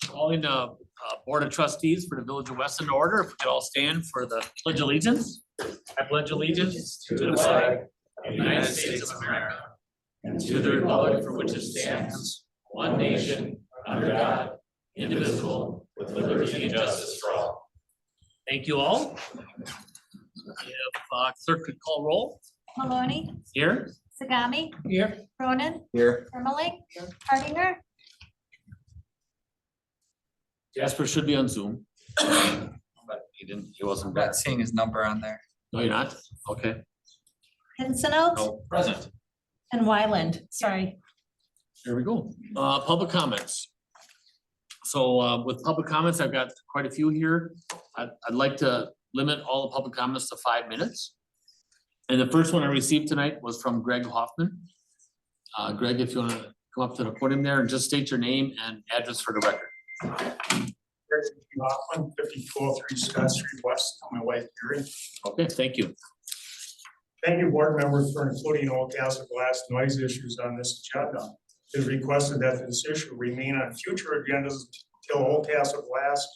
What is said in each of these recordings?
Calling the Board of Trustees for the Village of Weston to order. If we could all stand for the Pledge of Allegiance. I pledge allegiance to the flag of the United States of America and to the republic for which it stands, one nation, under God, indivisible, with liberty and justice for all. Thank you all. If clerk could call roll. Maloney, Here. Sagami, Here. Cronin, Here. Ermeling, Hardinger, Jasper should be on Zoom. But he wasn't I'm back. not seeing his number on there. No, you're not? Okay. Pincinel, No, present. and Wyland. Sorry. There we go. Public comments. So with public comments, I've got quite a few here. I'd like to limit all the public comments to 5 minutes. And the first one I received tonight was from Greg Hoffman. Greg, if you want to come up to the podium there and just state your name and address for the record. Hoffman, 5203 Scott Street West, my wife Gary. Okay, thank you. Thank you, board members, for including all gas and glass noise issues on this agenda. It is requested that this issue remain on future agendas until all gas and glass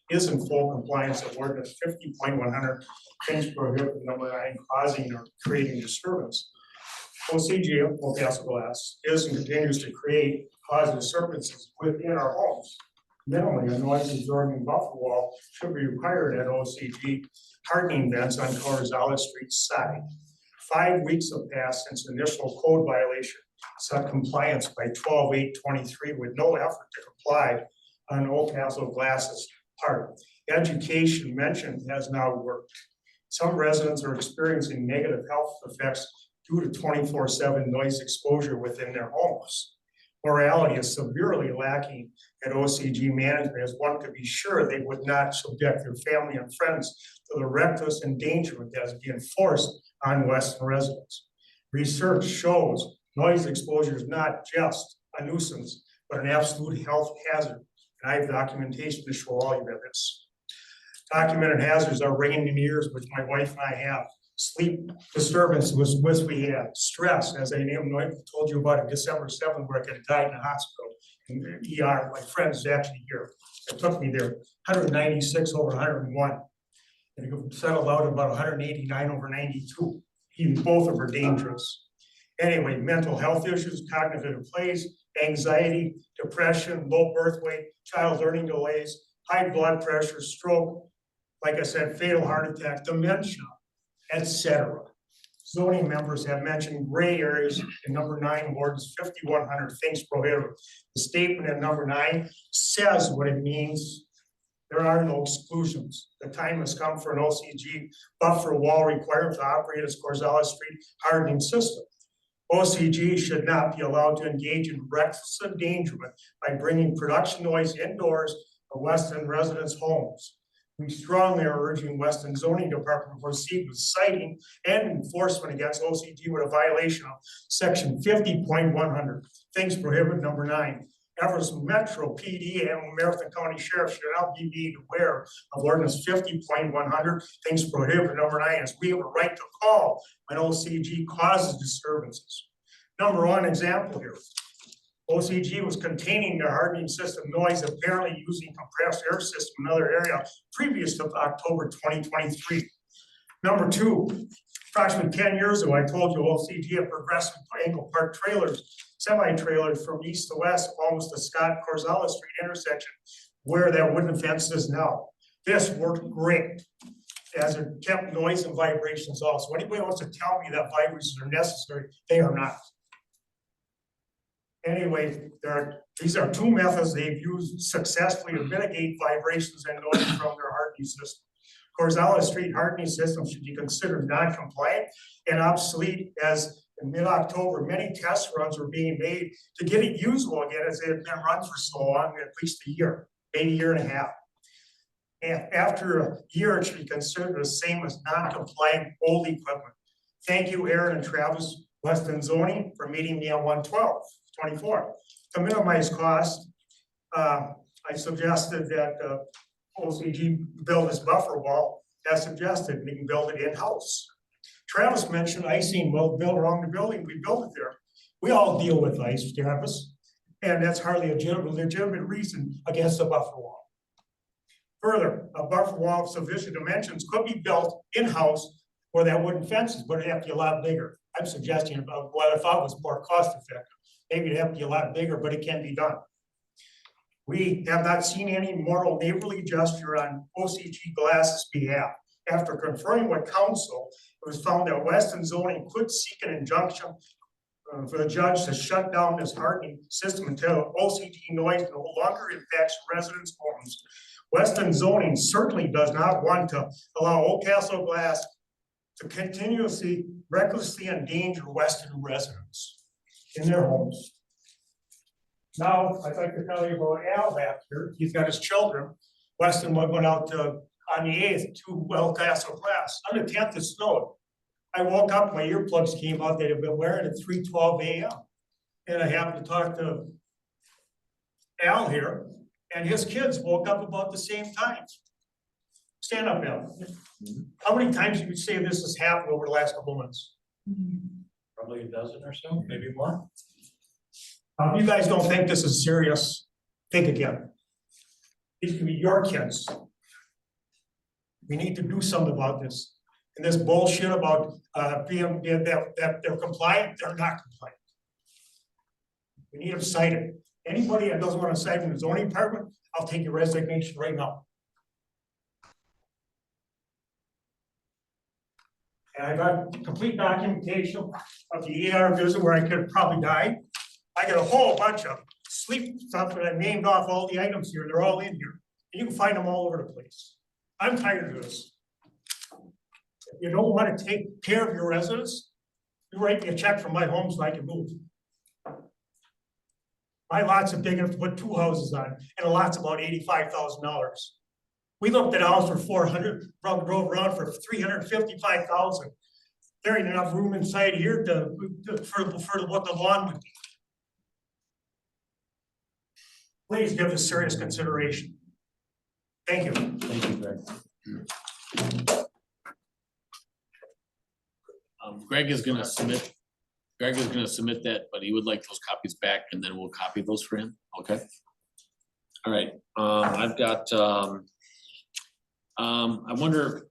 is in full compliance of ordinance 50.100 things prohibited number 9 causing or creating disturbance. OCG, all gas and glass, is and continues to cause disturbances within our homes. Minimally, a noise absorbing buffer wall should be required at OCG hardening vents on Corzales Street side. 5 weeks have passed since initial code violation sought compliance by 12/8/23 with no effort to comply on Old Castle Glass's part. Education mentioned has now worked. Some residents are experiencing negative health effects due to 24/7 noise exposure within their homes. Morality is severely lacking at OCG management, as one could be sure they would not subject their family and friends to the reckless endangerment that is being forced on Weston residents. Research shows noise exposure is not just a nuisance, but an absolute health hazard. And I have documentation to show all you this. Documented hazards are ringing in ears, which my wife and I have. Sleep disturbance which we had. Stress, as I told you about it, December 7th, where I could have died in the hospital in the ER. My friend's actually here. It took me there, 196 over 101. And it settled out about 189 over 92. Even both of them are dangerous. Anyway, mental health issues, cognitive delays, anxiety, depression, low birth weight, child learning delays, high blood pressure, stroke, like I said, fatal heart attack, dementia, etc. Zoning members have mentioned gray areas in number 9, ordinance 5100 things prohibited. The statement in number 9 says what it means. There are no exclusions. The time has come for an OCG buffer wall required to operate as Corzales Street hardening system. OCG should not be allowed to engage in reckless endangerment by bringing production noise indoors of Weston residents' homes. We strongly are urging Weston Zoning Department to proceed with citing and enforcement against OCG with a violation of section 50.100. Things prohibited number 9. Everest Metro PD and Marathon County Sheriff should now be made aware of ordinance 50.100. Things prohibited number 9, as we have a right to call when OCG causes disturbances. Number 1 example here. OCG was containing their hardening system noise, apparently using compressed air system in another area previous to October 2023. Number 2, approximately 10 years ago, I told you OCG had progressive angle park trailers, semi-trailers from east to west, almost to Scott Corzales Street intersection, where that wooden fence is now. This worked great, as it kept noise and vibrations off. So anybody wants to tell me that vibrations are necessary, they are not. Anyway, these are 2 methods they've used successfully to mitigate vibrations and noise from their hardening system. Corzales Street hardening system should be considered non-compliant and obsolete, as in mid-October, many test runs were being made to get it usable again, as it had been run for so long, at least a year, maybe a year and a half. And after a year, it should be considered the same as non-compliant old equipment. Thank you, Aaron and Travis, Weston Zoning, for meeting me on 1/12/24. To minimize cost, I suggested that OCG build this buffer wall as suggested. We can build it in-house. Travis mentioned icing, well, built around the building, we built it there. We all deal with ice, Travis. And that's hardly a legitimate reason against a buffer wall. Further, a buffer wall of sufficient dimensions could be built in-house where that wooden fence is, but it'd have to be a lot bigger. I'm suggesting about what I thought was more cost effective. Maybe it'd have to be a lot bigger, but it can be done. We have not seen any moral neighborly gesture on OCG Glass's behalf. After conferring with council, it was found that Weston zoning could seek an injunction for the judge to shut down this hardening system until OCG noise no longer impacts residents' homes. Weston zoning certainly does not want to allow Old Castle Glass to continuously recklessly endanger Weston residents in their homes. Now, I'd like to tell you about Al back here. He's got his children. Weston went out to, on the 8th to Old Castle Glass. On the 10th, it snowed. I woke up, my earplugs came out, they'd have been wearing at 3:12 a.m. And I happened to talk to Al here, and his kids woke up about the same time. Stand up, Al. How many times would you say this has happened over the last couple of months? Probably a dozen or so, maybe more. You guys don't think this is serious? Think again. These can be your kids. We need to do something about this. And this bullshit about that they're compliant, they're not compliant. We need them cited. Anybody that doesn't want to cite in the zoning department, I'll take your resignation right now. And I got complete documentation of the ER visit where I could have probably died. I got a whole bunch of sleep stuff that I named off all the items here. They're all in here. You can find them all over the place. I'm tired of this. If you don't want to take care of your residents, you write me a check from my home so I can move. My lot's big enough to put 2 houses on, and the lot's about $85,000. We looked at a house for 400, drove around for 355,000. There ain't enough room inside here for what the lawn would be. Please give this serious consideration. Thank you. Thank you, Greg. Greg is gonna submit that, but he would like those copies back, and then we'll copy those for him, okay? All right, I've got, I wonder,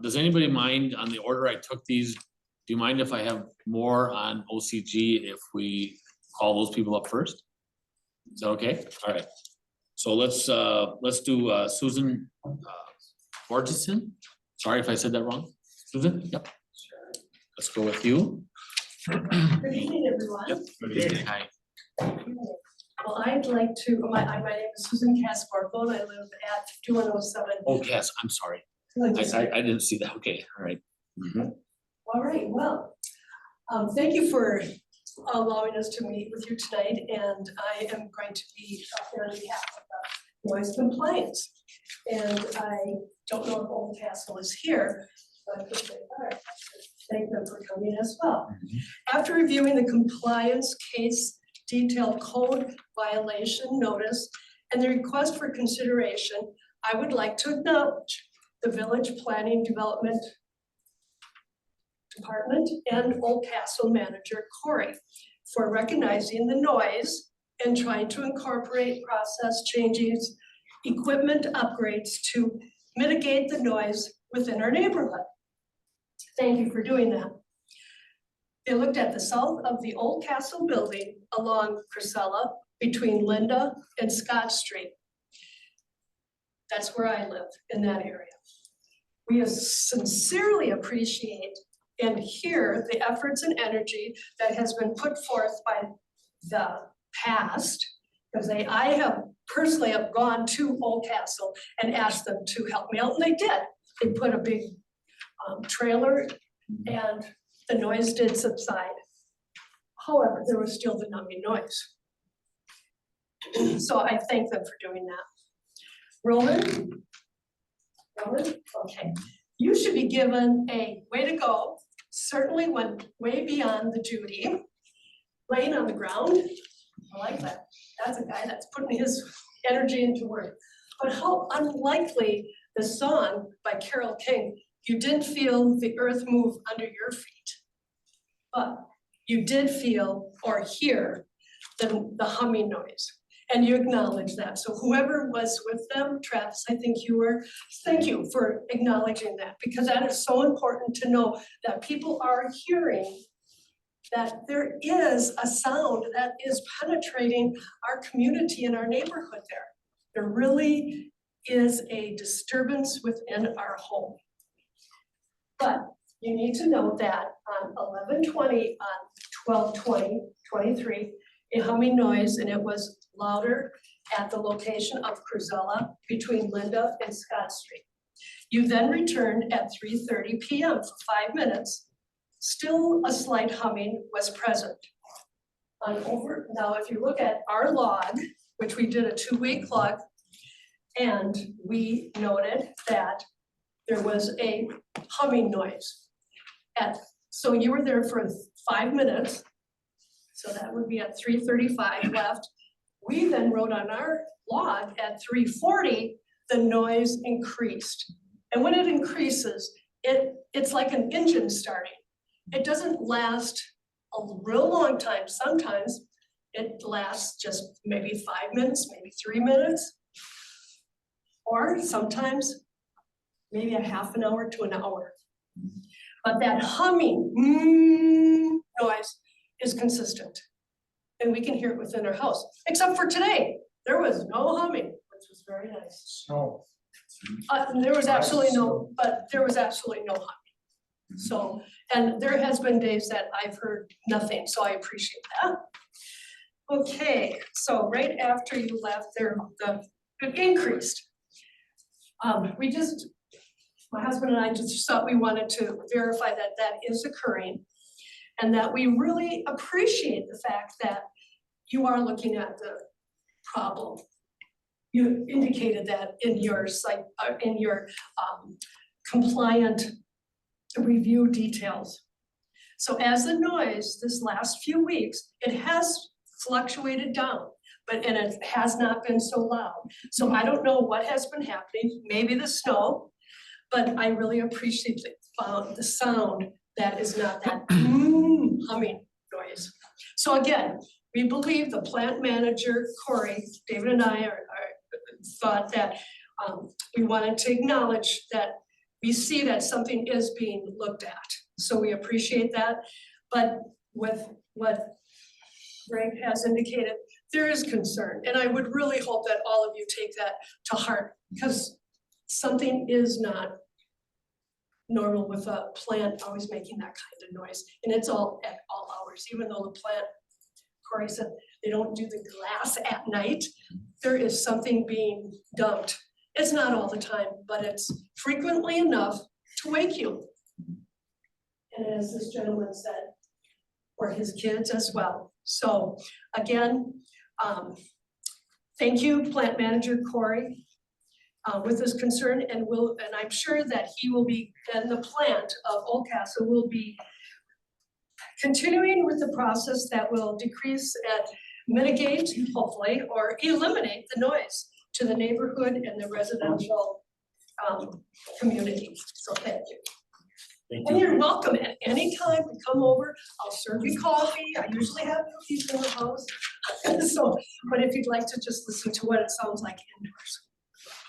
does anybody mind on the order I took these? Do you mind if I have more on OCG if we call those people up first? Is that okay? All right. So let's do Susan Borgeson. Sorry if I said that wrong. Susan? Yep. Let's go with you. Good evening, everyone. Yep. Good evening. Hi. Well, I'd like to, my name is Susan Casparco, and I live at 2107. Oh, yes, I'm sorry. I didn't see that. Okay, all right. Mhm. All right, well, thank you for allowing us to meet with you tonight, and I am going to be here on behalf of noise compliance. And I don't know if Old Castle is here, but if they are, thank them for coming as well. After reviewing the compliance case, detailed code violation notice, and the request for consideration, I would like to acknowledge the Village Planning Development Department and Old Castle Manager Corey for recognizing the noise and trying to incorporate process changes, equipment upgrades to mitigate the noise within our neighborhood. Thank you for doing that. They looked at the south of the Old Castle building along Crisella between Linda and Scott Street. That's where I live, in that area. We sincerely appreciate and hear the efforts and energy that has been put forth by the past, because I have personally have gone to Old Castle and asked them to help me out, and they did. They put a big trailer, and the noise did subside. However, there was still the numbing noise. So I thank them for doing that. Roman, okay. You should be given a way to go. Certainly went way beyond the duty. Laying on the ground, I like that. That's a guy that's putting his energy into work. But how unlikely the song by Carole King, you didn't feel the earth move under your feet, but you did feel or hear than the humming noise. And you acknowledge that. So whoever was with them, Travis, I think you were, thank you for acknowledging that, because that is so important to know that people are hearing that there is a sound that is penetrating our community and our neighborhood there. There really is a disturbance within our home. But you need to know that on 11/20, on 12/20/23, a humming noise, and it was louder at the location of Cruzella between Linda and Scott Street. You then returned at 3:30 p.m. for 5 minutes. Still a slight humming was present. Now, if you look at our log, which we did a 2-week log, and we noted that there was a humming noise. So you were there for 5 minutes, so that would be at 3:35 left. We then wrote on our log at 3:40, the noise increased. And when it increases, it's like an engine starting. It doesn't last a real long time. Sometimes it lasts just maybe 5 minutes, maybe 3 minutes. Or sometimes maybe a half an hour to an hour. But that humming noise is consistent. And we can hear it within our house, except for today. There was no humming, which was very nice. So, There was absolutely no humming. So, and there has been days that I've heard nothing, so I appreciate that. Okay, so right after you left there, it increased. My husband and I just thought we wanted to verify that that is occurring, and that we really appreciate the fact that you are looking at the problem. You indicated that in your compliant review details. So as the noise this last few weeks, it has fluctuated down, and it has not been so loud. So I don't know what has been happening, maybe the snow, but I really appreciate the sound that is not that humming noise. So again, we believe the plant manager, Corey, David and I thought that we wanted to acknowledge that we see that something is being looked at. So we appreciate that. But with what Greg has indicated, there is concern. And I would really hope that all of you take that to heart, because something is not normal with a plant always making that kind of noise. And it's all at all hours, even though the plant, Corey said, they don't do the glass at night. There is something being dumped. It's not all the time, but it's frequently enough to wake you. And as this gentleman said, or his kids as well. So again, thank you, plant manager Corey, with this concern, and I'm sure that he will be, and the plant of Oldcastle will be continuing with the process that will decrease and mitigate, hopefully, or eliminate the noise to the neighborhood and the residential community. So thank you. Thank And you. you're welcome at any time to come over. I'll serve you coffee. I usually have cookies in the house. So, but if you'd like to just listen to what it sounds like indoors.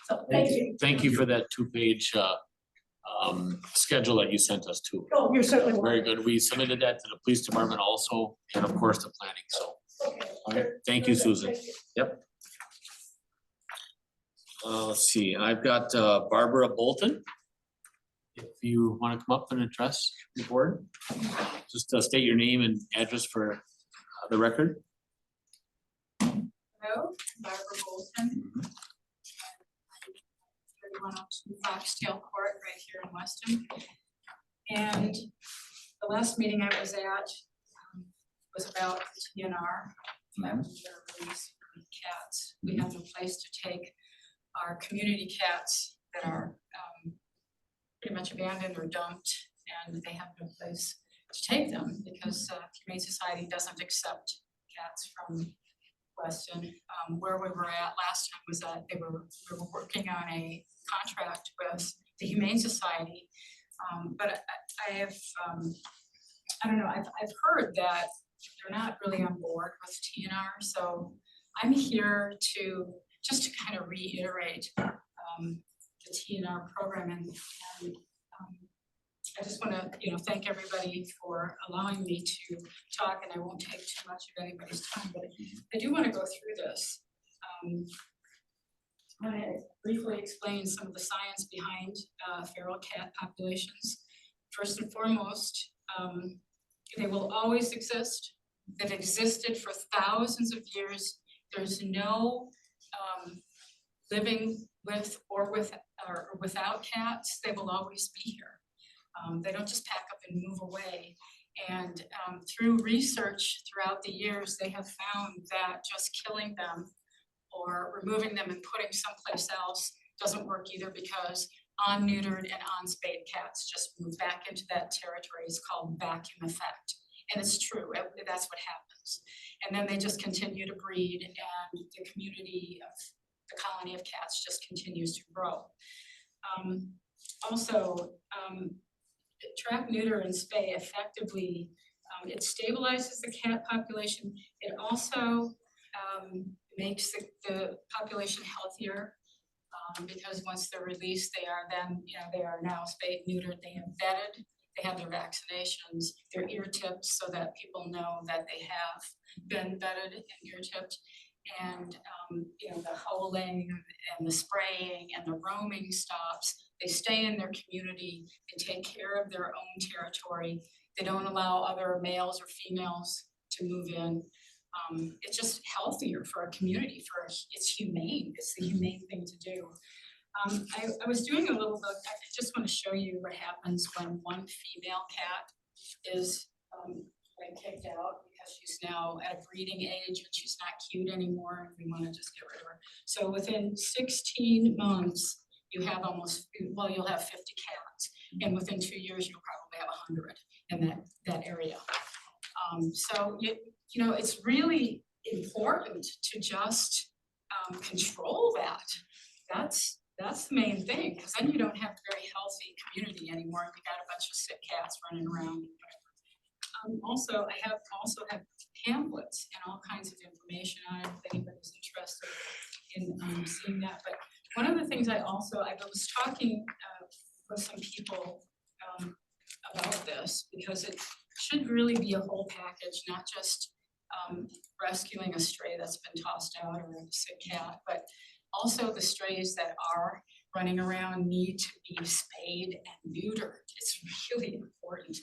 So thank you. Thank you for that 2-page schedule that you sent us too. Oh, you're certainly welcome. Very good. We submitted that to the police department also, and of course the planning, so. Okay. Okay, thank you, Susan. Thank you. Yep. Let's see, I've got Barbara Bolton. If you want to come up and address the board, just state your name and address for the record. Hello, Barbara Bolton. 3102 Foxtail Court right here in Weston. And the last meeting I was at was about the TNR, that was their release for the cats. We have no place to take our community cats that are pretty much abandoned or dumped, and they have no place to take them because Humane Society doesn't accept cats from Weston. Where we were at last time was that we were working on a contract with the Humane Society, but I have I don't know, I've heard that they're not really on board with TNR, so I'm here to kind of reiterate the TNR program and I just want to, thank everybody for allowing me to talk, and I won't take too much of anybody's time, but I do want to go through this. I want to briefly explain some of the science behind feral cat populations. First and foremost, they will always exist. They've existed for thousands of years. There's no living with or without cats. They will always be here. They don't just pack up and move away. And through research throughout the years, they have found that just killing them or removing them and putting someplace else doesn't work either, because unneutered and unspayed cats just move back into that territory. It's called vacuum effect. And it's true, that's what happens. And then they just continue to breed, and the community of the colony of cats just continues to grow. Also, trap, neuter, and spay effectively, it stabilizes the cat population. It also makes the population healthier, because once they're released, they are now spayed, neutered, they have vetted, they have their vaccinations, they're ear tipped so that people know that they have been vetted and ear tipped. And the howling and the spraying and the roaming stops. They stay in their community, they take care of their own territory, they don't allow other males or females to move in. It's just healthier for a community, it's humane, it's the humane thing to do. I was doing a little bit, I just want to show you what happens when one female cat is kicked out because she's now at a breeding age and she's not cute anymore and we want to just get rid of her. So within 16 months, you'll have 50 cats, and within 2 years, you'll probably have 100 in that area. So it's really important to just control that. That's the main thing, because then you don't have a very healthy community anymore. You got a bunch of sick cats running around. Also, I also have pamphlets and all kinds of information on it if anybody's interested in seeing that. But one of the things I was talking with some people about this, because it should really be a whole package, not just rescuing a stray that's been tossed out or a sick cat, but also the strays that are running around need to be spayed and neutered. It's really important.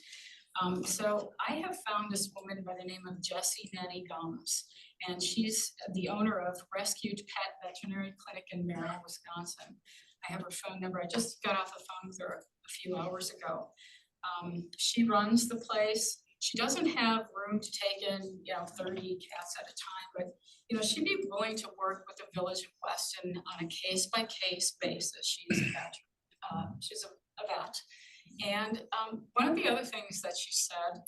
So I have found this woman by the name of Jessie Nettie Gums, and she's the owner of Rescued Pet Veterinary Clinic in Merrill, Wisconsin. I have her phone number. I just got off the phone with her a few hours ago. She runs the place. She doesn't have room to take in, 30 cats at a time, but she'd be willing to work with the village of Weston on a case-by-case basis. She's a vet. And one of the other things that she said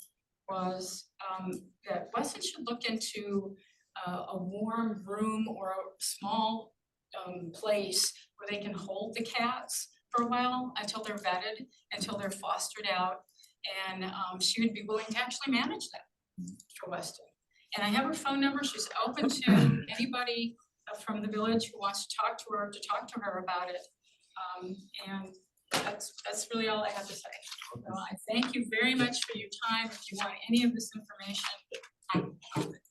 was that Weston should look into a warm room or a small place where they can hold the cats for a while until they're vetted, until they're fostered out. And she would be willing to actually manage that for Weston. And I have her phone number. She's open to anybody from the village who wants to talk to her about it. And that's really all I have to say. So I thank you very much for your time. If you want any of this information.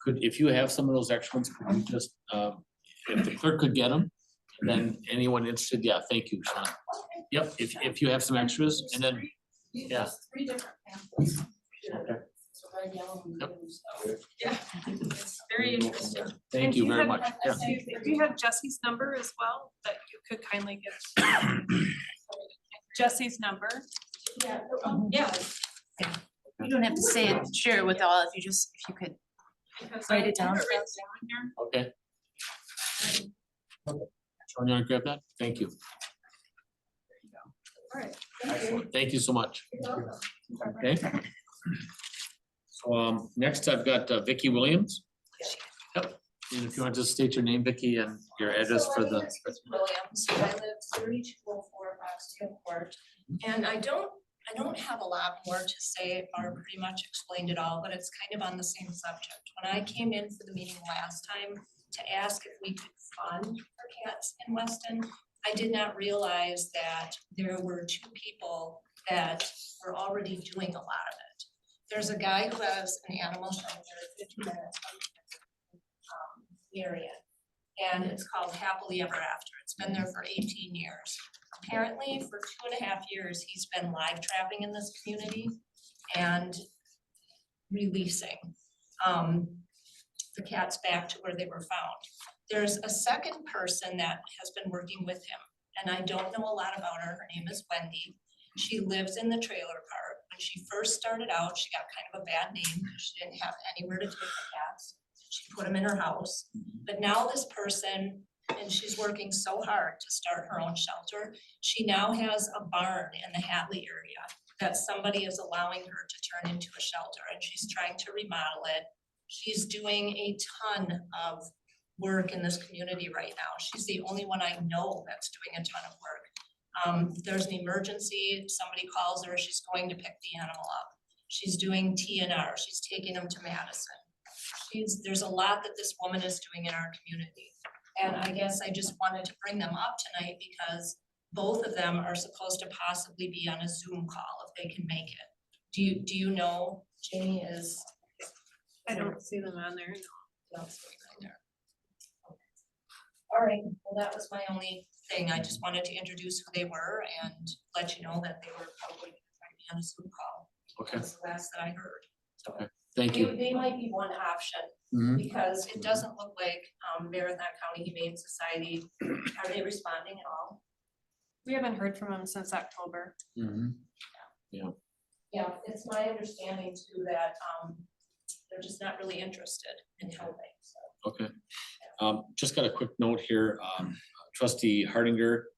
If you have some of those extra ones, could you just, if the clerk could get them, and then anyone interested, yeah, thank you, Sean. Yep, if you have some extras, and then, yeah. 3 different pamphlets. Okay. So red, yellow, and blue, so, yeah, it's very interesting. Thank you very much. Yeah. Do you have Jesse's number as well that you could kindly give? Jesse's number? Yeah, yeah. You don't have to say it, share it with all, if you could Because write I it down. have down here. Okay. Sean, you want to grab that? Thank you. All right, thank you. Excellent. Thank you so much. You're welcome. Okay. So next I've got Vicki Williams. Yep. And if you want to just state your name, Vicki, and your address So for my the. name is Vicki Williams. I live 3204 Foxtail Court. And I don't I don't have a lot more to say. Barb pretty much explained it all, but it's kind of on the same subject. When I came in for the meeting last time to ask if we could fund for cats in Weston, I did not realize that there were two people that were already doing a lot of it. There's a guy who has an animal shelter 15 minutes from the area, and it's called Happily Ever After. It's been there for 18 years. Apparently, for 2.5 years, he's been live trapping in this community and releasing the cats back to where they were found. There's a second person that has been working with him, and I don't know a lot about her. Her name is Wendy. She lives in the trailer park. When she first started out, she got kind of a bad name because she didn't have anywhere to take the cats. She put them in her house. But now this person, and she's working so hard to start her own shelter, she now has a barn in the Hatley area that somebody is allowing her to turn into a shelter, and she's trying to remodel it. She's doing a ton of work in this community right now. She's the only one I know that's doing a ton of work. There's an emergency, somebody calls her, she's going to pick the animal up. She's doing TNR, she's taking them to Madison. There's a lot that this woman is doing in our community. And I guess I just wanted to bring them up tonight because both of them are supposed to possibly be on a Zoom call if they can make it. Do you know Jamie is? I don't see them on there. No, it's right there. All right, well, that was my only thing. I just wanted to introduce who they were and let you know that they were probably trying to be on a Zoom call. Okay, That's the last that I heard. thank you. They might be one option Mhm. because it doesn't look like Marathon County Humane Society, are they responding at all? We haven't heard from them since October. Mhm. Yeah, it's my understanding too that they're just not really interested in helping, so. Okay, just got a quick note here, trustee Hardinger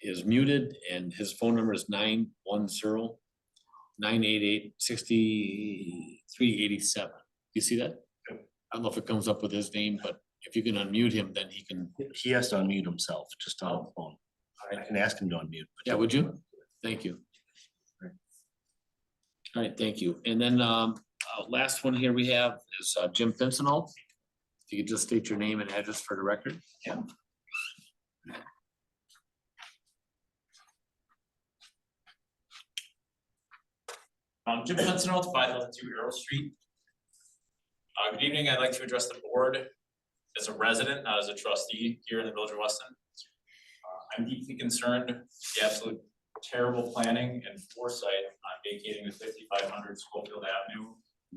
is muted and his phone number is 910-988-6387. You see that? I don't know if it comes up with his name, but if you can unmute him, then he can. He has to unmute himself just on the phone. I can ask him to unmute. Yeah, would you? Thank you. All right, thank you. And then last one here we have is Jim Pincinel. If you could just state your name and address for the record. Yeah. Jim Pincinel, 5002 Arrow Street. Good evening. I'd like to address the board as a resident, not as a trustee here in the Village of Weston. I'm deeply concerned with the absolute terrible planning and foresight on vacating the 5500 Schofield Avenue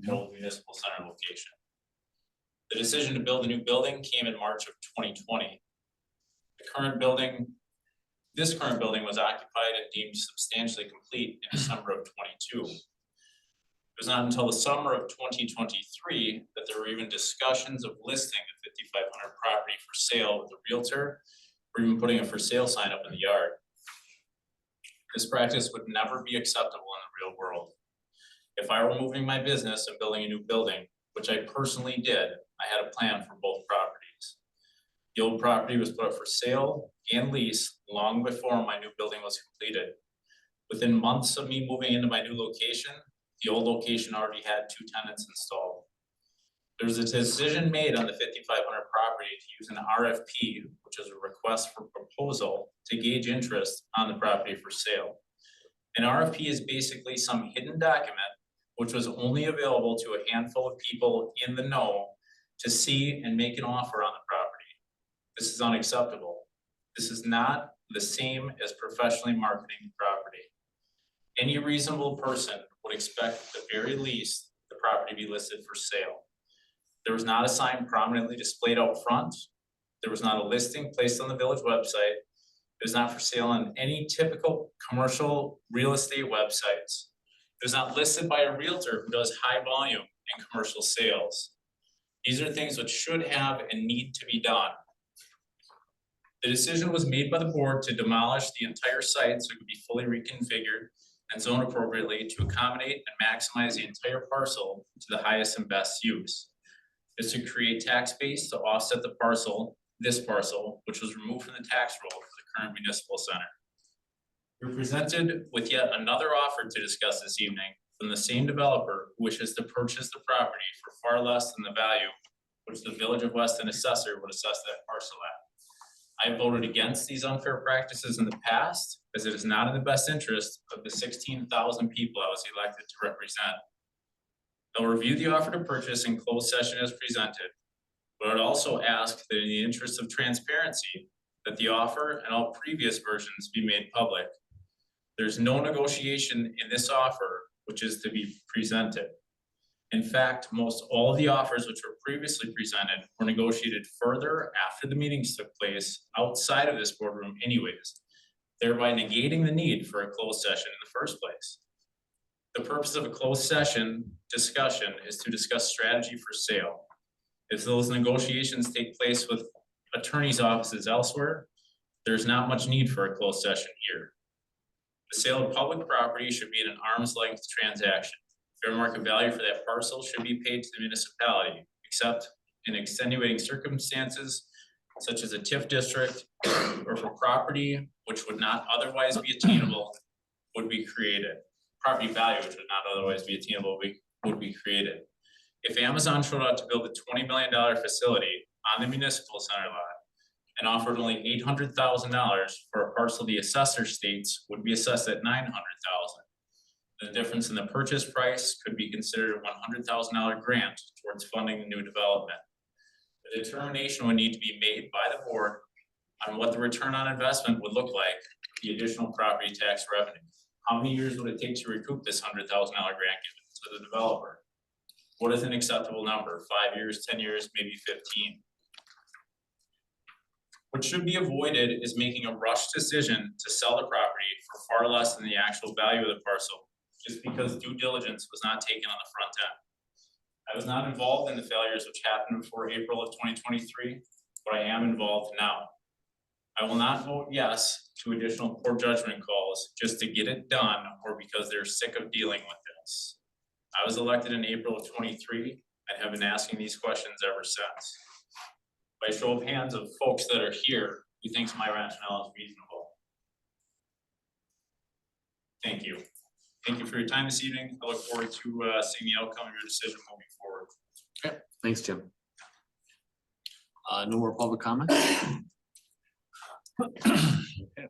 Old Municipal Center location. The decision to build a new building came in March of 2020. This current building was occupied and deemed substantially complete in December of 22. It was not until the summer of 2023 that there were even discussions of listing the 5500 property for sale with a realtor, or even putting a for sale sign up in the yard. This practice would never be acceptable in the real world. If I were moving my business and building a new building, which I personally did, I had a plan for both properties. The old property was put up for sale and lease long before my new building was completed. Within months of me moving into my new location, the old location already had 2 tenants installed. There was a decision made on the 5500 property to use an RFP, which is a request for proposal, to gauge interest on the property for sale. An RFP is basically some hidden document which was only available to a handful of people in the know to see and make an offer on the property. This is unacceptable. This is not the same as professionally marketing the property. Any reasonable person would expect at the very least the property be listed for sale. There was not a sign prominently displayed out front. There was not a listing placed on the village website. It was not for sale on any typical commercial real estate websites. It was not listed by a realtor who does high volume in commercial sales. These are things which should have and need to be done. The decision was made by the board to demolish the entire site so it could be fully reconfigured and zoned appropriately to accommodate and maximize the entire parcel to the highest and best use. Is to create tax base to offset the parcel, this parcel, which was removed from the tax roll for the current municipal center. We're presented with yet another offer to discuss this evening from the same developer who wishes to purchase the property for far less than the value which the Village of Weston assessor would assess that parcel at. I voted against these unfair practices in the past, as it is not in the best interest of the 16,000 people I was elected to represent. I'll review the offer to purchase in closed session as presented, but I'd also ask that in the interest of transparency, that the offer and all previous versions be made public. There's no negotiation in this offer which is to be presented. In fact, most all of the offers which were previously presented were negotiated further after the meetings took place outside of this boardroom anyways, thereby negating the need for a closed session in the first place. The purpose of a closed session discussion is to discuss strategy for sale. If those negotiations take place with attorneys' offices elsewhere, there's not much need for a closed session here. The sale of public property should be an arm's length transaction. Fair market value for that parcel should be paid to the municipality, except in extenuating circumstances such as a TIF district or for property which would not otherwise be attainable would be created. Property value which would not otherwise be attainable would be created. If Amazon showed out to build a $20 million facility on the municipal center lot and offered only $800,000 for a parcel the assessor states would be assessed at $900,000. The difference in the purchase price could be considered a $100,000 grant towards funding the new development. The determination would need to be made by the board on what the return on investment would look like, the additional property tax revenue. How many years would it take to recoup this $100,000 grant given to the developer? What is an acceptable number? 5 years, 10 years, maybe 15? What should be avoided is making a rushed decision to sell the property for far less than the actual value of the parcel, just because due diligence was not taken on the front end. I was not involved in the failures which happened before April of 2023, but I am involved now. I will not vote yes to additional poor judgment calls just to get it done or because they're sick of dealing with this. I was elected in April of 23 and have been asking these questions ever since. By show of hands of folks that are here, who thinks my rationale is reasonable? Thank you. Thank you for your time this evening. I look forward to seeing the outcome of your decision moving forward. Okay, thanks, Jim. No more public comment? Okay.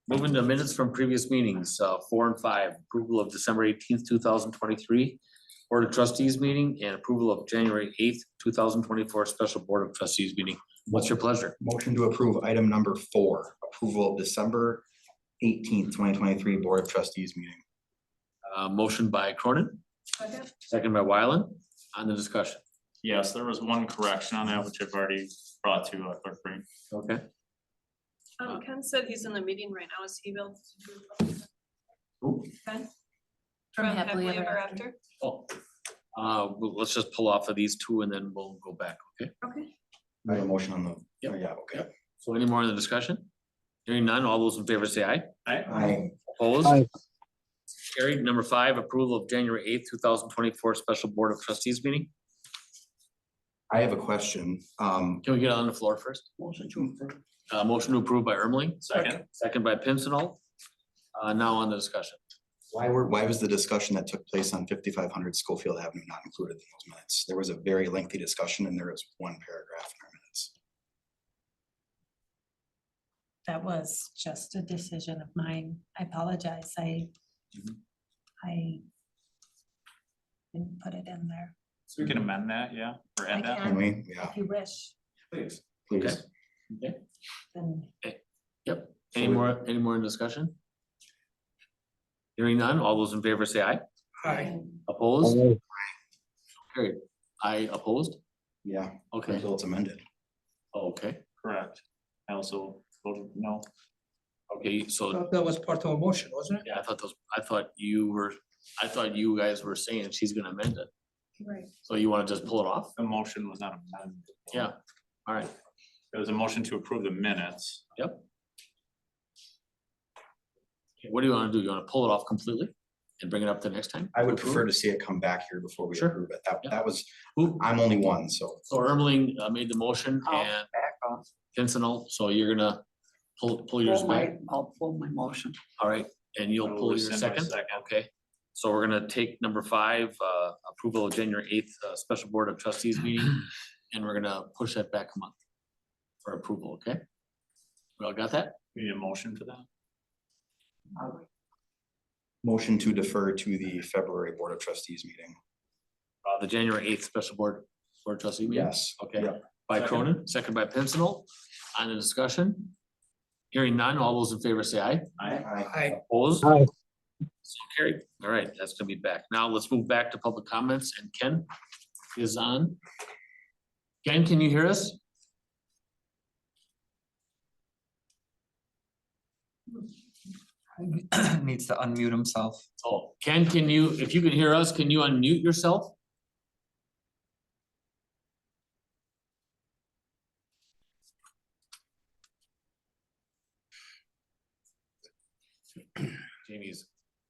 Moving to minutes from previous meetings, 4 and 5, approval of December 18th, 2023. Board of Trustees meeting and approval of January 8th, 2024 special Board of Trustees meeting. What's your pleasure? Motion to approve item number 4, approval of December 18th, 2023 Board of Trustees meeting. Motion by Cronin, second by Wyland. On the discussion. Yes, there was one correction on that, which I've already brought to Clerk Brink. Okay. Ken said he's in the meeting right now. Is he able to do? Ooh. Ken? From Happily Ever After? Oh, well, let's just pull off of these two and then we'll go back, okay? Okay. I have a motion on the, Yep. yeah, okay. So any more in the discussion? Hearing none, all those in favor say aye. Aye. Opposed? Carried. Number 5, approval of January 8th, 2024 special Board of Trustees meeting. I have a question. Can we get on the floor first? Motion to approve by Ermeling. Second. Second by Pincinel. Now on the discussion. Why was the discussion that took place on 5500 Schofield Avenue not included in those minutes? There was a very lengthy discussion and there was one paragraph in our minutes. That was just a decision of mine. I apologize. I didn't put it in there. So we can amend that, yeah, or add I that. Can we? Yeah, If you wish, Please. please. Okay. then Yep. Any more in discussion? Hearing none, all those in favor say aye. Aye. Opposed? Carried. Aye opposed? Yeah, Okay. until it's amended. Okay. Correct. I also voted no. Okay, so That was part of a motion, wasn't it? yeah, I thought you guys were saying she's gonna amend it. right. So you wanna just pull it off? The motion was not amended. Yeah. All right. There was a motion to approve the minutes. Yep. What do you wanna do? You wanna pull it off completely and bring it up the next time? I would prefer to see it come back here before we Sure. approve it. Yeah. That was, Who, I'm only one, so. so Ermeling made the motion I'll and Pincinel, so you're gonna pull yours back? I'll pull my motion. All right, and you'll I'll pull your rescind my second? second. Okay, so we're gonna take number 5, approval of January 8th, special board of trustees meeting, and we're gonna push that back a month for approval, okay? We all got that? We need a motion for that? Motion to defer to the February Board of Trustees meeting. The January 8th special board trustee meeting? Yes. Okay, Yep. by Second. Cronin, second by Pincinel. On the discussion? Hearing none, all those in favor say aye. Aye. Opposed? Aye. So carried. All right, that's gonna be back. Now let's move back to public comments, and Ken is on. Ken, can you hear us? Needs to unmute himself. Oh, Ken, can you, if you can hear us, can you unmute yourself? Jamie's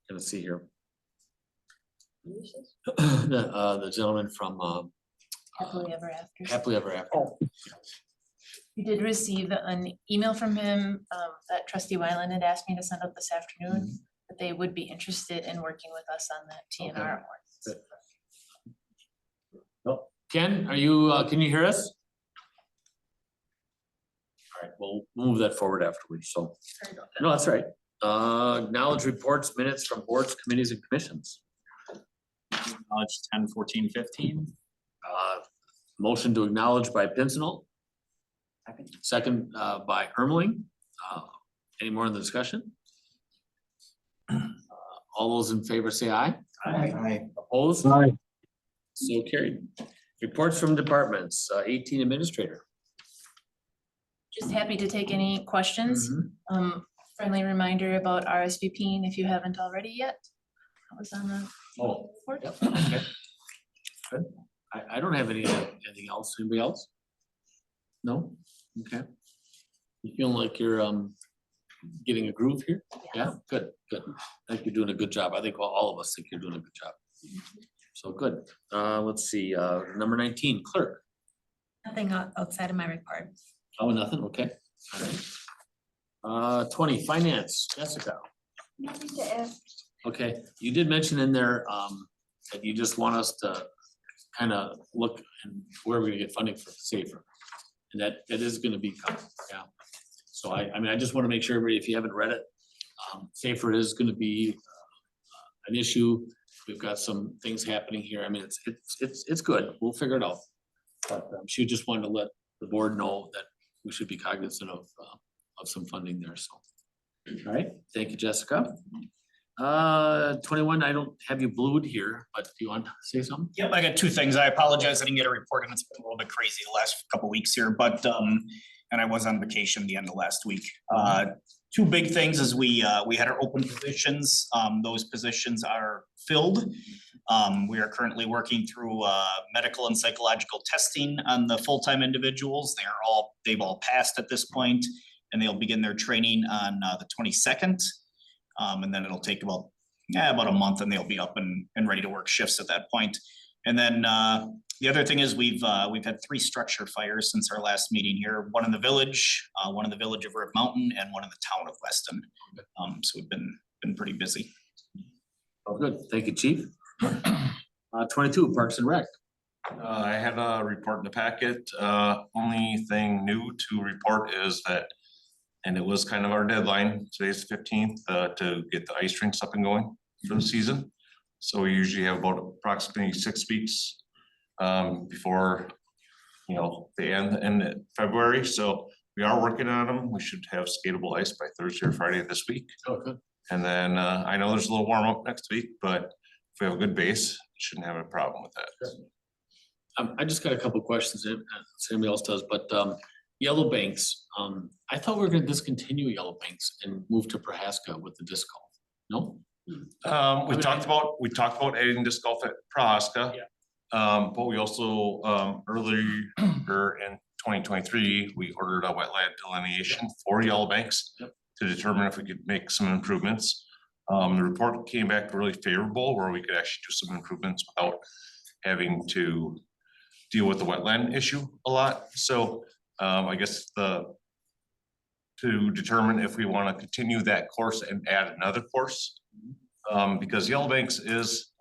gonna see here. The gentleman from Happily ever after. Happily Ever After. We did receive an email from him that trustee Wyland had asked me to send out this afternoon, that they would be interested in working with us on that TNR award. Oh, Ken, are you, can you hear us? All right, we'll move that forward afterwards, so. Sorry about that. No, that's right. Acknowledge reports, minutes from boards, committees, and commissions. Acknowledge 10, 14, 15. Motion to acknowledge by Pincinel. Second by Ermeling. Any more in the discussion? All those in favor say aye. Aye. Opposed? Aye. So carried. Reports from departments, 18 administrator. Just happy to take any questions. Friendly reminder about RSVPing if you haven't already yet. That was on the Oh, report. yep, okay. Good. I don't have anything else. Anybody else? No? Okay. You feeling like you're getting a groove here? Yeah, good, good. I think you're doing a good job. I think all of us think you're doing a good job. So good. Let's see, number 19, clerk. Nothing outside of my report. Oh, nothing, okay. All right. 20, finance, Jessica. Nothing to add. Okay, you did mention in there that you just want us to kind of look and where we're gonna get funding for safer. And that is gonna be coming, yeah. So I mean, I just wanna make sure everybody, if you haven't read it, safer is gonna be an issue. We've got some things happening here. I mean, it's good. We'll figure it out. But she just wanted to let the board know that we should be cognizant of some funding there, so. All right, thank you, Jessica. 21, I don't have you blued here, but do you want to say something? Yep, I got two things. I apologize, I didn't get a report and it's been a little bit crazy the last couple weeks here, but and I was on vacation the end of last week. Two big things is we had our open positions. Those positions are filled. We are currently working through medical and psychological testing on the full-time individuals. They've all passed at this point, and they'll begin their training on the 22nd. And then it'll take about a month and they'll be up and ready to work shifts at that point. And then the other thing is we've had 3 structure fires since our last meeting here, one in the village of Rib Mountain, and one in the town of Weston. So we've been pretty busy. Oh, good. Thank you, Chief. 22, Parks and Rec. I have a report in the packet. Only thing new to report is that, and it was kind of our deadline, today's the 15th, to get the ice rinks up and going for the season. So we usually have about approximately 6 weeks before, the end of February. So we are working on them. We should have skatable ice by Thursday or Friday this week. Oh, good. And then I know there's a little warm up next week, but if we have a good base, shouldn't have a problem with that. I just got a couple questions, if anybody else does, but Yellow Banks, I thought we were gonna discontinue Yellow Banks and move to Prohaska with the disc golf. No? We talked about adding disc golf at Prohaska. But we also earlier in 2023, we ordered a wetland delineation for Yellow Banks to determine if we could make some improvements. The report came back really favorable, where we could actually do some improvements without having to deal with the wetland issue a lot. So I guess the to determine if we want to continue that course and add another course. Because Yellow Banks is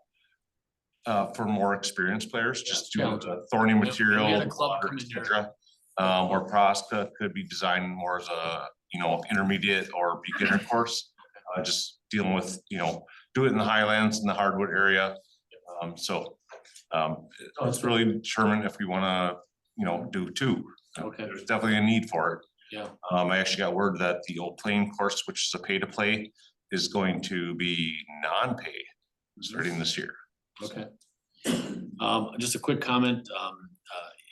for more experienced players, just due to the thorny We had material, a club water, come et in here. cetera. Where Prosca could be designed more as a, intermediate or beginner course. Just dealing with, do it in the highlands in the hardwood area. It's really determined if we wanna, do two. Okay. There's definitely a need for it. Yeah. I actually got word that the Old Plain course, which is a pay to play, is going to be non-pay starting this year. Okay. Just a quick comment,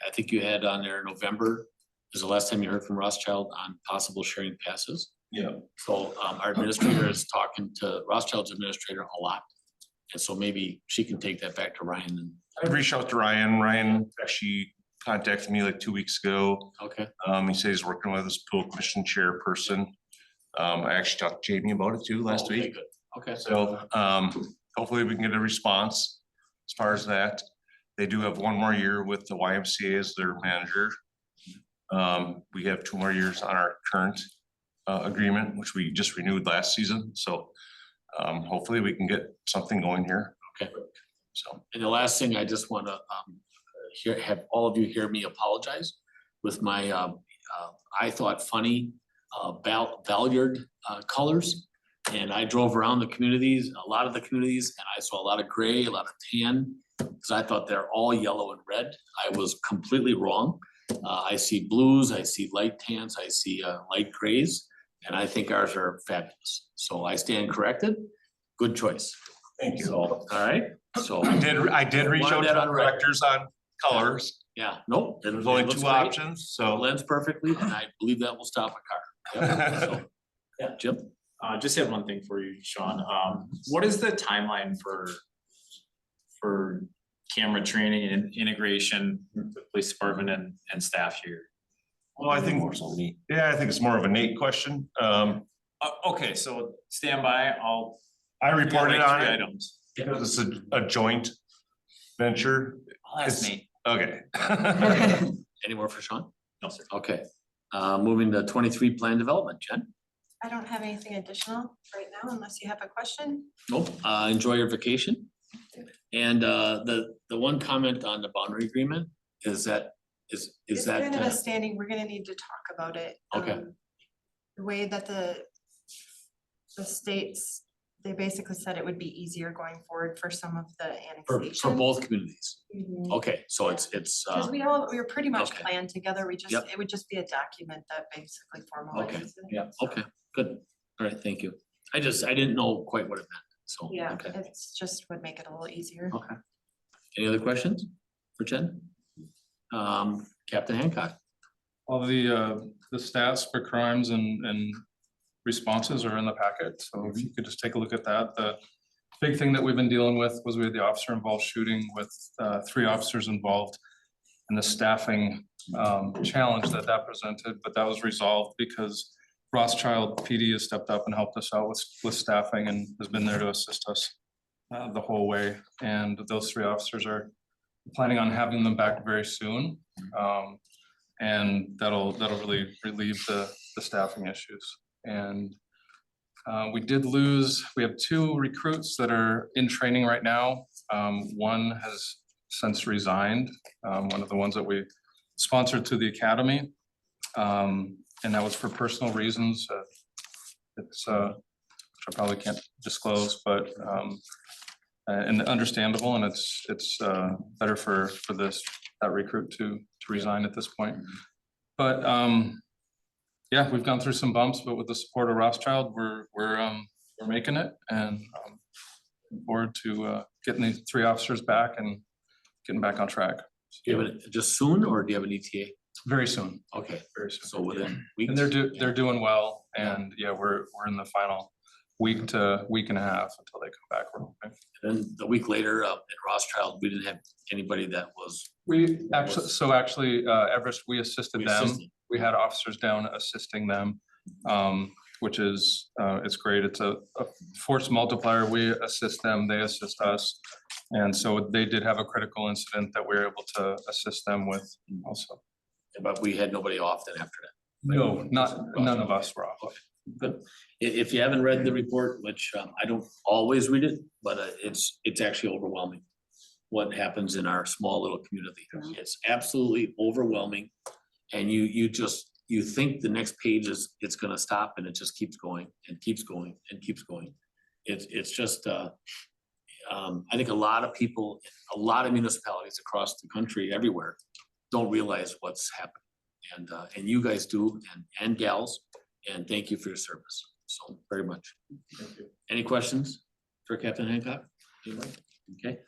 I think you had on there November is the last time you heard from Rothschild on possible sharing passes. Yeah. So, our administrator is talking to Rothschild's administrator a lot. And so maybe she can take that back to Ryan and, I've reached out to Ryan. Ryan actually contacted me like 2 weeks ago. okay, He said he's working with his pool commission chairperson. I actually talked to Jamie about it too last okay, week. good. Okay, So hopefully we can get a response as far as that. They do have one more year with the YMCA as their manager. We have 2 more years on our current agreement, which we just renewed last season. So hopefully we can get something going here. okay. So And the last thing I just wanna have all of you hear me apologize with my I thought funny Ballard colors. And I drove around the communities, a lot of the communities, and I saw a lot of gray, a lot of tan, because I thought they're all yellow and red. I was completely wrong. I see blues, I see light tans, I see light grays, and I think ours are fabulous. So I stand corrected. Good choice. thank you. So, all right, so, I did reach Wanted out that to on the record. directors on colors. yeah, nope. There's only 2 options, It so. blends perfectly, and I believe that will stop a car. Yep, so, yeah, Jim? Just have one thing for you, Sean. What is the timeline for camera training and integration with the police department and staff here? Well, I think, I think it's more of a Nate question. Okay, so stand by, I reported on it items. because it's a joint venture. I'll ask It's- Nate. Okay. Any more for Sean? No, sir. Okay, moving to 23 plan development, Jen? I don't have anything additional right now unless you have a question. Nope, enjoy your vacation. And the one comment on the boundary agreement is that, is It's that, kind of a standing, we're gonna need to talk about it. Okay. The way that the states, they basically said it would be easier going forward for some of the for annexation. both communities? Mhm. Okay, so it's, Cause we were pretty much okay. planned together, we just, Yep. it would just be a document that basically formalizes it. yeah, okay, good. All right, thank you. I didn't know quite what it meant, so, Yeah, okay, it's just would make it a little easier. okay. Any other questions for Jen? Captain Hancock? All the stats for crimes and responses are in the packet, so if you could just take a look at that. The big thing that we've been dealing with was we had the officer involved shooting with 3 officers involved and the staffing challenge that presented, but that was resolved because Rothschild PD has stepped up and helped us out with staffing and has been there to assist us the whole way. And those 3 officers are planning on having them back very soon. And that'll really relieve the staffing issues. And we have 2 recruits that are in training right now. One has since resigned, one of the ones that we sponsored to the academy. And that was for personal reasons. It's which I probably can't disclose, but and understandable, and it's better for that recruit to resign at this point. But yeah, we've gone through some bumps, but with the support of Rothschild, we're making it, and looking forward to getting these 3 officers back and getting back on track. Do you have it just soon, or do you have an ETA? Very soon. Okay, Very soon. so within weeks? And they're doing well, and yeah, we're in the final week to week and a half until they come back. We're hoping. And then the week later, at Rothschild, we didn't have anybody that was. We actually, Everest, we assisted We them. assisted. We had officers down assisting them, which is, it's great. It's a force multiplier. We assist them, they assist us. And so they did have a critical incident that we were able to assist them with also. But we had nobody off then after that. No, none of us, Rob. Good. If you haven't read the report, which I don't always read it, but it's actually overwhelming. What happens in our small little community. It's absolutely overwhelming. And you think the next page it's gonna stop and it just keeps going and keeps going and keeps going. It's just I think a lot of people, a lot of municipalities across the country, everywhere, don't realize what's happening. And you guys do, and gals, and thank you for your service, so very much. Any questions for Captain Hancock? Anybody? Okay,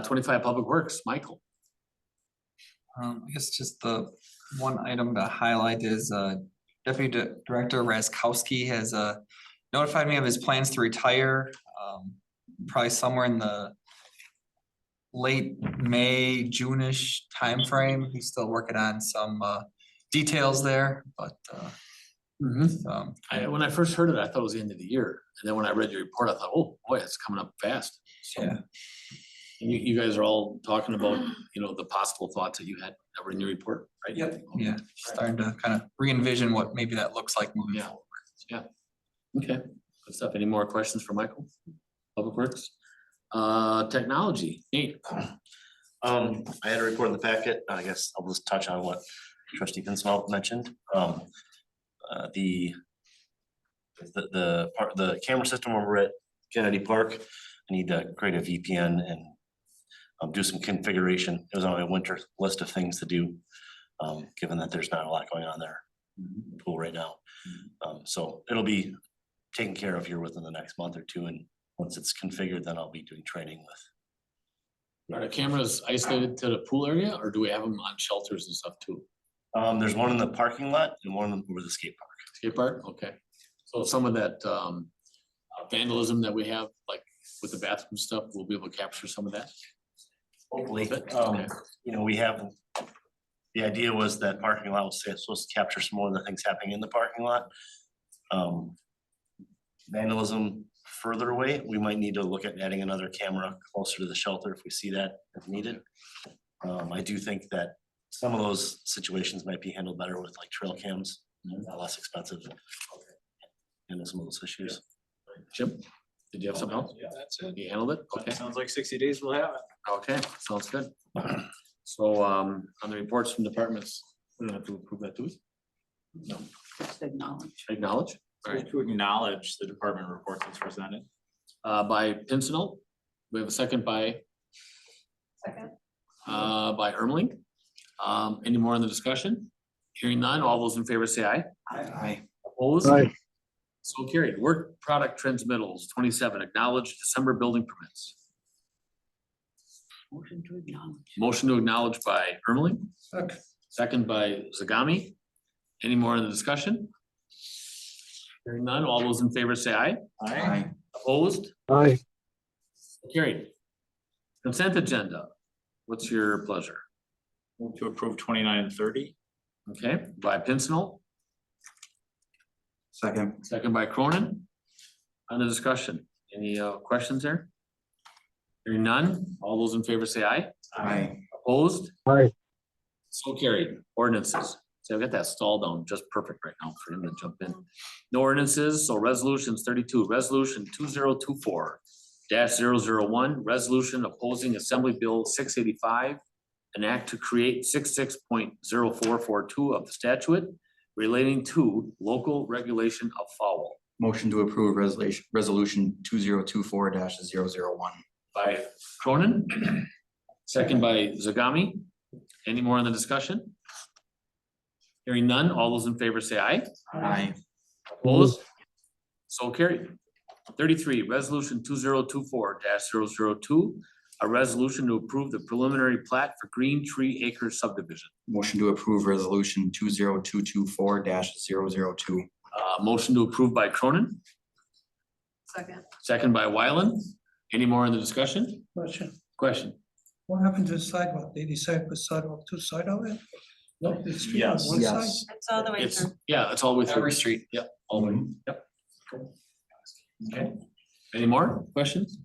25 Public Works, Michael. I guess just the one item to highlight is Deputy Director Raskowski has notified me of his plans to retire. Probably somewhere in the late May, June-ish timeframe. He's still working on some details there, but When I first heard it, I thought it was the end of the year, and then when I read your report, I thought, oh boy, it's coming up fast. So, yeah. and you guys are all talking about, the possible thoughts that you had that were in your report, right? Yep. Yeah, starting to kind of re-envision what maybe that looks like moving forward. Yeah. Okay, good stuff. Any more questions for Michael? Public Works? Technology, Nate. I had a report in the packet. I guess I'll just touch on what Trustee Vincent mentioned. The camera system over at Kennedy Park, I need to create a VPN and do some configuration. It was on my winter list of things to do, given that there's not a lot going on there in the pool right now. So it'll be taken care of here within the next month or two, and once it's configured, then I'll be doing training with. Are the cameras isolated to the pool area, or do we have them on shelters and stuff too? There's one in the parking lot and one over the skate park. Skate park, okay. So some of that vandalism that we have, like with the bathroom stuff, we'll be able to capture some of that? Hopefully, Okay. We have, the idea was that parking lot was supposed to capture some more of the things happening in the parking lot. Vandalism further away, we might need to look at adding another camera closer to the shelter if we see that if needed. I do think that some of those situations might be handled better with like trail cams, less expensive. And some of those issues. Jim, did you have something else? Yeah, that's it. You handled it? Okay, Sounds like 60 days we'll have it. okay, sounds good. So on the reports from departments, we don't have to approve that, do we? No. Just acknowledge. Acknowledge? All right. To acknowledge the department report that's presented. By Pincinel, we have a second by? Second. By Ermeling. Any more in the discussion? Hearing none, all those in favor say aye. Aye. Opposed? Aye. So carried. Work product transmittals, 27, acknowledge December building permits. Motion to acknowledge. Motion to acknowledge by Ermeling. Second by Zagami. Any more in the discussion? Hearing none, all those in favor say aye. Aye. Opposed? Aye. Carried. Consent agenda. What's your pleasure? Move to approve 29 and 30. Okay, by Pincinel, Second. second by Cronin. On the discussion, any questions there? Hearing none, all those in favor say aye. Aye. Opposed? Aye. So carried. Ordinances. So I've got that stall down just perfect right now for him to jump in. No ordinances, so resolutions 32, resolution 2024-001, resolution opposing Assembly Bill 685, an act to create 66.0442 of the statute relating to local regulation of fowl. Motion to approve resolution 2024-001. By Cronin, second by Zagami. Any more on the discussion? Hearing none, all those in favor say aye. Aye. Opposed? So carried. 33, resolution 2024-002, a resolution to approve the preliminary plat for Green Tree Acres subdivision. Motion to approve resolution 20224-002. Motion to approve by Cronin, Second. second by Wyland. Any more in the discussion? Question? What happened to the sidewalk? They decided to put sidewalk to the side of it? No. The street on one side? It's all the way It's, through. yeah, it's all the way through. Every street. Yep, all the way, yep. Okay, any more questions?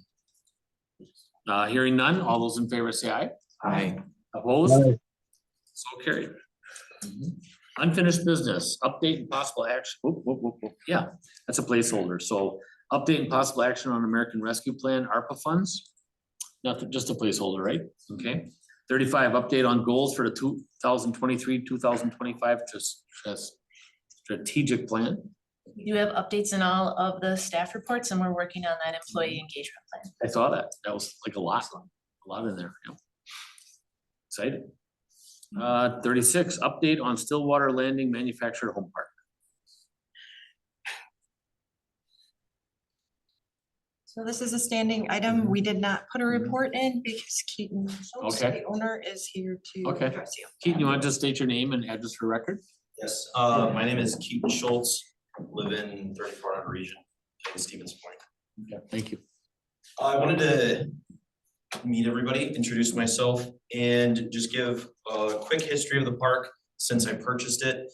Hearing none, all those in favor say aye. Aye. Opposed? So carried. Unfinished business, update and possible action, yeah, that's a placeholder, so update and possible action on American Rescue Plan, ARPA funds. Nothing, just a placeholder, right? Okay. 35, update on goals for the 2023-2025 strategic plan. We do have updates in all of the staff reports and we're working on that employee engagement plan. I saw that, that was like a lot in there, yeah. Excited. 36, update on Stillwater Landing manufactured home park. So this is a standing item. We did not put a report in because Keaton Schultz, Okay. the owner, is here to Okay. address you. Keaton, you want to just state your name and address for record? Yes, my name is Keaton Schultz, live in 3400 region in Stevens Point. Okay, thank you. I wanted to meet everybody, introduce myself, and just give a quick history of the park since I purchased it.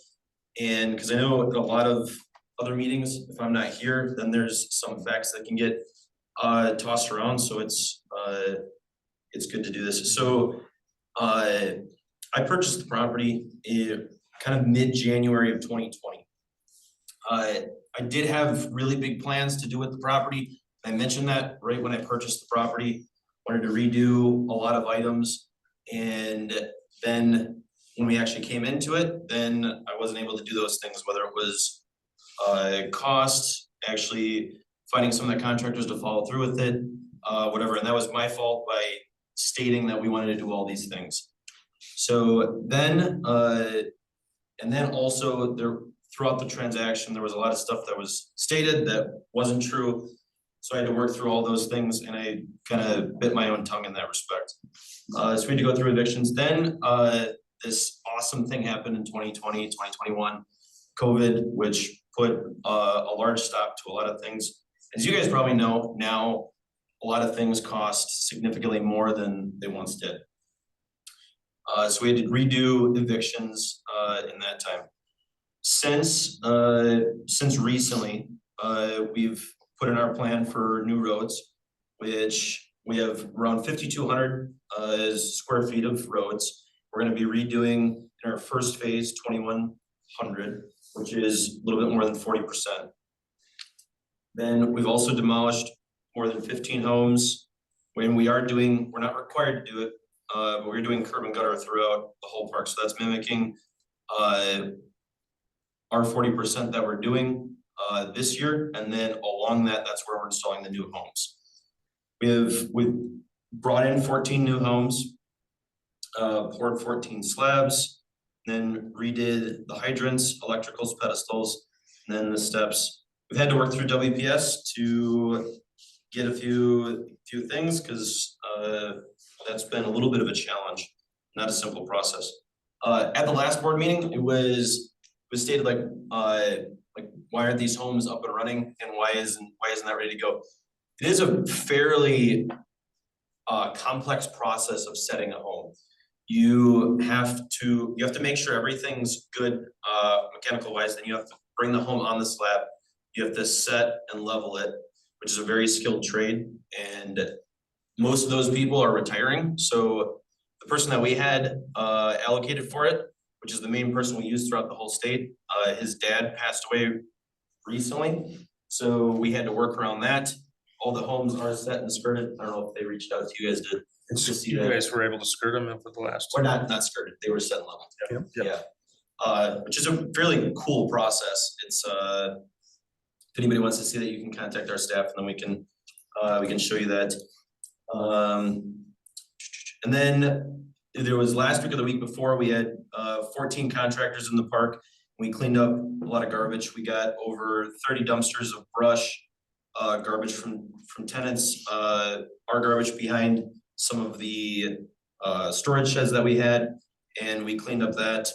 And because I know at a lot of other meetings, if I'm not here, then there's some facts that can get tossed around, so it's good to do this. So I purchased the property in kind of mid-January of 2020. I did have really big plans to do with the property. I mentioned that right when I purchased the property, wanted to redo a lot of items. And then when we actually came into it, then I wasn't able to do those things, whether it was cost, actually finding some of the contractors to follow through with it, whatever. And that was my fault by stating that we wanted to do all these things. So then, and then also there throughout the transaction, there was a lot of stuff that was stated that wasn't true. So I had to work through all those things and I kind of bit my own tongue in that respect. So we had to go through evictions. Then this awesome thing happened in 2020, 2021, COVID, which put a large stop to a lot of things. As you guys probably know, now a lot of things cost significantly more than they once did. So we had to redo evictions in that time. Since recently, we've put in our plan for new roads, which we have around 5,200 square feet of roads. We're gonna be redoing in our first phase 2,100, which is a little bit more than 40%. Then we've also demolished more than 15 homes. When we're not required to do it, but we're doing curb and gutter throughout the whole park. So that's mimicking our 40% that we're doing this year. And then along that, that's where we're installing the new homes. We've brought in 14 new homes, poured 14 slabs, then redid the hydrants, electricals, pedestals, and then the steps. We've had to work through WPS to get a few things because that's been a little bit of a challenge, not a simple process. At the last board meeting, it was stated like why aren't these homes up and running and why isn't that ready to go? It is a fairly complex process of setting a home. You have to make sure everything's good mechanical wise, then you have to bring the home on the slab. You have to set and level it, which is a very skilled trade. And most of those people are retiring. So the person that we had allocated for it, which is the main person we use throughout the whole state, his dad passed away recently. So we had to work around that. All the homes are set and skirted. I don't know if they reached out to you guys to see that. You guys were able to skirt them in for the last. Or not skirted, they were set and level. Yeah. Which is a fairly cool process. It's if anybody wants to see that, you can contact our staff and then we can show you that. And then there was last week or the week before, we had 14 contractors in the park. We cleaned up a lot of garbage. We got over 30 dumpsters of brush, garbage from tenants, our garbage behind some of the storage sheds that we had, and we cleaned up that.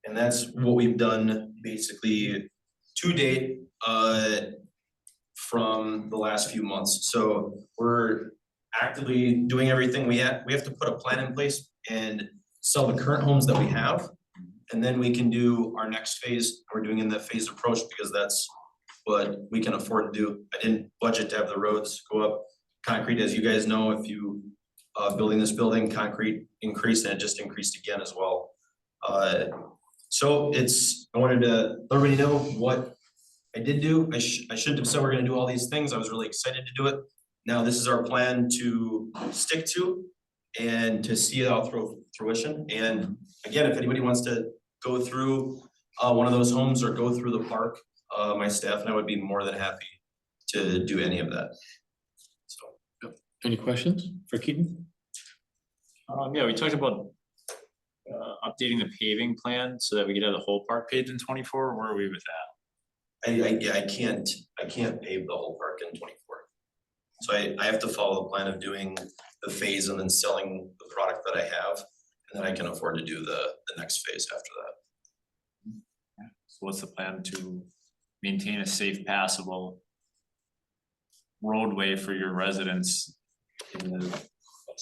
And that's what we've done basically to date from the last few months. So we're actively doing everything we have to put a plan in place and sell the current homes that we have. And then we can do our next phase. We're doing in the phased approach because that's what we can afford to do. I didn't budget to have the roads go up concrete. As you guys know, if you building this building, concrete increased and it just increased again as well. So I wanted to let everybody know what I did do. I shouldn't have said we're gonna do all these things. I was really excited to do it. Now this is our plan to stick to and to see it out through fruition. And again, if anybody wants to go through one of those homes or go through the park, my staff and I would be more than happy to do any of that. So. Any questions for Keaton? Yeah, we talked about updating the paving plan so that we could have the whole park paved in 24. Where are we with that? I can't pave the whole park in 24. So I have to follow the plan of doing the phase and then selling the product that I have. And then I can afford to do the next phase after that. So what's the plan to maintain a safe, passable roadway for your residents in the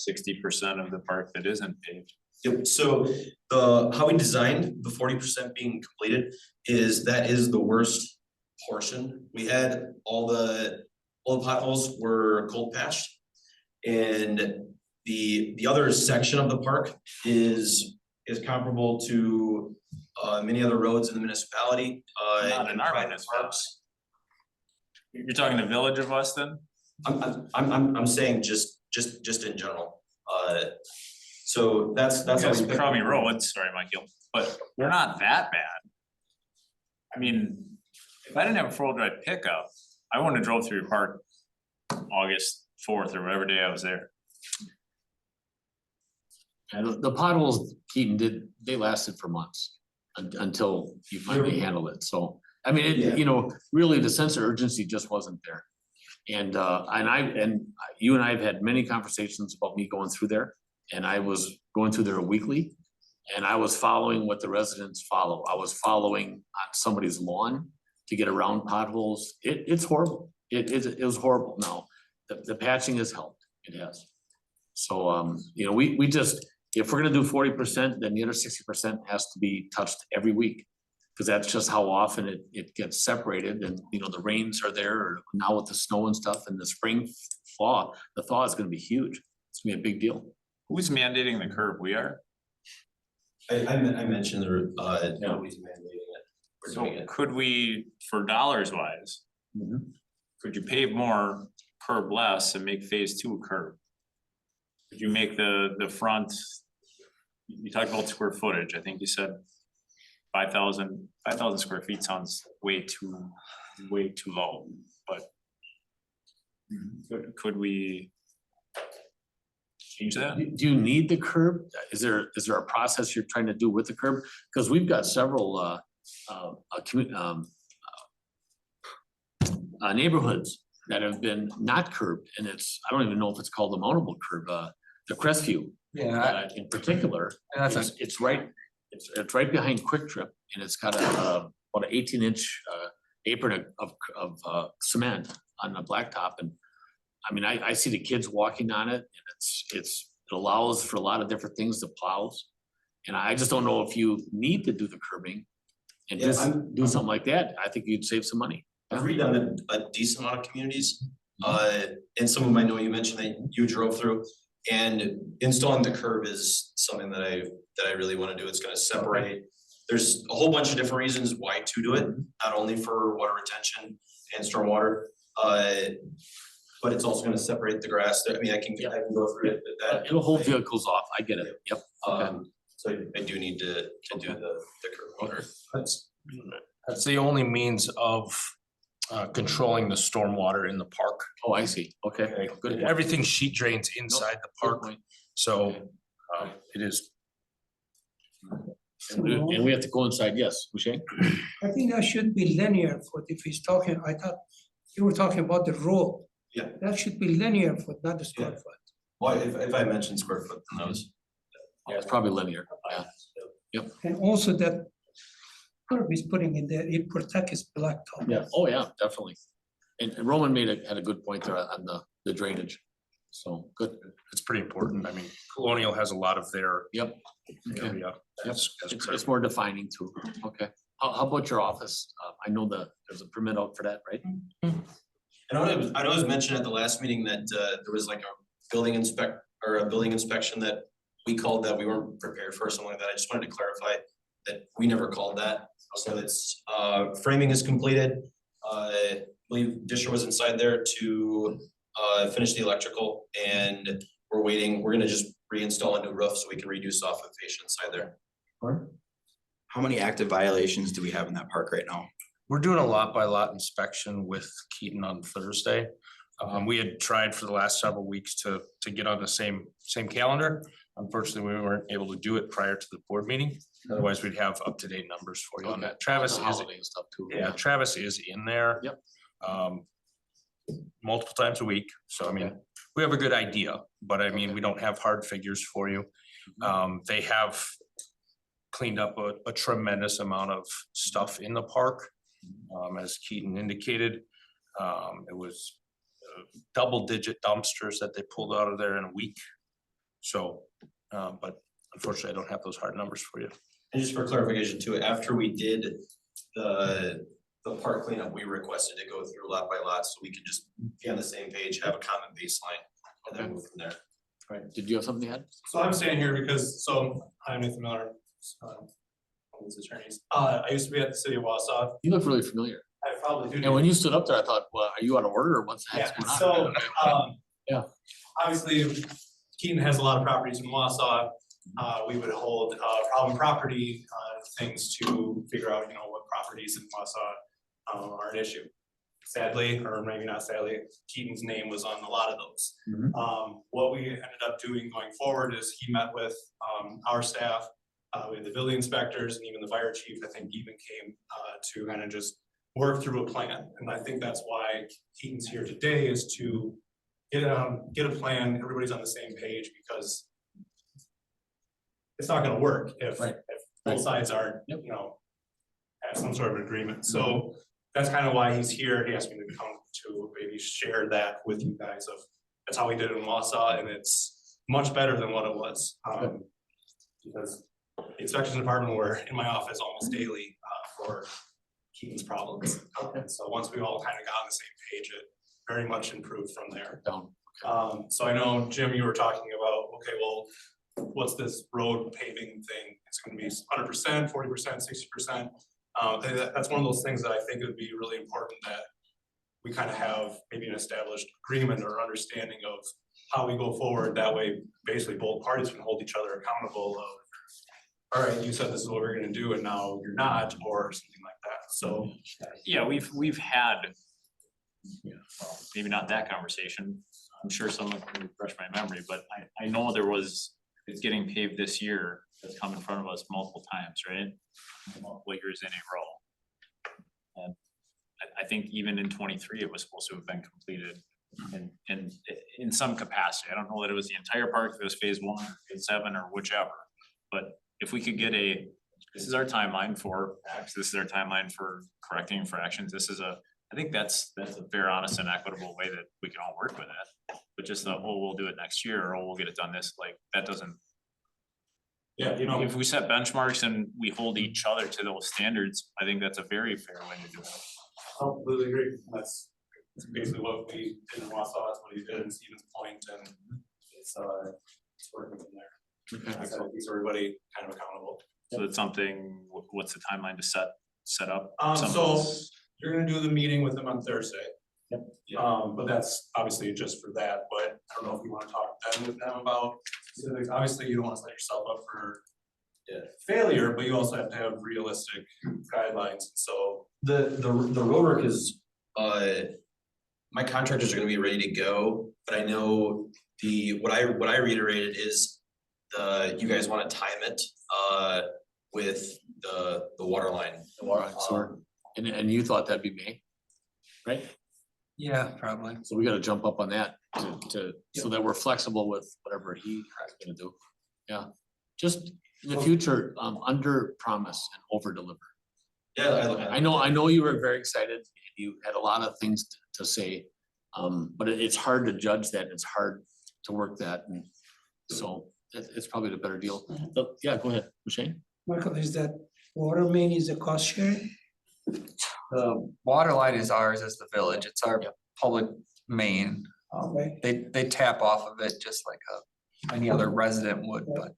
60% of the park that isn't paved? Yep, so how we designed the 40% being completed is that is the worst portion. We had all the potholes were cold patched. And the other section of the park is comparable to many other roads in the municipality. Not in our municipality. You're talking the village of Weston? I'm saying just in general. So that's how we picked. Crummy roads, sorry, Michael, but they're not that bad. I mean, if I didn't have a 4-wheel drive pickup, I wouldn't have drove through your park August 4th or whatever day I was there. And the potholes, Keaton, they lasted for months until you finally handled it. So, I mean, Yeah. you know, really the sense of urgency just wasn't there. And you and I have had many conversations about me going through there. And I was going through there weekly and I was following what the residents follow. I was following on somebody's lawn to get around potholes. It's horrible. It was horrible. Now, the patching has helped. It has. So, you know, we just, if we're gonna do 40%, then the other 60% has to be touched every week. Cause that's just how often it gets separated and, you know, the rains are there, or now with the snow and stuff, and the spring thaw, the thaw is gonna be huge. It's gonna be a big deal. Who's mandating the curb? We are? I mentioned nobody's mandating it. We're doing So it. could we, for dollars wise, could you pave more, curb less, and make phase 2 a curb? Could you make the front, you talked about square footage, I think you said 5,000 square feet sounds way too low, but could we change that? Do you need the curb? Is there a process you're trying to do with the curb? Cause we've got several neighborhoods that have been not curbed, and I don't even know if it's called a mountable curb, the Crestview. Yeah. In particular, it's right behind Quick Trip, and it's got about an 18-inch apron of cement on the blacktop, and I mean, I see the kids walking on it, and it allows for a lot of different things, the plows, and I just don't know if you need to do the curbing and Yeah, just do something like that. I think you'd save some money. I've redone a decent amount of communities, and some of them I know you mentioned that you drove through. And installing the curb is something that I really want to do. It's going to separate. There's a whole bunch of different reasons why to do it, not only for water retention and stormwater, but it's also going to separate the grass. I mean, I can go through it. It'll hold vehicles off. I get it. Yep. So I do need to do the curb water. That's the only means of controlling the stormwater in the park. Oh, I see. Okay, good. Everything sheet drains inside the park, so it is. And we have to go inside, yes, Boucher? I think that should be linear for if he's talking, I thought you were talking about the road. Yeah. That should be linear foot, not the square foot. Well, if I mentioned square foot, then that was. Yeah, it's probably linear. Yeah. Yep. And also that curb he's putting in there, it protects his blacktop. Yeah. Oh, yeah, definitely. And Roman had a good point there on the drainage. So good. It's pretty important. I mean, Colonial has a lot of their. Yep. Okay. Area as It's more defining too. Okay. How about your office? I know there's a permit out for that, right? I know it was mentioned at the last meeting that there was like building inspection that we called that we weren't prepared for, something like that. I just wanted to clarify that we never called that. So it's, framing is completed. I believe Disher was inside there to, finish the electrical, and we're waiting, we're gonna just reinstall a new roof so we can redo soffit fascia inside there. How many active violations do we have in that park right now? We're doing a lot by lot inspection with Keaton on Thursday. We had tried for the last several weeks to get on the same calendar. Unfortunately, we weren't able to do it prior to the board meeting. Otherwise, we'd have up-to-date numbers for you on that. Travis is, Holiday and stuff too. yeah, Travis is in there. Yep. Multiple times a week. So I mean, we have a good idea, but I mean, we don't have hard figures for you. They have cleaned up a tremendous amount of stuff in the park. As Keaton indicated, it was double-digit dumpsters that they pulled out of there in a week. So, but unfortunately, I don't have those hard numbers for you. And just for clarification too, after we did the park cleanup, we requested to go through lot by lot so we could just be on the same page, have a common baseline, and then move from there. Right, did you have something to add? So I'm standing here because, I'm Nathan Miller, these attorneys. I used to be at the city of Wausau. You look really familiar. I probably do. And when you stood up there, I thought, well, are you out of order or what's the heck's going on? So, Yeah. obviously, Keaton has a lot of properties in Wausau. We would hold problem property things to figure out, what properties in Wausau are an issue. Sadly, or maybe not sadly, Keaton's name was on a lot of those. What we ended up doing going forward is he met with our staff, we had the building inspectors and even the fire chief, I think even came to kind of just work through a plan. And I think that's why Keaton's here today, is to get a plan, everybody's on the same page, because it's not gonna work if both sides aren't, have some sort of agreement. So that's kind of why he's here. He asked me to come to maybe share that with you guys of, that's how we did it in Wausau, and it's much better than what it was. Because the inspection department were in my office almost daily for Keaton's problems. And so once we all kind of got on the same page, it very much improved from there. So I know, Jim, you were talking about, okay, well, what's this road paving thing? It's gonna be 100%, 40%, 60%. That's one of those things that I think would be really important, that we kind of have maybe an established agreement or understanding of how we go forward. That way, basically both parties can hold each other accountable of, all right, you said this is what we're gonna do and now you're not, or something like that. So Yeah, we've had, well, maybe not that conversation. I'm sure someone can refresh my memory, but I know there was, it's getting paved this year, that's come in front of us multiple times, right? Multiple years in a row. And I think even in 23, it was supposed to have been completed in some capacity. I don't know that it was the entire park, if it was phase 1, or phase 7, or whichever. But if we could get this is our timeline for acts, this is our timeline for correcting infractions, I think that's a fair, honest, and equitable way that we can all work with it. But just we'll do it next year, or we'll get it done this, like, that doesn't. Yeah, if we set benchmarks and we hold each other to those standards, I think that's a very fair way to do it. I completely agree. That's basically what we did in Wausau, that's what he did in Stevens Point, and it's working from there. Okay. So it keeps everybody kind of accountable. So it's something, what's the timeline to set up? So you're gonna do the meeting with them on Thursday. Yep. But that's obviously just for that, but I don't know if you wanna talk then with them about specifics. Obviously, you don't wanna set yourself up for failure, but you also have to have realistic guidelines, so. The roadwork is, my contractors are gonna be ready to go, but I know what I reiterated is you guys wanna time it, with the water line. The water line, so, and you thought that'd be May, right? Yeah, probably. So we gotta jump up on that so that we're flexible with whatever he is gonna do. Yeah, just in the future, under promise and over deliver. Yeah, I know you were very excited, you had a lot of things to say, but it's hard to judge that, it's hard to work that, and so it's probably the better deal. But yeah, go ahead, Shane. Michael, is that water main is a cost sharing? The water line is ours as the village. It's our public main. They tap off of it just like any other resident would, but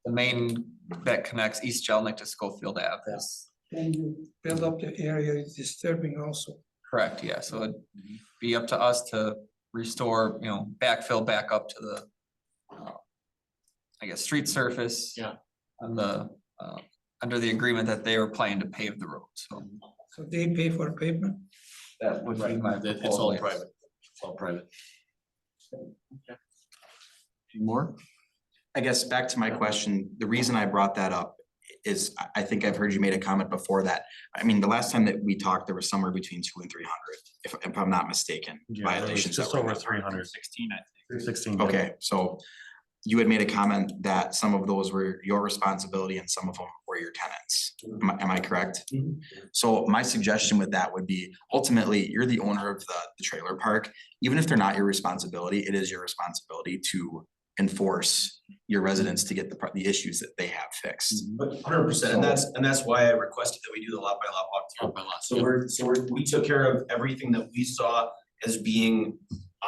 the main that connects East Jelnik to Schofield Ave is Then you build up the area, it's disturbing also. correct, yeah, so it'd be up to us to restore, backfill back up to the I guess, street surface. Yeah. On the, under the agreement that they were planning to pave the road, so. So they pay for pavement? That would be my It's proposal, all yes. private. It's all private. Okay. Any more? I guess back to my question, the reason I brought that up is I think I've heard you made a comment before that. I mean, the last time that we talked, there was somewhere between 200 and 300, if I'm not mistaken, violations. Just that were over in the park. 300. 16, I think. 16. Okay, so you had made a comment that some of those were your responsibility and some of them were your tenants. Am I correct? So my suggestion with that would be, ultimately, you're the owner of the trailer park. Even if they're not your responsibility, it is your responsibility to enforce your residents to get the issues that they have fixed. 100%, and that's why I requested that we do the lot by lot walkthrough. So we took care of everything that we saw as being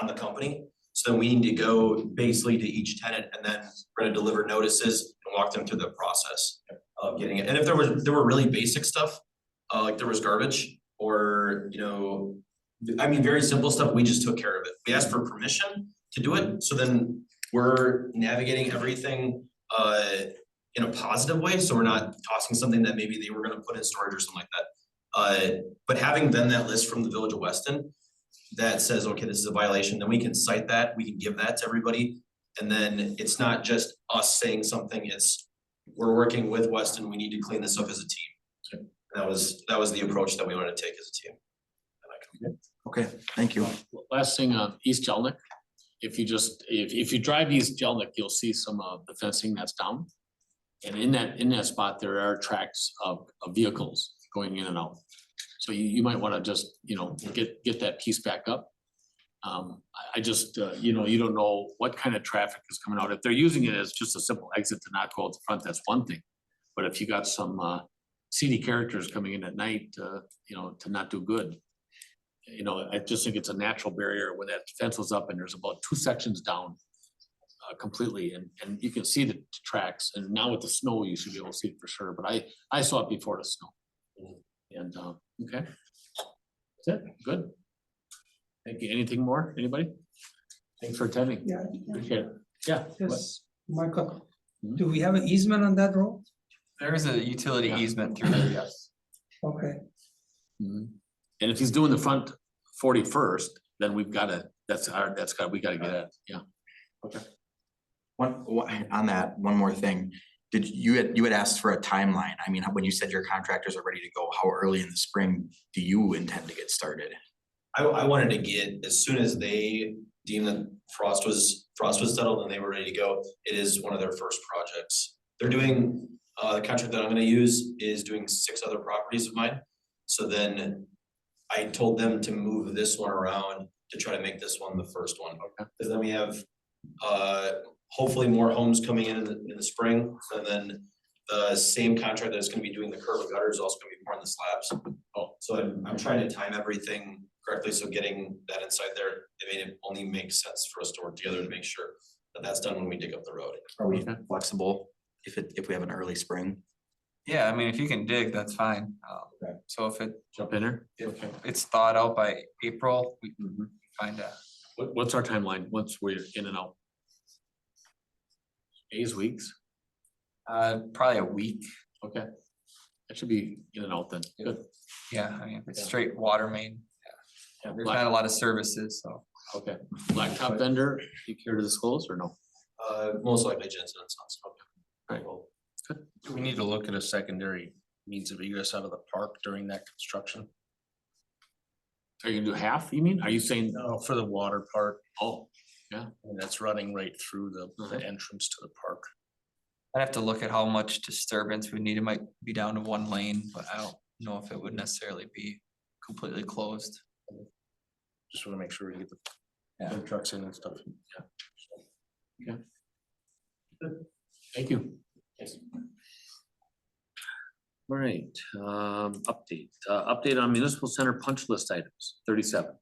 on the company. So then we need to go basically to each tenant, and then we're gonna deliver notices and walk them through the process of getting it. And if there were really basic stuff, like there was garbage or, very simple stuff, we just took care of it. We asked for permission to do it, so then we're navigating everything in a positive way, so we're not tossing something that maybe they were gonna put in storage or something like that. But having then that list from the Village of Weston that says, okay, this is a violation, then we can cite that, we can give that to everybody. And then it's not just us saying something, it's we're working with Weston, we need to clean this up as a team. That was the approach that we wanted to take as a team. Okay, thank you. Last thing on East Jelnik, if you drive East Jelnik, you'll see some of the fencing that's down. And in that spot, there are tracks of vehicles going in and out. So you might wanna just, get that piece back up. I just, you don't know what kind of traffic is coming out. If they're using it as just a simple exit to not go out the front, that's one thing. But if you got some seedy characters coming in at night, to not do good. I just think it's a natural barrier when that fence was up and there's about 2 sections down completely, and you can see the tracks, and now with the snow, you should be able to see it for sure, but I saw it before the snow. And, okay. That's it, good. Thank you. Anything more, anybody? Thanks for attending. Yeah. Appreciate it. Yeah. Yes, Michael, do we have an easement on that road? There is a utility easement through there, yes. Okay. And if he's doing the front 41st, then we gotta get at, yeah. Okay. On that, one more thing. You had asked for a timeline. I mean, when you said your contractors are ready to go, how early in the spring do you intend to get started? I wanted to get, as soon as they deemed that frost was settled and they were ready to go, it is one of their first projects. They're doing, the contract that I'm gonna use is doing 6 other properties of mine. So then I told them to move this one around to try to make this one the first one. Okay. Cause then we have, hopefully more homes coming in the spring, and then the same contract that's gonna be doing the curb and gutter is also gonna be pouring the slabs. So I'm trying to time everything correctly, so getting that inside there, it only makes sense for us to work together to make sure that that's done when we dig up the road. Are we flexible if we have an early spring? Yeah, I mean, if you can dig, that's fine. So if it. Jump in there? If Okay. it's thawed out by April, we can find out. What's our timeline once we're in and out? Days, weeks? Probably a week. Okay. That should be in and out then. Good. Yeah, I mean, if it's straight water main, Yeah, there's not a lot of services, so. Okay. Blacktop vendor, you care to disclose or no? Most likely Jensen and Sons. Right. Do we need to look at a secondary means of egress out of the park during that construction? Are you gonna do half, you mean? Are you saying? No, for the water part. Oh, yeah. And that's running right through the entrance to the park. I'd have to look at how much disturbance we need. It might be down to 1 lane, but I don't know if it would necessarily be completely closed. Just wanna make sure we get the trucks in and stuff. Yeah. Okay. Good. Thank you. All right, update on municipal center punch list items, 37.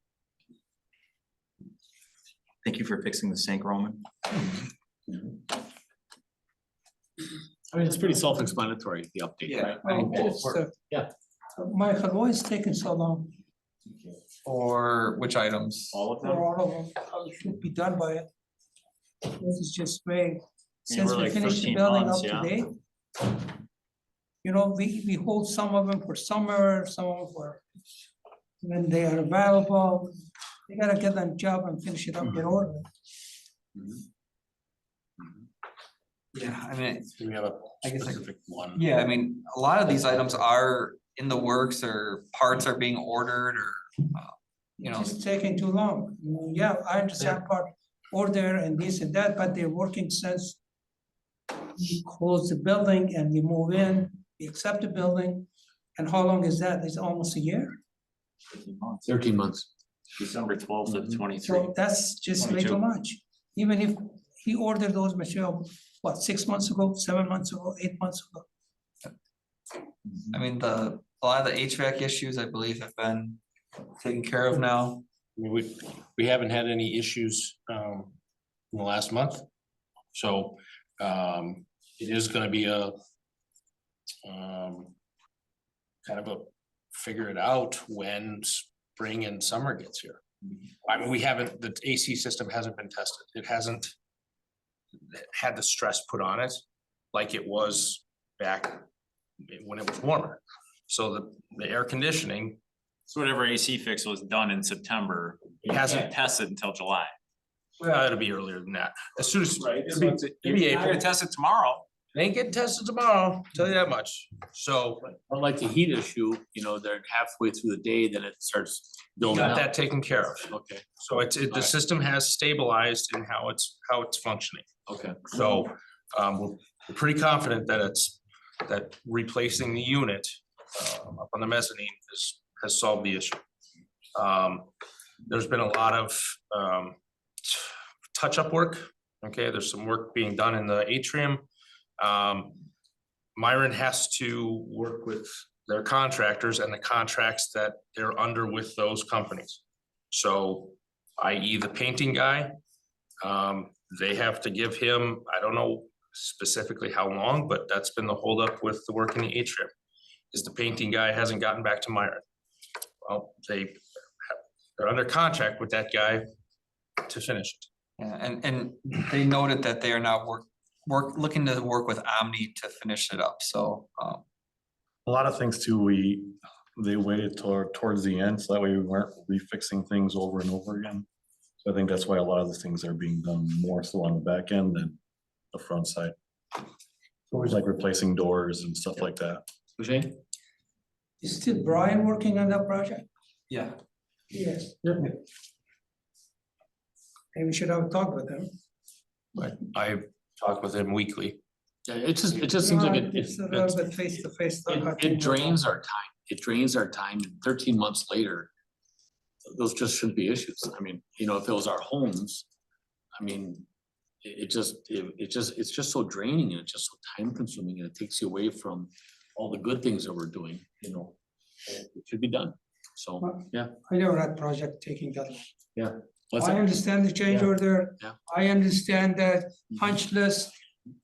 Thank you for fixing the sink, Roman. I mean, it's pretty self-explanatory, the update, right? I mean, yeah. Michael, why is taking so long? For which items? All of For them? all of them, how it should be done by it. This is just vague. Since we're we like finished the 13 building months, up to yeah. date. You know, we hold some of them for summer, some of them for when they are available. We gotta get them job and finish it up in order. Yeah, I mean, Do we have a I guess I- specific one? yeah, I mean, a lot of these items are in the works or parts are being ordered or, you know. It's taking too long. You know, yeah, I understand part order and this and that, but they're working since we close the building and we move in, we accept the building. And how long is that? It's almost a year? 13 months. December 12th of 23. So that's just way too much. Even if he ordered those materials, what, 6 months ago, 7 months ago, 8 months ago? I mean, a lot of the HVAC issues, I believe, have been taken care of now. I mean, we haven't had any issues in the last month. So it is gonna be a kind of a figure it out when spring and summer gets here. I mean, the AC system hasn't been tested. It hasn't had the stress put on it like it was back when it was warmer. So the air conditioning. So whatever AC fix was done in September, it hasn't tested until July. Well, it'll be earlier than that. As soon as, Right, it'll be You're April. gonna test it tomorrow. It ain't getting tested tomorrow, tell you that much. So Unlike the heat issue, you know, they're halfway through the day, then it starts we building got up. that taken care of. Okay, So the Alright. system has stabilized in how it's functioning. okay. So we're pretty confident that that replacing the unit up on the mezzanine has solved the issue. There's been a lot of touch-up work. Okay, there's some work being done in the atrium. Myron has to work with their contractors and the contracts that they're under with those companies. So, i.e. the painting guy, they have to give him, I don't know specifically how long, but that's been the holdup with the work in the atrium. Is the painting guy hasn't gotten back to Myron. Well, they're under contract with that guy to finish it. Yeah, and they noted that they are now looking to work with Omni to finish it up, so. A lot of things too, they waited towards the end, so that way we weren't refixing things over and over again. So I think that's why a lot of the things are being done more so on the back end than the front side. Always like replacing doors and stuff like that. Shane? Is still Brian working on that project? Yeah. Yes. Maybe we should have a talk with him. But I talk with him weekly. Yeah, it just seems like It's a little bit face-to-face talk. I it think. drains our time. It drains our time. 13 months later, those just shouldn't be issues. I mean, you know, if it was our homes, I mean, it's just so draining and it's just so time consuming and it takes you away from all the good things that we're doing, you know. It should be done. So, yeah. I never had project taking that long. Yeah. I understand the change order. Yeah. I understand that punch list,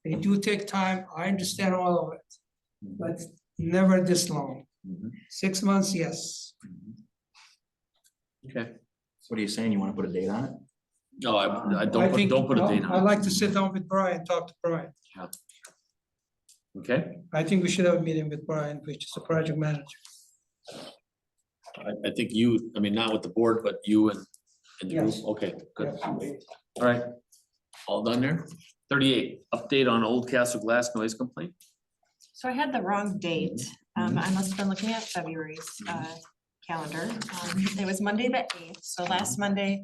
they do take time. I understand all of it. But never this long. 6 months, yes. Okay. So what are you saying? You wanna put a date on it? No, I don't think put a date on it. I'd like to sit down with Brian, talk to Brian. Yeah. Okay, I think we should have a meeting with Brian, which is the project manager. I think you, I mean, not with the board, but you and the group, Yes. okay, good. All right, all done there? 38, update on Old Castle Glass noise complaint. So I had the wrong date. I must have been looking at February's calendar. It was Monday the 8th, so last Monday,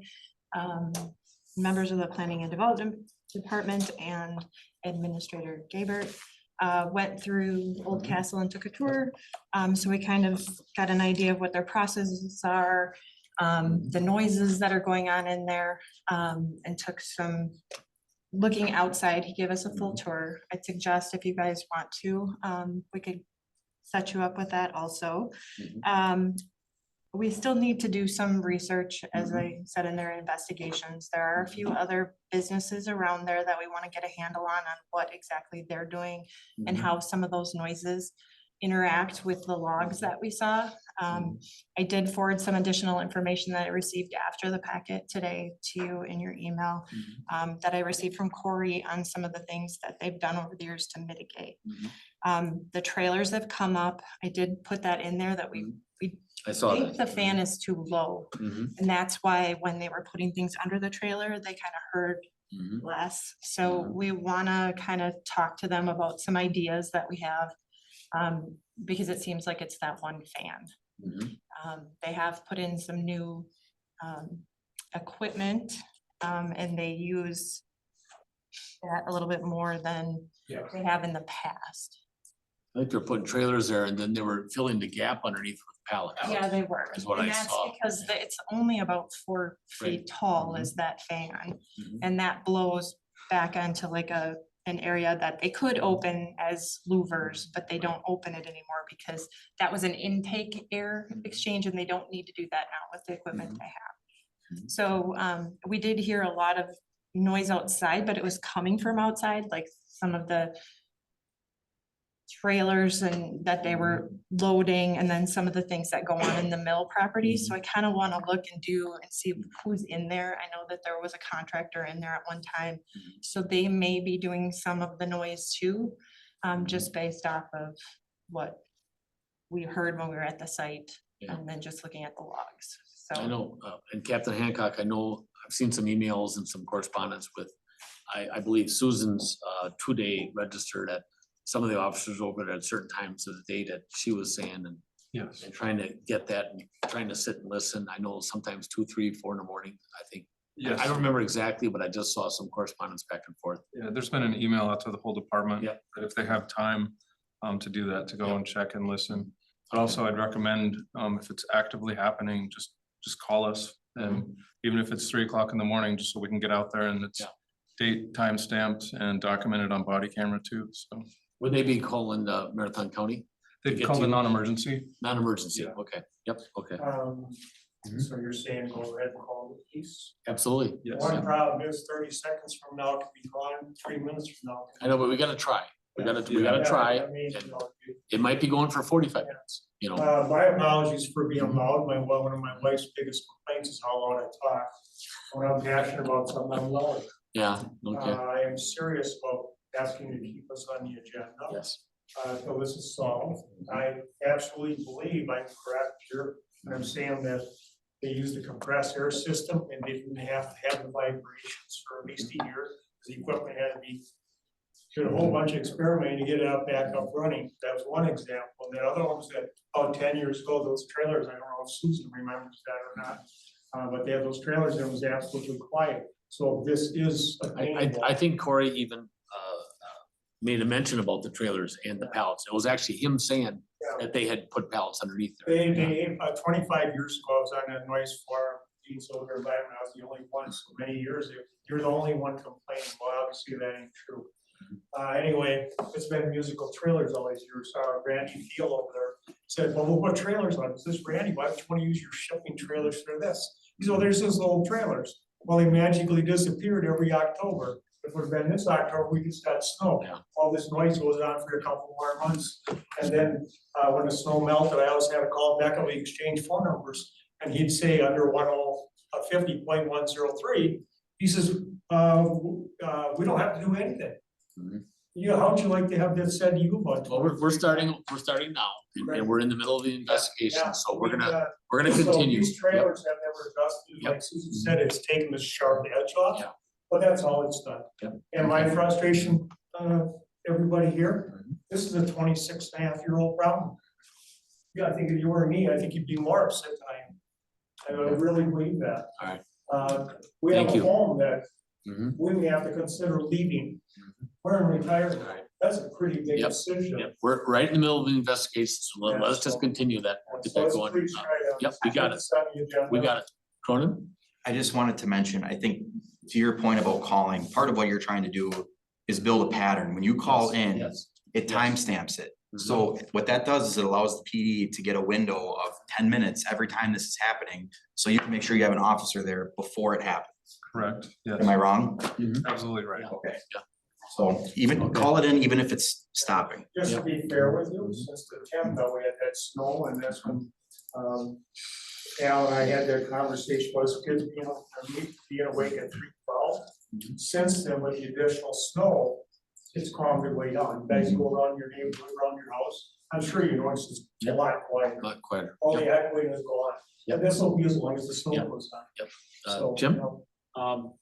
members of the Planning and Development Department and Administrator Gabert went through Old Castle and took a tour. So we kind of got an idea of what their processes are, the noises that are going on in there, and took some looking outside. He gave us a full tour. I'd suggest if you guys want to, we could set you up with that also. we still need to do some research, as I said in their investigations. There are a few other businesses around there that we want to get a handle on what exactly they're doing and how some of those noises interact with the logs that we saw. I did forward some additional information that I received after the packet today to you in your email that I received from Corey on some of the things that they've done over the years to mitigate. The trailers have come up. I did put that in there that we I saw think that. the fan is too low. And that's why when they were putting things under the trailer, they kind of heard less. So we wanna kind of talk to them about some ideas that we have. Because it seems like it's that one fan. They have put in some new equipment and they use that a little bit more than they have in the past. I think they're putting trailers there and then they were filling the gap underneath with pallets. Yeah, they were. Is what And I that's saw. because it's only about 4 feet tall is that fan. And that blows back onto like an area that they could open as louvers, but they don't open it anymore because that was an intake air exchange and they don't need to do that now with the equipment they have. So we did hear a lot of noise outside, but it was coming from outside, like some of the trailers and that they were loading and then some of the things that go on in the mill property. So I kind of want to look and see who's in there. I know that there was a contractor in there at one time. So they may be doing some of the noise too, just based off of what we heard when we were at the site and then just looking at the logs. So I know, and Captain Hancock, I know, I've seen some emails and some correspondence with, I believe Susan's two-day register that some of the officers over there at certain times of the day that she was saying and Yes. and trying to get that and trying to sit and listen. I know sometimes 2, 3, 4 in the morning, I think. Yes. I don't remember exactly, but I just saw some correspondence back and forth. Yeah, there's been an email out to the whole department. Yep. That if they have time to do that, to go and check and listen. But also I'd recommend, if it's actively happening, just call us. And even if it's 3 o'clock in the morning, just so we can get out there and it's date, time stamped and documented on body camera too, so. Would they be calling Marathon County? They'd call it non-emergency. Non-emergency, okay, yep, okay, So you're saying go ahead and call the police? absolutely. One problem is 30 seconds from now it could be gone, 3 minutes from now. I know, but we gotta try. We gotta try. And it might be going for 45 minutes, you know. My apologies for being loud. One of my wife's biggest complaints is how loud I talk. When I'm passionate about something, I'm loud. Yeah, okay. I am serious about asking to keep us on the agenda. Yes. Till this is solved. I absolutely believe I'm correct here. And I'm saying that they used a compressed air system and they didn't have to have the vibrations for at least a year. The equipment had to be, did a whole bunch of experimenting to get it up back up running. That was one example. And the other one was that about 10 years ago, those trailers, I don't know if Susan remembers that or not. But they had those trailers and it was absolutely quiet. So this is. I think Corey even made a mention about the trailers and the pallets. It was actually him saying that they had put pallets underneath there. They 25 years ago, I was on a noise farm, Dean's over there, and I was the only one, so many years, you're the only one complaining, well, obviously that ain't true. Anyway, it's been musical trailers all these years, Randy Field over there said, well, we'll put trailers on, is this Randy, why don't you wanna use your shipping trailers for this? He said, well, there's those old trailers, well, they magically disappeared every October. If it would have been this October, we just got snow. All this noise goes on for a couple more months. And then when the snow melted, I always had to call Becca, we exchanged phone numbers. And he'd say under 50.103, he says, we don't have to do anything. Yeah, how would you like to have that said to you about? Well, we're starting now and we're in the middle of the investigation, so we're gonna So continue. these trailers have never adjusted, like Susan said, it's taken the sharp edge off. But that's all it's done. And my frustration, everybody here, this is a 26.5-year-old problem. Yeah, I think if you were me, I think you'd be more upset than I am. I really believe that. All right. We have Thank a you. home that we may have to consider leaving. We're in retirement. That's a pretty big decision. Yep, we're right in the middle of the investigation, so let's just continue that, get that going. Yep, we got it. We got it. Cronin? I just wanted to mention, I think to your point about calling, part of what you're trying to do is build a pattern. When you call in, it timestamps it. So what that does is it allows the PD to get a window of 10 minutes every time this is happening. So you can make sure you have an officer there before it happens. Correct, yes. Am I wrong? Absolutely right. Okay. So even call it in, even if it's stopping. Just to be fair with you, since the tenth, though, we had that snow and that's when, Al and I had that conversation, was kids being awake at 3:12. Since then, with the additional snow, it's calmed it way down. You guys go around your neighborhood, around your house, I'm sure you notice it's a lot quieter. Not quite. All the echoing is gone. And this will be as long as the snow goes on. Yep. So, Jim? you know,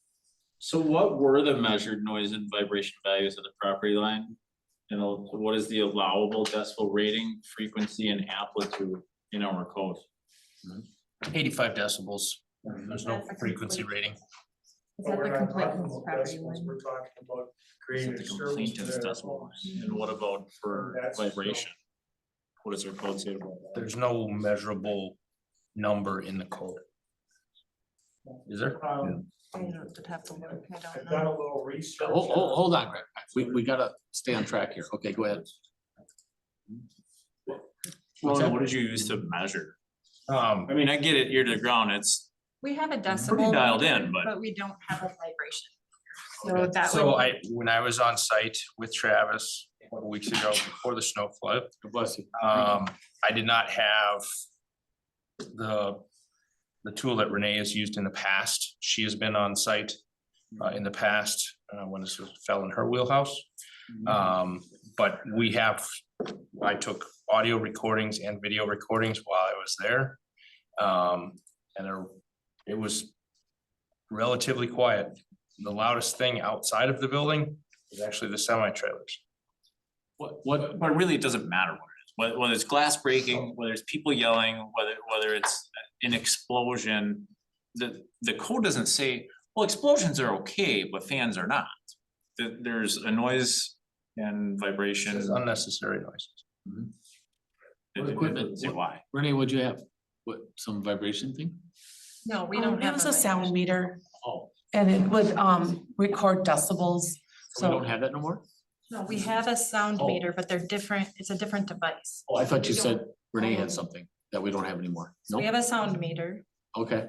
So what were the measured noise and vibration values of the property line? You know, what is the allowable decibel rating, frequency and amplitude in our code? 85 decibels. There's no That's a frequency complete- rating. Is But that we're the not talking complainant's about property decibels, line? we're talking about Is creating it a the disturbance complainant's to their decibel? homes. And what about for That's vibration? What does our code say about that? There's no measurable number in the code. Is there? I don't have to look, I I've don't done know. a little research. Hold on, Greg. We gotta stay on track here. Okay, go ahead. Well, what did you use to measure? Um, I mean, I get it, ear to the ground, it's We have a pretty decibel. dialed meter, in, but But we don't have a vibration. So that So would, when I was on site with Travis a couple weeks ago before the snow flood, Bless you. I did not have the tool that Renee has used in the past. She has been on site in the past when this fell in her wheelhouse. But I took audio recordings and video recordings while I was there. It was relatively quiet. The loudest thing outside of the building is actually the semi-trailers. but really it doesn't matter what it is, whether it's glass breaking, whether it's people yelling, whether it's an explosion. The code doesn't say, well, explosions are okay, but fans are not. There's a noise and vibration. It's unnecessary noises. What equipment? Say why. Renee, what'd you have? What, some vibration thing? no, we don't It have. was a sound meter Oh, and it would record decibels. so we don't So have that no more? No, we have a sound Oh. meter, but they're different, it's a different device. Oh, I thought you said Renee had something that we don't have anymore. So we No? have a sound meter. Okay.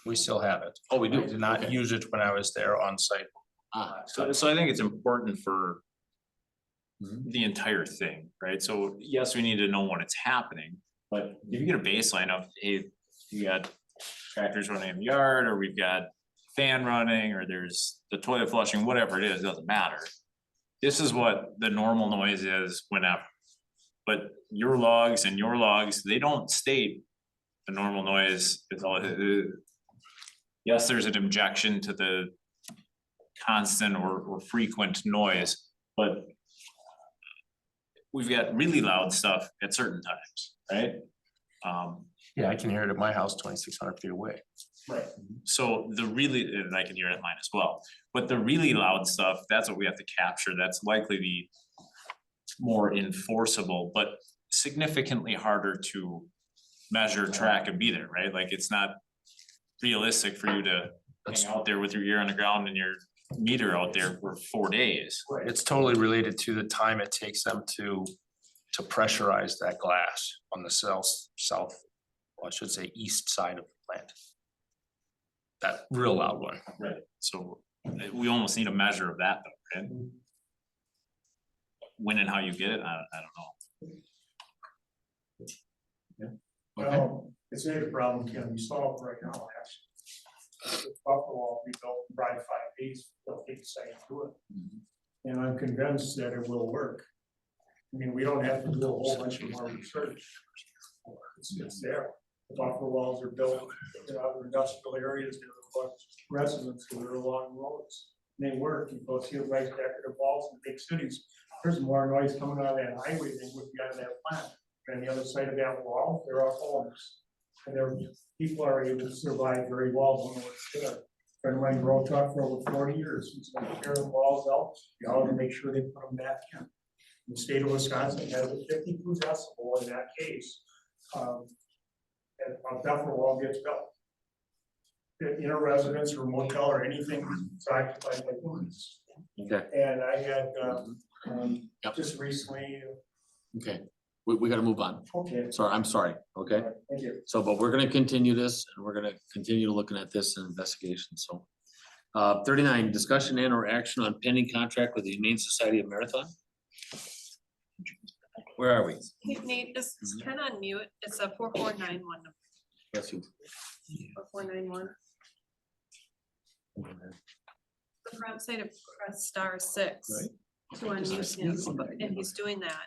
We still have it. Oh, we I do. did not Okay. use it when I was there on site. So I think it's important for the entire thing, right? So yes, we need to know when it's happening, but if you get a baseline of, hey, you got tractors running in the yard, or we've got fan running, or there's the toilet flushing, whatever it is, doesn't matter. This is what the normal noise is whenever. But your logs, they don't state the normal noise. It's all, yes, there's an objection to the constant or frequent noise, but we've got really loud stuff at certain times, right? Yeah, I can hear it at my house 2,600 feet away. Right. So and I can hear it at mine as well, but the really loud stuff, that's what we have to capture. That's likely the more enforceable, but significantly harder to measure, track and be there, right? Like it's not realistic for you to hang out there with your ear on the ground and your meter out there for 4 days. It's totally related to the time it takes them to pressurize that glass on the south, well, I should say east side of the plant. That real loud one. Right. So we almost need a measure of that though, right? When and how you get it, I don't know. Well, it's not a problem can be solved right now, actually. The Buffalo will be built in probably 5 days, they'll take the site and do it. And I'm convinced that it will work. I mean, we don't have to do a whole bunch of more research. It's there. The buffer walls are built in other industrial areas, there are residents who are along roads. And they work, you go see the nice decorative walls in big cities. There's more noise coming out of that highway than would be out of that plant. And the other side of that wall, there are homes. And there, people are able to survive very well when it's there. Friend of mine drove truck for over 40 years. He's going to tear the walls out. You ought to make sure they put them back in. The state of Wisconsin has a 52 decibel in that case. And a buffer wall gets built. In a residence or motel or anything that's occupied by humans. Okay. And I had just recently, Okay, we gotta move on. Okay. Sorry, I'm sorry, okay? Thank you. So, but we're gonna continue this and we're gonna continue looking at this and investigation, so. 39, discussion and or action on pending contract with the Humane Society of Marathon. Where are we? Hey, Nate, this is kind of on mute. It's a 4491 number. Bless you. 4491. The front side of press *6 Right. to unmute him, and he's doing that.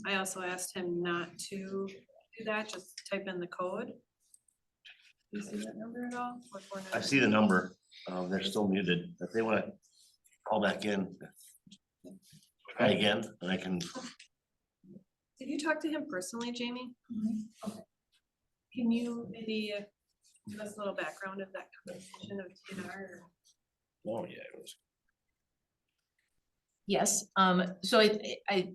I also asked him not to do that, just type in the code. Do you see that number at all? I see the number, they're still muted, if they wanna call back in. Try again, and I can, Did you talk to him personally, Jamie? Okay. Can you maybe give us a little background of that conversation of TNR? oh yeah, it was. Yes, so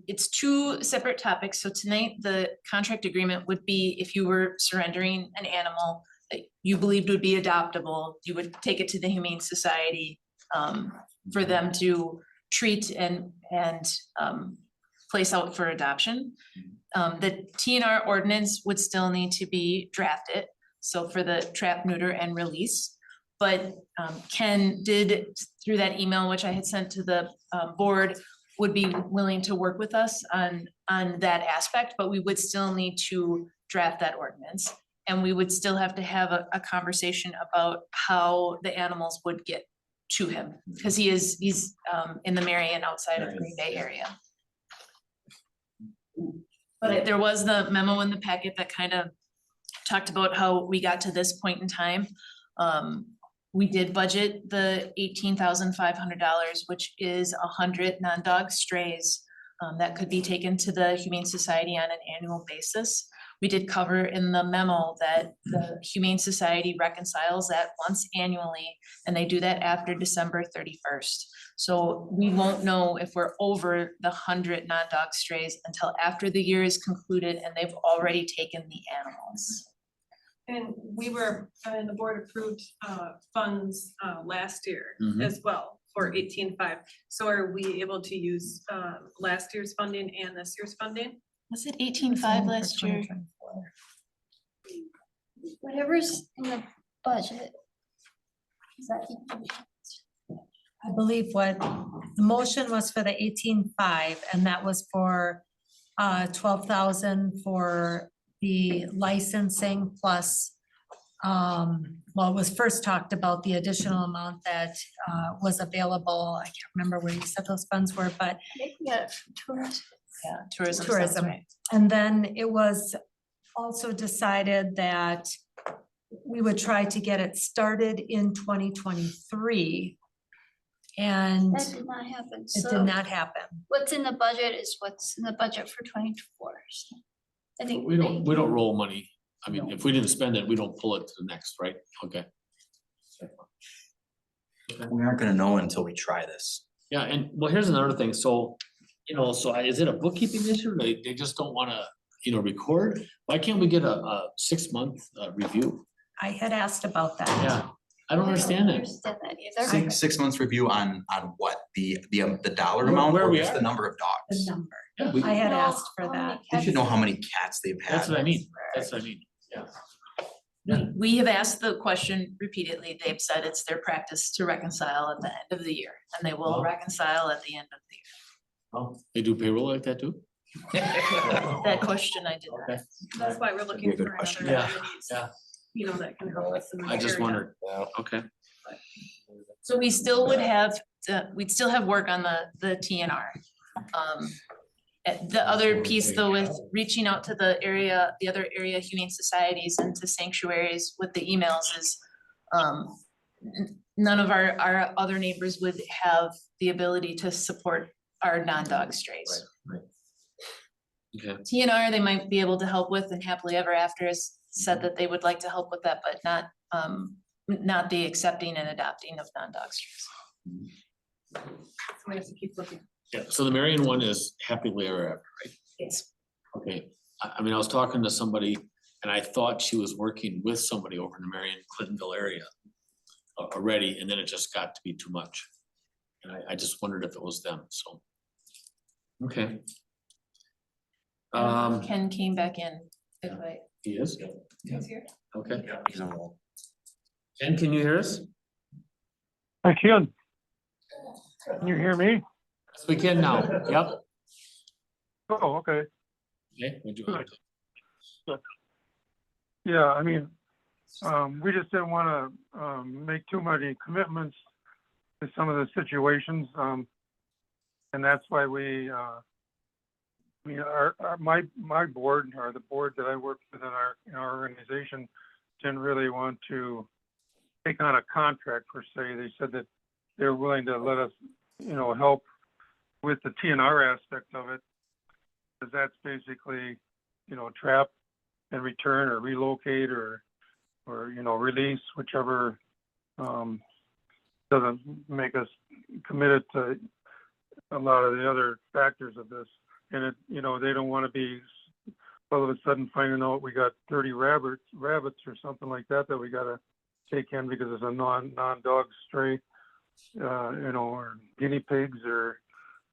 it's two separate topics. So tonight, the contract agreement would be if you were surrendering an animal that you believed would be adoptable, you would take it to the Humane Society for them to treat and place out for adoption. The TNR ordinance would still need to be drafted, so for the trap, neuter, and release. But Ken did, through that email, which I had sent to the board, would be willing to work with us on that aspect, but we would still need to draft that ordinance. And we would still have to have a conversation about how the animals would get to him, because he's in the Marion outside of Green Bay area. But there was the memo in the packet that kind of talked about how we got to this point in time. We did budget the $18,500, which is 100 non-dog strays that could be taken to the Humane Society on an annual basis. We did cover in the memo that the Humane Society reconciles that once annually, and they do that after December 31st. So we won't know if we're over the 100 non-dog strays until after the year is concluded and they've already taken the animals. And we were, and the board approved funds last year Mhm. as well for 18.5. So are we able to use last year's funding and this year's funding? Was it 18.5 last year? Whatever's in the budget. Is that I believe what the motion was for the 18.5, and that was for 12,000 for the licensing plus, well, it was first talked about the additional amount that was available. I can't remember where you said those funds were, but Yeah, tourism. Yeah, tourism. tourism. And then it was also decided that we would try to get it started in 2023. And That did not happen. it So did not happen. what's in the budget is what's in the budget for 24. So I think We don't roll money. I mean, if we didn't spend it, we don't pull it to the next, right? Okay. We aren't gonna know until we try this. Yeah, and well, here's another thing. So, is it a bookkeeping issue? They just don't wanna, record? Why can't we get a 6-month review? I had asked about that. Yeah, I don't understand that. understand that either. Six months review on what, the dollar Where- amount where or we just are. the number of The dogs? number. Yeah, we- I had No, asked for how many that. They should know cats- how many cats they've had. That's what I mean. That's what I mean. Yeah. We have asked the question repeatedly. They've said it's their practice to reconcile at the end of the year, and they will Oh. reconcile at the end of the Oh, they do payroll like that too? year. That question I did not. Okay. That's why we're looking Be a good for question. another Yeah, entities, yeah. that can help us in the I just area. wondered. Okay. So we still would have, we'd still have work on the TNR. The other piece though with reaching out to the other area humane societies and to sanctuaries with the emails is none of our other neighbors would have the ability to support our non-dog strays. Okay. TNR, they might be able to help with, and Happily Ever After has said that they would like to help with that, but not the accepting and adopting of non-dog strays. So we have to keep looking. Yeah, so the Marion one is happily ever after, right? Yes. Okay, I mean, I was talking to somebody and I thought she was working with somebody over in the Marion Clintonville area already, and then it just got to be too much. And I just wondered if it was them, so. Okay. Ken came back in. Good way. He is? He's here. Okay. He's on hold. Ken, can you hear us? I can. Can you hear me? Yes, we can now. Yep. Oh, okay. Okay. Would you want to- Yeah, I mean, we just didn't wanna, make too many commitments to some of the situations, and that's why we, I mean, my board, or the board that I work with in our organization, didn't really want to take on a contract per se. They said that they're willing to let us, help with the TNR aspect of it. Cause that's basically, trap and return or relocate or release, whichever, doesn't make us committed to a lot of the other factors of this. And they don't want to be all of a sudden finding out we got 30 rabbits or something like that we gotta take in because it's a non-dog stray, or guinea pigs or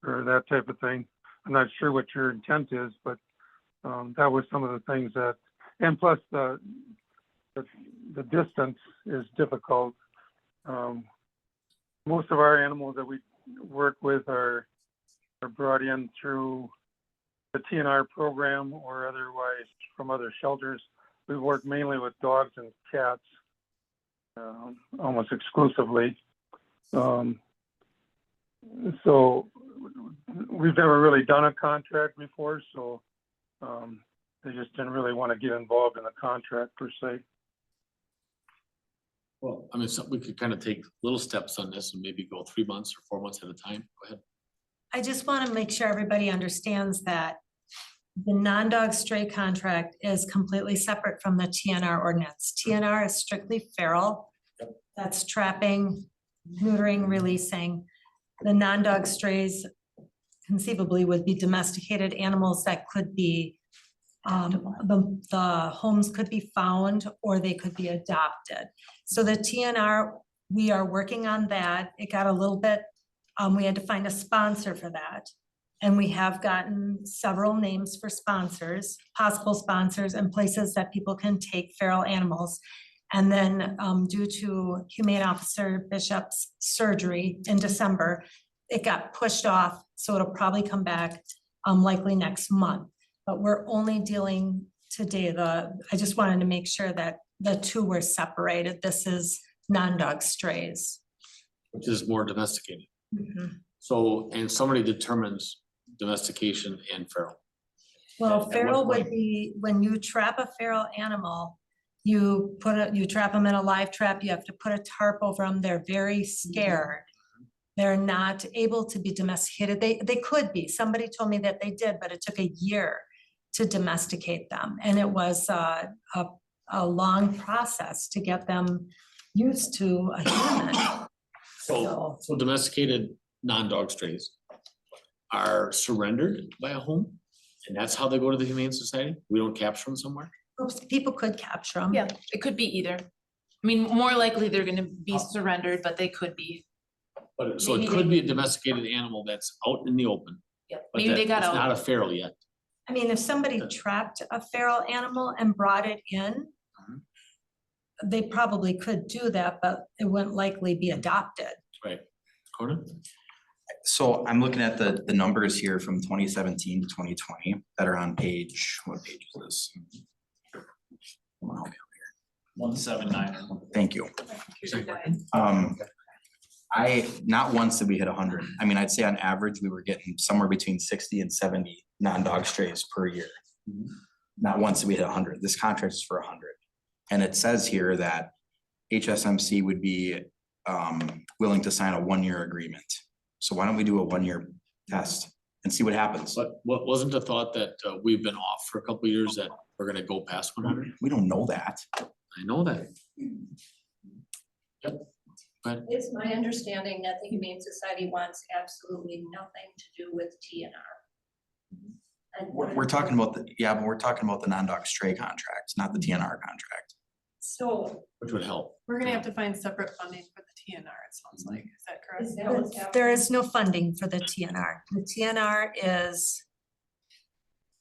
that type of thing. I'm not sure what your intent is, but that was some of the things that, and plus the distance is difficult. Most of our animals that we work with are brought in through the TNR program or otherwise from other shelters. We work mainly with dogs and cats, almost exclusively. So we've never really done a contract before, so they just didn't really want to get involved in a contract per se. Well, I mean, we could kind of take little steps on this and maybe go 3 months or 4 months at a time. Go ahead. I just want to make sure everybody understands that the non-dog stray contract is completely separate from the TNR ordinance. TNR is strictly feral. That's trapping, neutering, releasing. The non-dog strays conceivably would be domesticated animals that could be, the homes could be found or they could be adopted. So the TNR, we are working on that. It got a little bit, we had to find a sponsor for that. And we have gotten several names for sponsors, possible sponsors and places that people can take feral animals. And then due to Humane Officer Bishop's surgery in December, it got pushed off. So it'll probably come back likely next month. But we're only dealing today, I just wanted to make sure that the two were separated. This is non-dog strays. Which is more domesticated. Mhm. So, and somebody determines domestication and feral. Well, At what feral would point? be when you trap a feral animal, you trap them in a live trap, you have to put a tarp over them. They're very scared. They're not able to be domesticated. They could be. Somebody told me that they did, but it took a year to domesticate them. And it was a long process to get them used to a human. So domesticated non-dog strays are surrendered by a home? And that's how they go to the Humane Society? We don't capture them somewhere? People could capture them. Yeah, it could be either. I mean, more likely they're gonna be surrendered, but they could be. But so it Maybe could they- be a domesticated animal that's out in the open. Yep, but maybe that they got it's out. not a feral yet. I mean, if somebody trapped a feral animal and brought it in, they probably could do that, but it wouldn't likely be adopted. Right. Conan? So I'm looking at the numbers here from 2017 to 2020 that are on page, what page is this? Come on, help me out here. 179. Thank you. Not once did we hit 100. I mean, I'd say on average, we were getting somewhere between 60 and 70 non-dog strays per year. Not once did we hit 100. This contract is for 100. And it says here that HSMC would be willing to sign a 1-year agreement. So why don't we do a 1-year test and see what happens? But what wasn't the thought that we've been off for a couple of years that we're gonna go past 100? We don't know that. I know that. Yep. But It's my understanding that the Humane Society wants absolutely nothing to do with TNR. And We're talking about but we're talking about the non-dog stray contracts, not the TNR contract. So which would help. We're gonna have to find separate funding for the TNR, it sounds like. Is that correct? is that what's happening? There is no funding for the TNR. The TNR is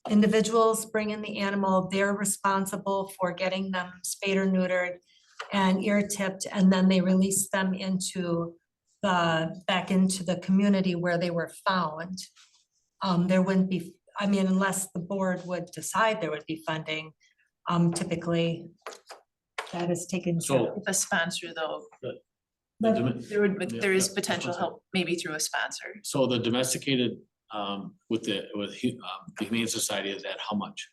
individuals bring in the animal, they're responsible for getting them spayed or neutered and ear tipped, and then they release them into back into the community where they were found. There wouldn't be, I mean, unless the board would decide there would be funding, typically that is taken care of. If a sponsor though, The there is potential help, maybe through a sponsor. So the domesticated, with the Humane Society is at how much?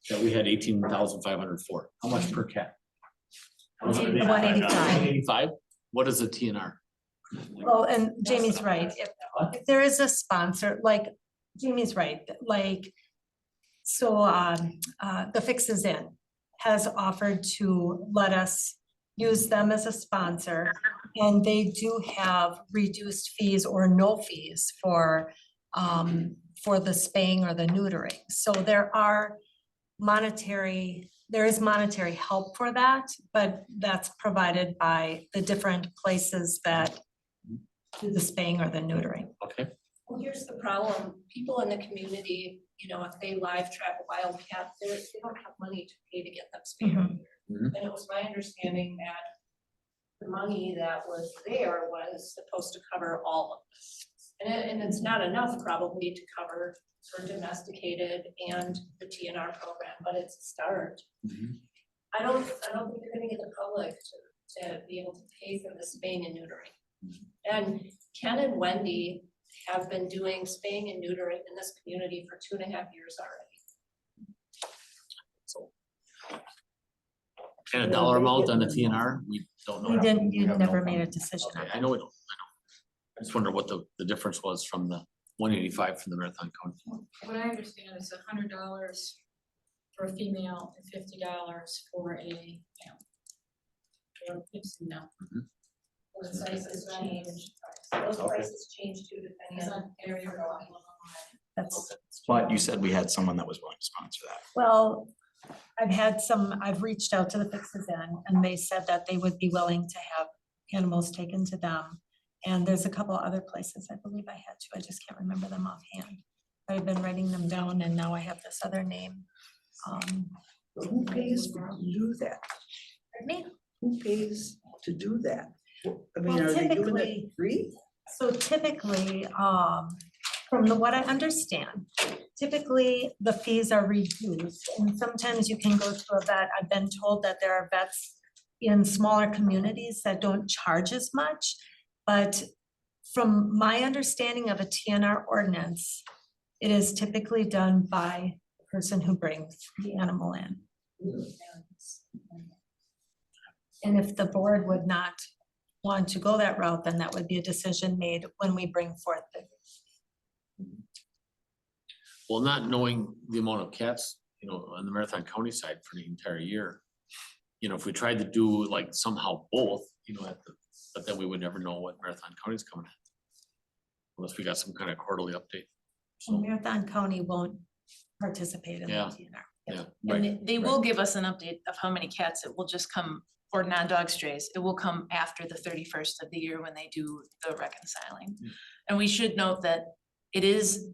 That we had 18,500 for, how much per cat? 185. 185, what is the TNR? Well, and Jamie's right, if there is a sponsor, like, Jamie's right, like, so, the Fix is In has offered to let us use them as a sponsor, and they do have reduced fees or no fees for the spaying or the neutering. So there is monetary help for that, but that's provided by the different places that do the spaying or the neutering. Okay. Well, here's the problem, people in the community, you know, if they live trap a wild cat, they don't have money to pay to get them spayed. or neutered. And it was my understanding that the money that was there was supposed to cover all of this. And it's not enough probably to cover for domesticated and the TNR program, but it's a start. I don't think you're gonna get the public to be able to pay for the spaying and neutering. And Ken and Wendy have been doing spaying and neutering in this community for 2.5 years already. And a dollar amount on the TNR, we don't know. You never made a decision on Okay, that. I know we don't, I just wonder what the difference was from the 185 from the Marathon County. What I understand is $100 for a female and $50 for a male. Or fixing now. Those prices change, those Okay. prices change too depending on area you're going. That's, But you said we had someone that was willing to sponsor that. well, I've reached out to the Fixes In, and they said that they would be willing to have animals taken to them. And there's a couple other places I believe I had to, I just can't remember them offhand. I've been writing them down and now I have this other name. Who pays to do that? Pardon me? Who pays to do that? I mean, Well, are they doing it typically- free? So typically, from what I understand, typically the fees are reduced, and sometimes you can go to a vet. I've been told that there are vets in smaller communities that don't charge as much, but from my understanding of a TNR ordinance, it is typically done by the person who brings the animal in. And if the board would not want to go that route, then that would be a decision made when we bring forth the. Well, not knowing the amount of cats, you know, on the Marathon County side for the entire year. You know, if we tried to do like somehow both, you know, but then we would never know what Marathon County's coming at. Unless we got some kind of quarterly update. Marathon County won't participate in the Yeah. TNR. Yeah. And they will give us an update of how many cats. It will just come, or non-dog strays, it will come after the 31st of the year when they do the reconciling. And we should note that it is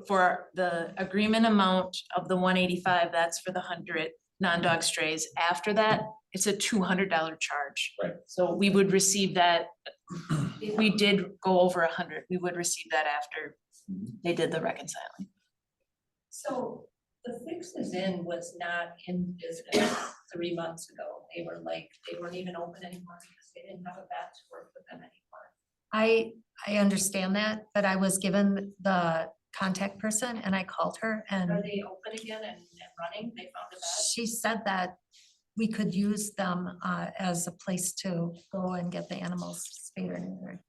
for the agreement amount of the 185, that's for the 100 non-dog strays. After that, it's a $200 charge. Right. So we would receive that, if we did go over 100, we would receive that after they did the reconciling. So the Fixes In was not in business 3 months ago. They weren't even open anymore because they didn't have a vet to work with them anymore. I understand that, but I was given the contact person and I called her and Are they open again and running? They found a vet? she said that we could use them as a place to go and get the animals spayed or neutered.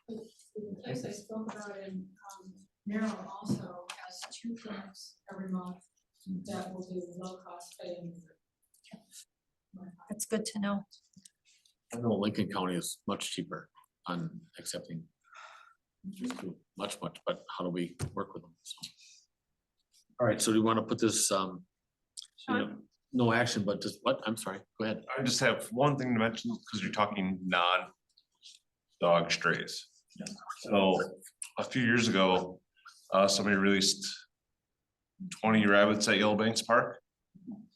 The place I spoke about in Maryland also has 2 clinics every month that will do low cost spay and neuter. That's good to know. I know Lincoln County is much cheaper on accepting. Much, but how do we work with them? So. All right, so do you want to put this, you know, no action, but just what? I'm sorry, go ahead. I just have one thing to mention, because you're talking non-dog strays. So a few years ago, somebody released 20 rabbits at Yellow Banks Park.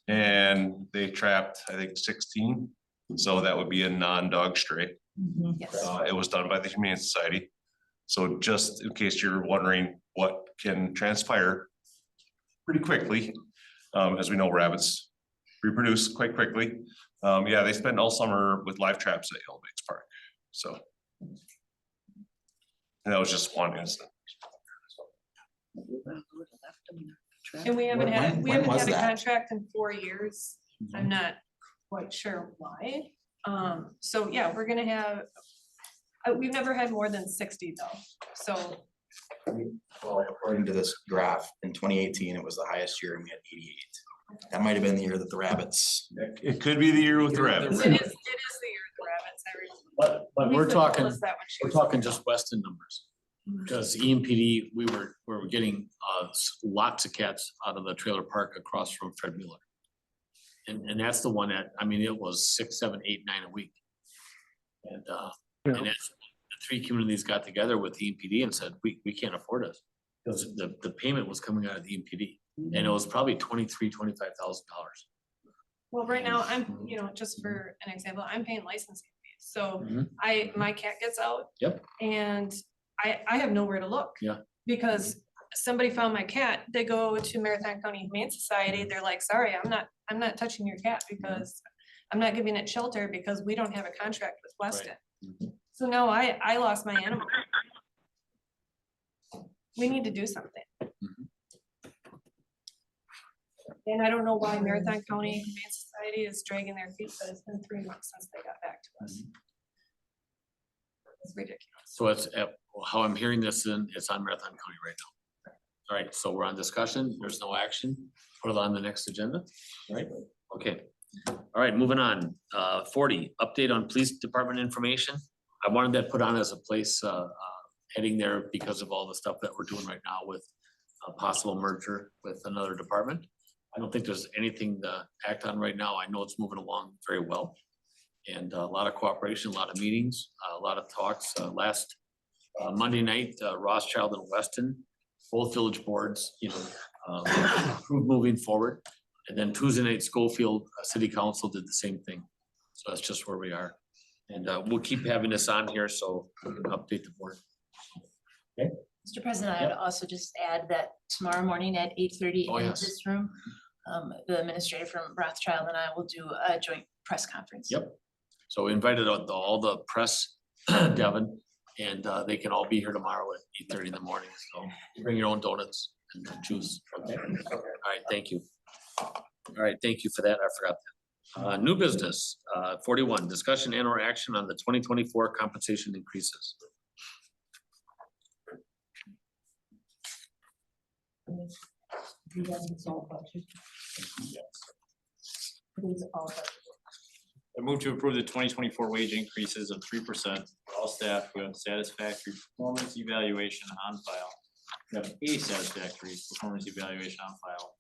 And they trapped, I think, 16, so that would be a non-dog stray. Yes. It was done by the Humane Society. So just in case you're wondering what can transpire pretty quickly, as we know, rabbits reproduce quite quickly. Yeah, they spend all summer with live traps at Yellow Banks Park, so. And that was just one incident. And we haven't had, When was a that? contract in 4 years. I'm not quite sure why. So yeah, we're gonna have, we've never had more than 60 though, so. Well, according to this graph, in 2018, it was the highest year and we had 88. That might have been the year that the rabbits. It could be the year with the rabbits. It is the year of the rabbits. But we're Lisa told talking, us that when she we're was talking looking. just Weston numbers. Because EMPD, we were getting lots of cats out of the trailer park across from Fred Mueller. And that's the one that, I mean, it was 6, 7, 8, 9 a week. And that's, the 3 communities got together with the EMPD and said, we can't afford this. Because the payment was coming out of the EMPD, and it was probably $25,000. Well, right now, I'm, you know, just for an example, I'm paying licensing fees, so Mhm. my cat gets out. Yep. And I have nowhere to look. Yeah. Because somebody found my cat, they go to Marathon County Humane Society, they're like, sorry, I'm not touching your cat because I'm not giving it shelter because we don't have a contract with Weston. So now I lost my animal. We need to do something. And I don't know why Marathon County Humane Society is dragging their feet, but it's been 3 months since they got back to us. It's ridiculous. So it's, how I'm hearing this, it's on Marathon County right now. All right, so we're on discussion, there's no action, put it on the next agenda, right? Okay, all right, moving on. 40, update on police department information. I wanted that put on as a place heading there because of all the stuff that we're doing right now with a possible merger with another department. I don't think there's anything to act on right now. I know it's moving along very well. And a lot of cooperation, a lot of meetings, a lot of talks. Last Monday night, Rothschild and Weston, both village boards, you know, approved moving forward. And then Tuesday night, Schofield City Council did the same thing. So that's just where we are. And we'll keep having this on here so we can update the board. Okay. Mr. President, I would also just add that tomorrow morning at 8:30 Oh, in yes. this room, the administrator from Rothschild and I will do a joint press conference. Yep. So we invited all the press, Devin, and they can all be here tomorrow at 8:30 in the morning. So bring your own donuts and juice. Okay. All right, thank you. All right, thank you for that. I forgot that. New business, 41, discussion and or action on the 2024 compensation increases. I move to approve the 2024 wage increases of 3% for all staff who have satisfactory performance evaluation on file. Have a satisfactory performance evaluation on file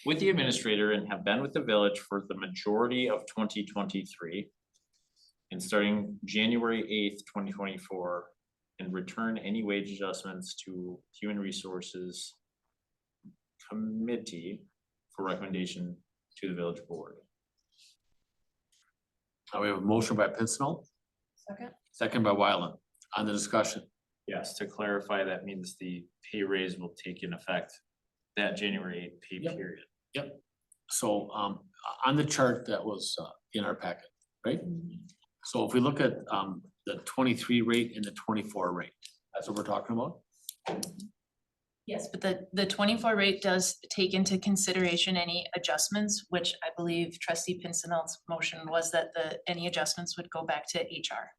with the administrator and have been with the village for the majority of 2023. And starting January 8th, 2024, and return any wage adjustments to Human Resources Committee for recommendation to the village board. We have a motion by Pincinel, Second. second by Wyland on the discussion. Yes, to clarify, that means the pay raise will take in effect that January 8th pay period. Yep. So on the chart that was in our packet, right? So if we look at the 23 rate and the 24 rate, that's what we're talking about? Yes, but the 24 rate does take into consideration any adjustments, which I believe trustee Pincinel's motion was that any adjustments would go back to HR.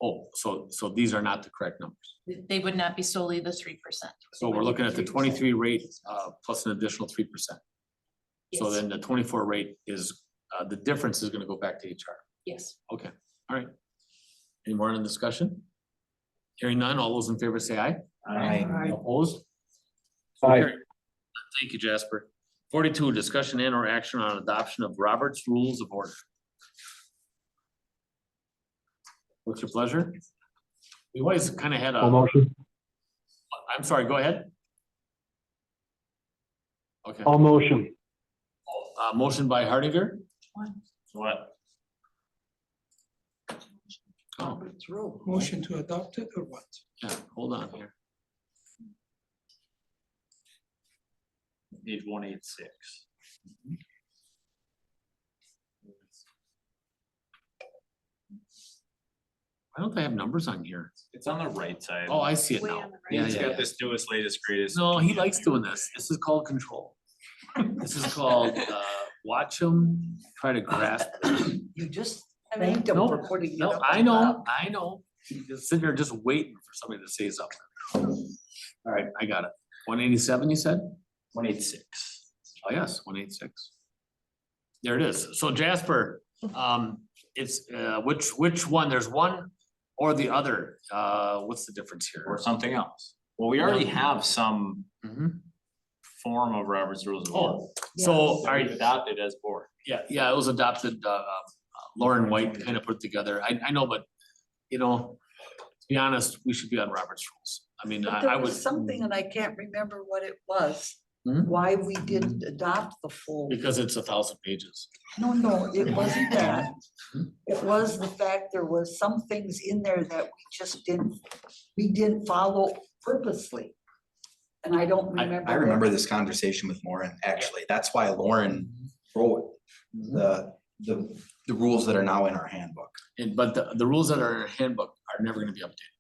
Oh, so these are not the correct numbers. They would not be solely the 3%. So we're looking at the 23 rate plus an additional 3%. So Yes. then the 24 rate is, the difference is gonna go back to HR. Yes. Okay, all right. Any more in the discussion? Hearing none, all those in favor say aye. Aye. Opposed? Aye. Thank you, Jasper. 42, discussion and or action on adoption of Robert's Rules of Order. What's your pleasure? We always kind of had a. motion. I'm sorry, go ahead. Okay, All motion. motion by Hardinger. What? Oh, Motion to adopt it or what? yeah, hold on here. Need 186. Why don't they have numbers on here? It's on the right side. Oh, I see it Way now. on the right. Yeah, He's yeah, got yeah. this newest, latest, greatest. No, he likes doing this. This is called control. This is called, watch them, try to grasp. You just I mean, thanked him No, for putting it no, up I on know, top. I know. Just sitting there just waiting for somebody to say something. All right, I got it. 187, you said? 186. Oh, yes, 186. There it is. So Jasper, it's, which one? There's one or the other. What's the difference here? Or something else. Well, we already have some Mhm. form of Robert's Rules of Order. Oh, so, that are we've you, adopted as board. yeah, it was adopted, Lauren White kind of put it together. I know, but, you know, to be honest, we should be on Robert's rules. I mean, But I there would. was something, and I can't remember what it was, Hmm? why we didn't adopt the full. Because it's 1,000 pages. No, it wasn't that. It was the fact there was some things in there that we didn't follow purposely. And I don't remember. I remember this conversation with Lauren, actually. That's why Lauren wrote the rules that are now in our handbook. And, but the rules that are in our handbook are never gonna be updated.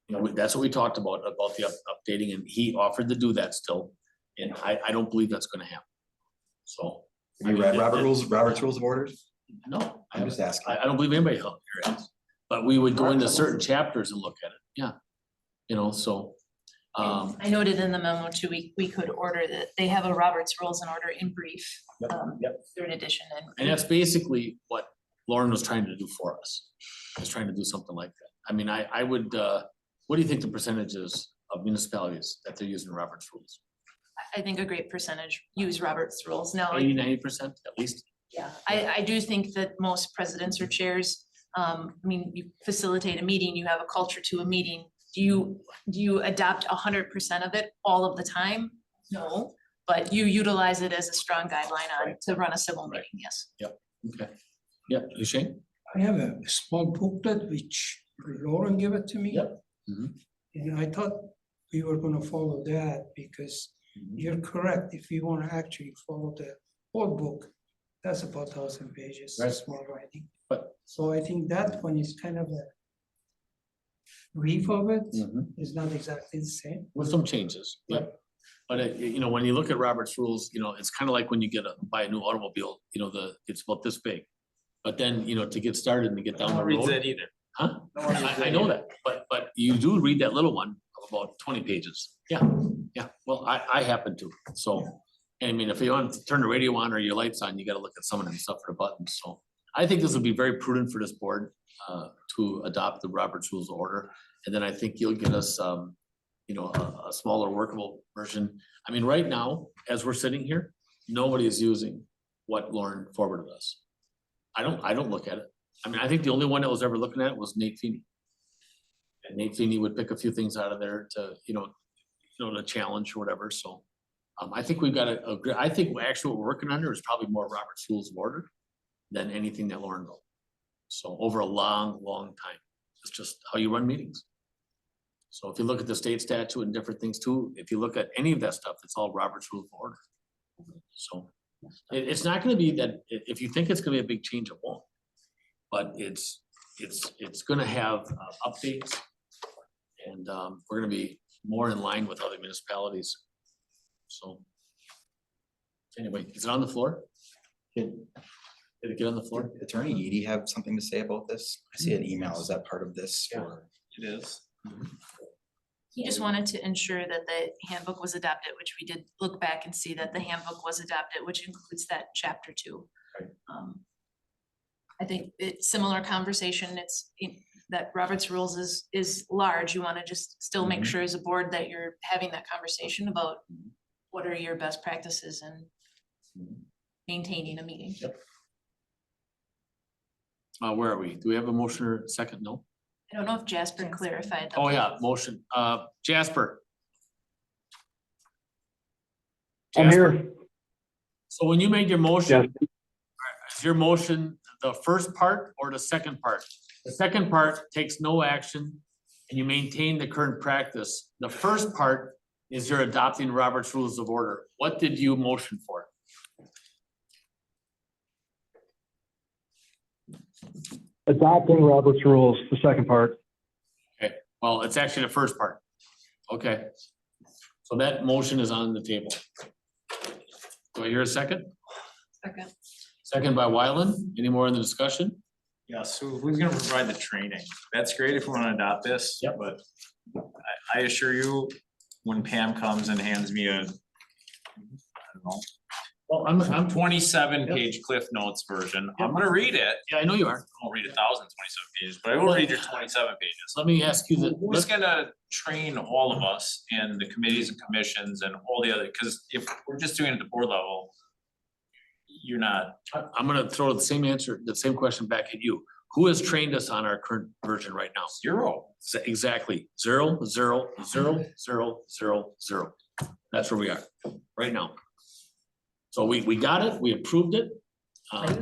You know, that's what we talked about the updating, and he offered to do that still, and I don't believe that's gonna happen. So. Have you read Robert's Rules of Orders? No, I'm just asking. I don't believe anybody here has, but we would go into certain chapters and look at it, yeah. You know, so, I noted in the memo too, we could order that, they have a Robert's Rules and Order in brief, third edition. and that's basically what Lauren was trying to do for us, was trying to do something like that. I mean, I would, what do you think the percentage is of municipalities that they're using Robert's rules? I think a great percentage use Robert's Rules now. 80-90% at least? Yeah, I do think that most presidents or chairs, I mean, you facilitate a meeting, you have a culture to a meeting. Do you adopt 100% of it all of the time? No, but you utilize it as a strong guideline on to run a civil meeting, yes. Yep, okay. Yeah, Shane? I have a small booklet which Lauren gave it to me. Yep. Mhm. And I thought we were gonna follow that because you're correct. If we wanna actually follow the whole book, that's about 1,000 pages, Right. small writing. But- So I think that one is kind of a brief of it, Mhm. is not exactly the same. With some changes, yep. But you know, when you look at Robert's rules, you know, it's kind of like when you buy a new automobile, you know, it's about this big. But then, you know, to get started and to get down the Reads road. that either. Huh? No one reads I that know either. that, but you do read that little one of about 20 pages. Yeah, well, I happen to, so. I mean, if you want to turn the radio on or your lights on, you gotta look at some of them stuff for the buttons, so. I think this would be very prudent for this board to adopt the Robert's Rules of Order. And then I think you'll get us, you know, a smaller workable version. I mean, right now, as we're sitting here, nobody is using what Lauren forwarded us. I don't look at it. I mean, I think the only one that was ever looking at it was Nate Feeney. And Nate Feeney would pick a few things out of there to, you know, to challenge or whatever, so. I think we've got I think actually what we're working under is probably more Robert's Rules of Order than anything that Lauren wrote. So over a long, long time, it's just how you run meetings. So if you look at the state statute and different things too, if you look at any of that stuff, it's all Robert's Rules of Order. So it's not gonna be that, if you think it's gonna be a big change, it won't. But it's gonna have updates. And we're gonna be more in line with other municipalities. So. Anyway, is it on the floor? Did it get on the floor? Attorney Edie have something to say about this? I see an email. Is that part of this? Or- It is. He just wanted to ensure that the handbook was adopted, which we did look back and see that the handbook was adopted, which includes that chapter 2. Right. I think it's similar conversation, that Robert's Rules is large, you wanna just still make sure as a board that you're having that conversation about what are your best practices in maintaining a meeting. Where are we? Do we have a motion or second? No? I don't know if Jasper clarified. Oh, yeah, motion. Jasper, I'm here. So when you made your motion, is your motion the first part or the second part? The second part takes no action and you maintain the current practice. The first part is you're adopting Robert's Rules of Order. What did you motion for? Adopting Robert's rules, the second part. Okay, well, it's actually the first part. Okay. So that motion is on the table. Do I hear a second? Second. Second by Wyland. Any more in the discussion? Yeah, so who's gonna provide the training? That's great if we wanna adopt this, but I assure you, when Pam comes and hands me a, I don't know, well, I'm 27-page Cliff Notes version, I'm gonna read it. Yeah, I know you are. I won't read 1,027 pages, but I will read your 27 pages. Let me ask you that. Who's gonna train all of us and the committees and commissions and all the other, because if we're just doing it at the board level, you're not. I'm gonna throw the same answer, the same question back at you. Who has trained us on our current version right now? Zero. Exactly. 0, 0, 0, 0, 0, 0. That's where we are right now. So we got it, we approved it.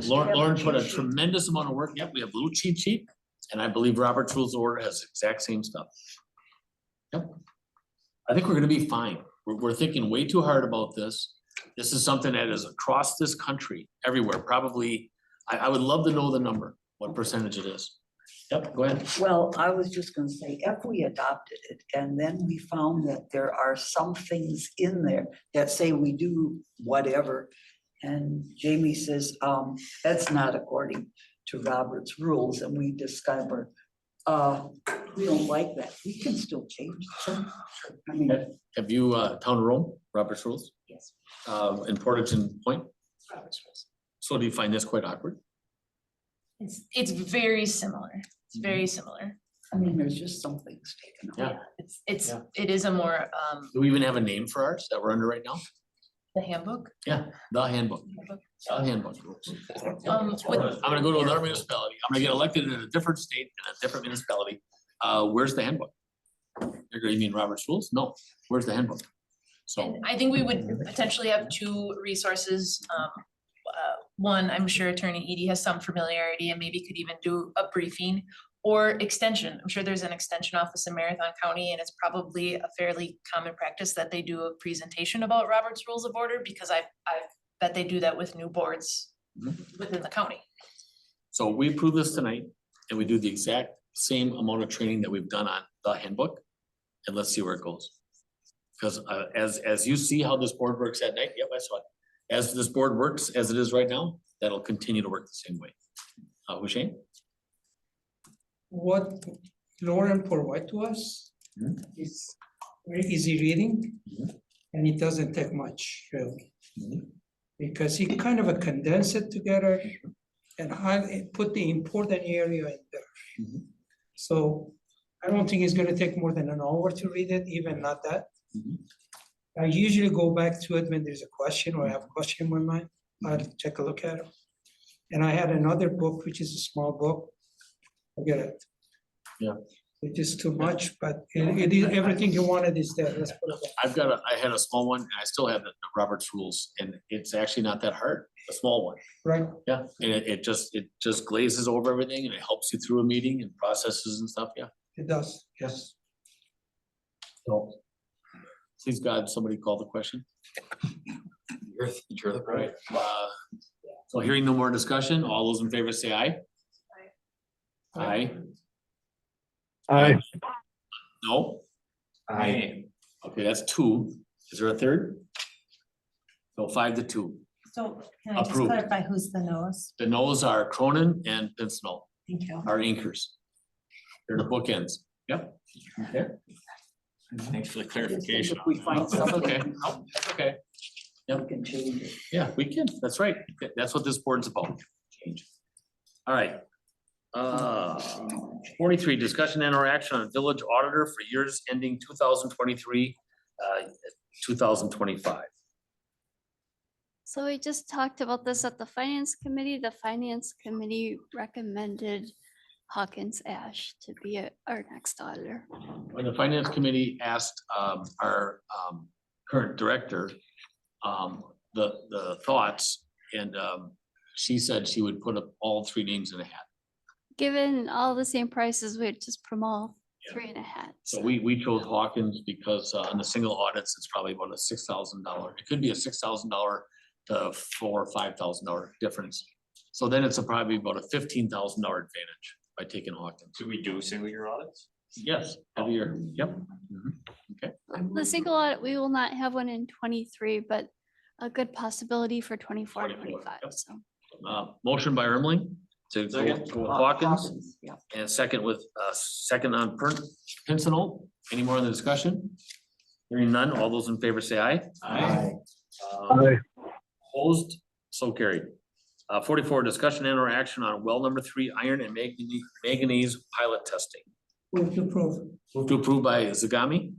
Lauren put a tremendous amount of work. Yep, we have a little cheat sheet. And I believe Robert's Rules of Order has the exact same stuff. Yep. I think we're gonna be fine. We're thinking way too hard about this. This is something that is across this country, everywhere, probably. I would love to know the number, what percentage it is. Yep, go ahead. Well, I was just gonna say, if we adopted it and then we found that there are some things in there that say we do whatever. And Jamie says, that's not according to Robert's rules, and we discover, we don't like that, we can still change it. I mean, Have you, Town of Rome, Robert's Rules? Yes. In Portage and Point? Robert's rules. So do you find this quite awkward? It's very similar. It's very similar. I mean, there's just some things taken out. Yeah. It is a more, Do we even have a name for ours that we're under right now? the handbook. Yeah, the handbook. The handbook. With- I'm gonna go to another municipality. I'm gonna get elected in a different state, in a different municipality. Where's the handbook? You mean Robert's Rules? No, where's the handbook? So, I think we would potentially have two resources. One, I'm sure Attorney Edie has some familiarity and maybe could even do a briefing or extension. I'm sure there's an extension office in Marathon County and it's probably a fairly common practice that they do a presentation about Robert's Rules of Order because I bet they do that with new boards within the county. so we approve this tonight and we do the exact same amount of training that we've done on the handbook. And let's see where it goes. Because as you see how this board works at night, yep, I saw it. As this board works as it is right now, that'll continue to work the same way. Hushain? What Lauren provided to us is very easy reading, and it doesn't take much, really. Because he kind of condensed it together and put the important area in there. So I don't think it's gonna take more than an hour to read it, even not that. I usually go back to it when there's a question or I have a question in my mind, I'll take a look at it. And I had another book, which is a small book. Forget it. Yeah. It is too much, but it is, everything you wanted is there, let's put it that. I had a small one, and I still have the Robert's Rules, and it's actually not that hard, a small one. Right. Yeah, and it just glazes over everything and it helps you through a meeting and processes and stuff, yeah. It does, yes. So, please God, somebody call the question. You're the Right. So hearing no more discussion, all those in favor say aye. Aye. Aye. No? Aye. Okay, that's 2. Is there a third? So 5-2. So can I just Approved. clarify who's the nose? The no's are Cronin and Pincinel, Thank you. our anchors. They're the bookends. Yep. Okay. Thanks for the clarification. If we find That's something. okay. No, that's okay. Yep. We can change it. Yeah, we can. That's right. That's what this board's about. Change. All right. 43, discussion and or action on village auditor for years ending 2023, 2025. So we just talked about this at the finance committee. The finance committee recommended Hawkins Ash to be our next auditor. When the finance committee asked our current director the thoughts and she said she would put up all three names in a hat. Given all the same prices, we'd just promote 3 and a hat. So we chose Hawkins because on the single audits, it's probably about a $6,000. It could be a $6,000 to $4,000 or $5,000 difference. So then it's probably about a $15,000 advantage by taking Hawkins. Do we do single year audits? Yes, every year. Yep. Okay. The single audit, we will not have one in 23, but a good possibility for 24, 25, so. Motion by Ermling to go Second. with Hawkins. Yeah. And second with, second on Pincinel. Any more in the discussion? Hearing none, all those in favor say aye. Aye. Opposed, so carried. 44, discussion and or action on well number 3, iron and manganese pilot testing. Move to approve. Move to approve by Zagami,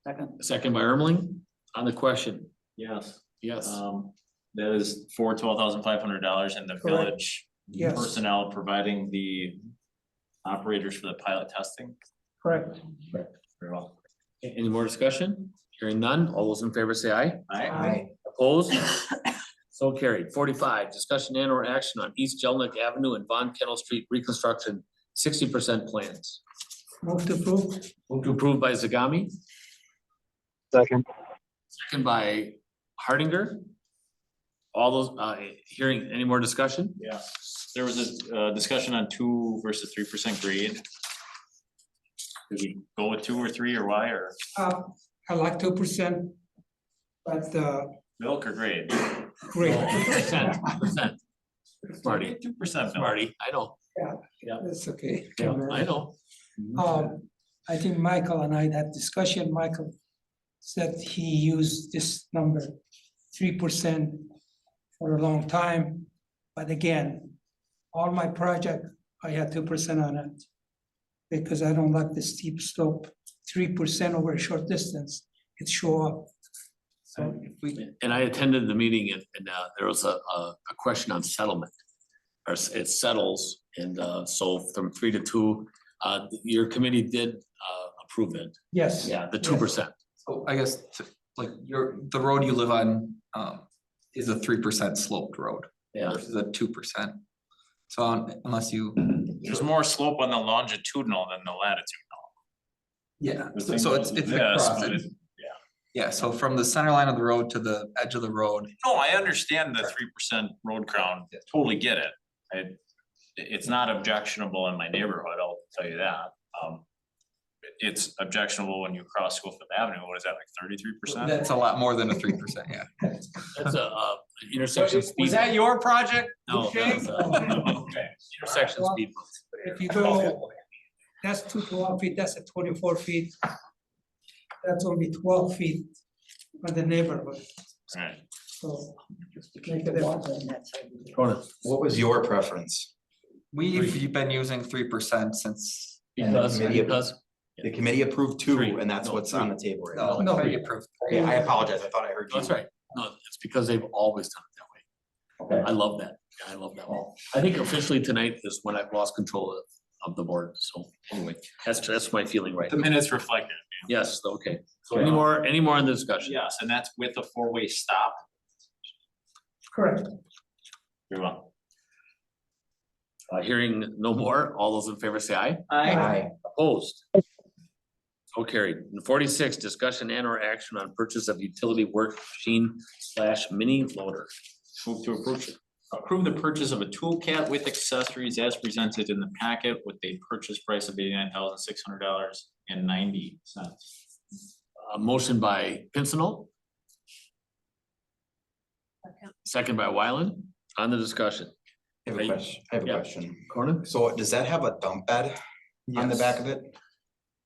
Second. second by Ermling. On the question, Yes. yes. That is for $12,500 and the Correct. village Yes. personnel providing the operators for the pilot testing. Correct. Very well. Any more discussion? Hearing none, all those in favor say aye. Aye. Opposed? So carried. 45, discussion and or action on East Jelnik Avenue and Von Kennel Street reconstruction, 60% plans. Move to approve. Move to approve by Zagami, Second. second by Hardinger. All those, hearing, any more discussion? Yeah, there was a discussion on 2 versus 3% grade. Did we go with 2 or 3 or why or I like 2%, but milk or grade? great. Percent. Smarty, 2% milk. Marty, I know. That's okay. Yeah, I know. I think Michael and I had discussion. Michael said he used this number 3% for a long time. But again, all my project, I had 2% on it. Because I don't like the steep slope, 3% over a short distance, it show up. So if we, And I attended the meeting and there was a question on settlement. Or it settles and so from 3 to 2, your committee did approve it. yes. Yeah, the 2%. So I guess like the road you live on is a 3% sloped road Yeah. versus a 2%. So unless you, There's more slope on the longitudinal than the latitudinal. yeah, The so thing so goes it's with the this, but crossing. it- Yeah, so from the center line of the road to the edge of the road. No, I understand the 3% road crown, totally get it. It's not objectionable in my neighborhood, I'll tell you that. It's objectionable when you cross Schofield Avenue, what is that, like 33%? That's a lot more than a 3%, yeah. That's a intersection speed. Was that your project? No, Shane? okay. Intersection speed. If you go, that's 12 feet, that's a 24 feet. That's only 12 feet for the neighborhood, Right. so. Make a difference. What was your preference? We've been using 3% since. The committee approved 2 and that's what's on the table right now. No. Three approved. Okay, I apologize, I thought I heard you. That's right. No, it's because they've always done it that way. I love that. I love that. I think officially tonight is when I've lost control of the board. So anyway, that's my feeling right The now. minutes reflect it. Yes, okay. So any more in the discussion? Yes, and that's with a 4-way stop. Correct. Very well. Hearing no more, all those in favor say aye. Aye. Opposed? So carried. 46, discussion and or action on purchase of utility work machine / mini loader. Move to approve the purchase of a tool cat with accessories as presented in the packet with a purchase price of $89,600.90. Motion by Pincinel. Second by Wyland. On the discussion. I have a question, Yeah. Cronin? So does that have a dump bed on the back of it?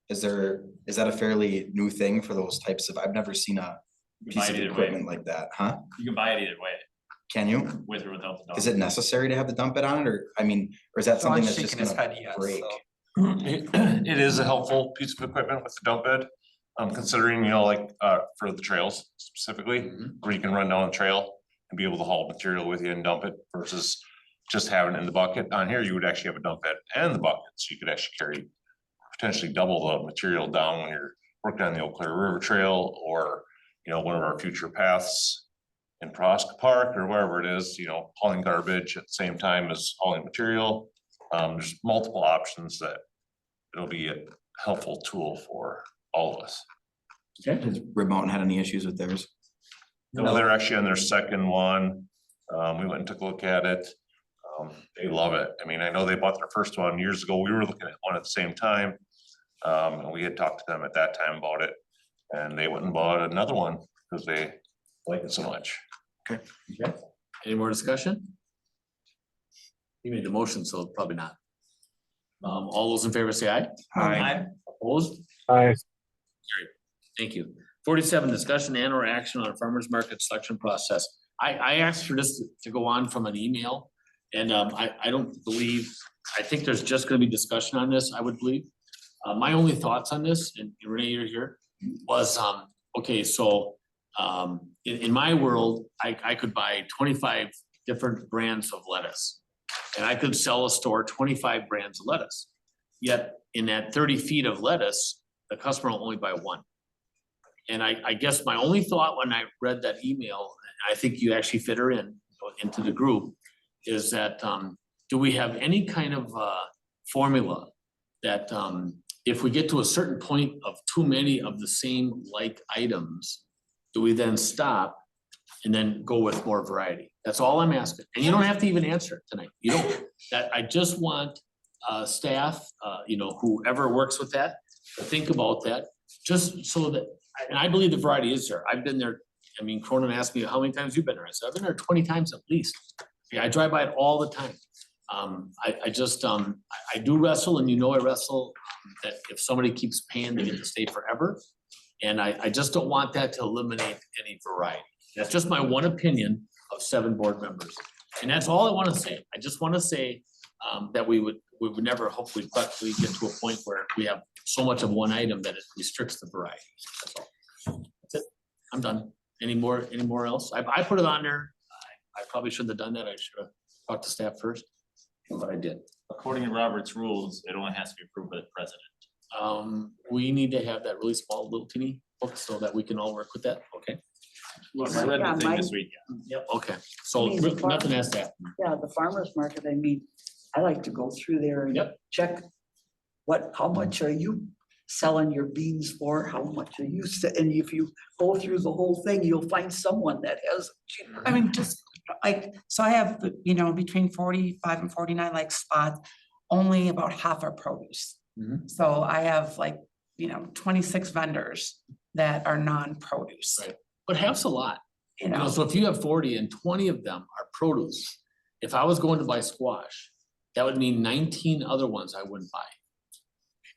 Is that a fairly new thing for those types of, I've never seen a You piece buy of it either equipment way. like that, huh? You can buy it either way, Can you? with or without the dog. Is it necessary to have the dump bed on it, or, I mean, or is that something that's just gonna break? It is a helpful piece of equipment with the dump bed, considering, you know, like, for the trails specifically, where you can run down the trail and be able to haul material with you and dump it versus just having it in the bucket. On here, you would actually have a dump bed and the bucket, so you could actually carry potentially double the material down when you're working on the Eau Claire River Trail or, one of our future paths in Prosk Park or wherever it is, hauling garbage at the same time as hauling material. There's multiple options that it'll be a helpful tool for all of us. Has Red Mountain had any issues with theirs? No, they're actually on their second one. We went and took a look at it. They love it. I mean, I know they bought their first one years ago. We were looking at one at the same time. And we had talked to them at that time about it. And they went and bought another one because they like it so much. Okay. Any more discussion? You made the motion, so probably not. All those in favor say aye. Aye. Opposed? Aye. Carried. Thank you. 47, discussion and or action on a farmer's market selection process. I asked for this to go on from an email, and I don't believe, I think there's just gonna be discussion on this, I would believe. My only thoughts on this, and Renee, you're here, was, okay, so in my world, I could buy 25 different brands of lettuce. And I could sell a store 25 brands of lettuce. Yet in that 30 feet of lettuce, the customer will only buy one. And I guess my only thought when I read that email, I think you actually fit her into the group, is that do we have any kind of formula that if we get to a certain point of too many of the same like items, do we then stop and then go with more variety? That's all I'm asking. And you don't have to even answer it tonight. You don't, I just want staff, whoever works with that, to think about that, just so that, and I believe the variety is there. I've been there. I mean, Cronin asked me, how many times you've been there? I said, I've been there 20 times at least. Yeah, I drive by it all the time. I do wrestle, and I wrestle that if somebody keeps paying, they get to stay forever. And I just don't want that to eliminate any variety. That's just my one opinion of 7 board members. And that's all I want to say. I just want to say that we would never hopefully get to a point where we have so much of one item that it restricts the variety. That's all. That's it. I'm done. Any more else? I put it on there. I probably shouldn't have done that. I should have talked to staff first, but I did. According to Robert's rules, it only has to be approved by the president. We need to have that really small little teeny book so that we can all work with that. Okay. I read the thing this week. Yep. Okay. So I mean, nothing has to happen. Yeah, the farmer's market, I mean, I like to go through there and check how much are you selling your beans for, how much are you, and if you go through the whole thing, you'll find someone that has cheaper. I mean, just like, so I have, between 45 and 49 like spots, only about half are produce. So I have 26 vendors that are non-produce. Right. But half's a lot. So if you have 40 and 20 of them are produce, if I was going to buy squash, that would mean 19 other ones I wouldn't buy.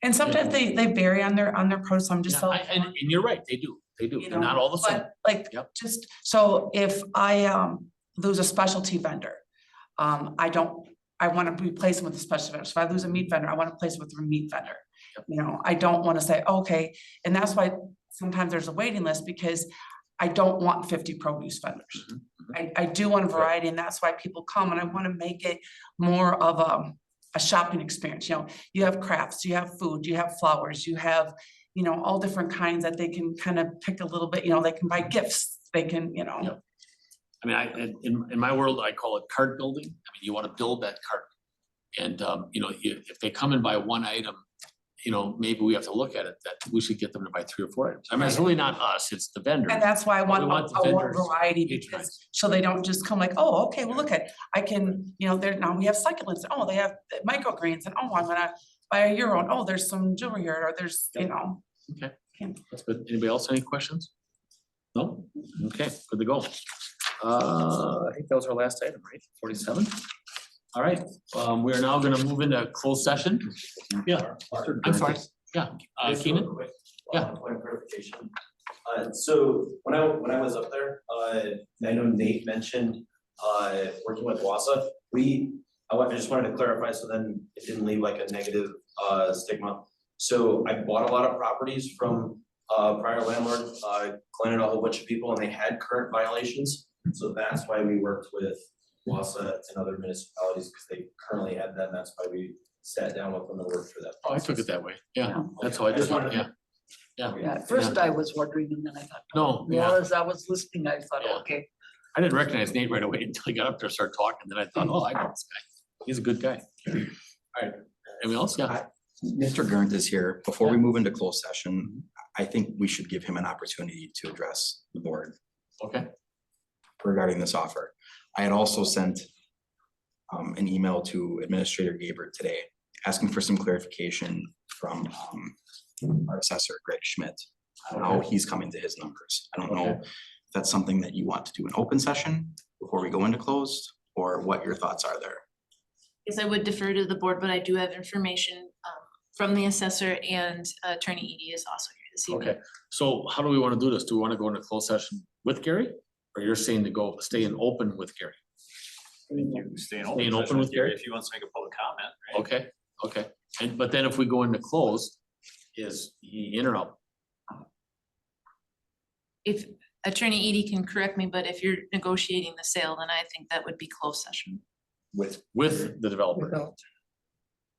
And sometimes they vary on their produce. So I'm just so. And you're right, they do. They're not all the same. But just, so if I lose a specialty vendor, I want to replace them with a specialty vendor. So if I lose a meat vendor, I want to replace it with a meat vendor. I don't want to say, okay, and that's why sometimes there's a waiting list, because I don't want 50 produce vendors. I do want a variety, and that's why people come, and I want to make it more of a shopping experience. You have crafts, you have food, you have flowers, you have, all different kinds that they can kind of pick a little bit, they can buy gifts, they can, I mean, in my world, I call it cart building. I mean, you want to build that cart. And, if they come and buy one item, maybe we have to look at it, that we should get them to buy 3 or 4 items. I mean, it's really not us, it's the vendor. And that's why I want the a vendors variety, because, so they don't just come like, oh, okay, well, look at, I can, now we have succulents, oh, they have microgreens, and oh, I'm gonna buy a euro, and oh, there's some jewelry here, or there's, Okay, that's good. Anybody else, any questions? No? Okay, good to go. I think that was our last item, right? 47? All right, we are now gonna move into closed session. Yeah, I'm sorry. Yeah, Keenan? Yeah. Point of clarification. So when I was up there, I know Nate mentioned working with WASA. I just wanted to clarify so then it didn't leave like a negative stigma. So I bought a lot of properties from prior landlord, granted a whole bunch of people, and they had current violations. So that's why we worked with WASA and other municipalities, because they currently had them. That's why we sat down with them and worked through that process. Oh, I took it that way. Yeah, that's how I just wanted, yeah. Yeah. Yeah, at first I was wondering and then I thought, No, well, yeah, as I was listening, I thought, Yeah. okay. I didn't recognize Nate right away until he got up there, and started talking, then I thought, oh, I know this guy, he's a good guy. All right, anyone else? Yeah, Mr. Gurnt is here. Before we move into closed session, I think we should give him an opportunity to address the board okay, regarding this offer. I had also sent an email to Administrator Gaber today, asking for some clarification from our assessor, Greg Schmidt, on how he's coming to his numbers. I don't know if that's something that you want to do in open session before we go into closed, or what your thoughts are there. Yes, I would defer to the board, but I do have information from the assessor, and Attorney Edie is also here this evening. okay, so how do we wanna do this? Do we wanna go into closed session with Gary? Or you're saying to go, stay in open with Gary? You stay in Stay in open open session with with Gary Gary? if he wants to make a public comment, right? Okay, okay, and but then if we go into close, is he in or out? If Attorney Edie can correct me, but if you're negotiating the sale, then I think that would be closed session. With the developer?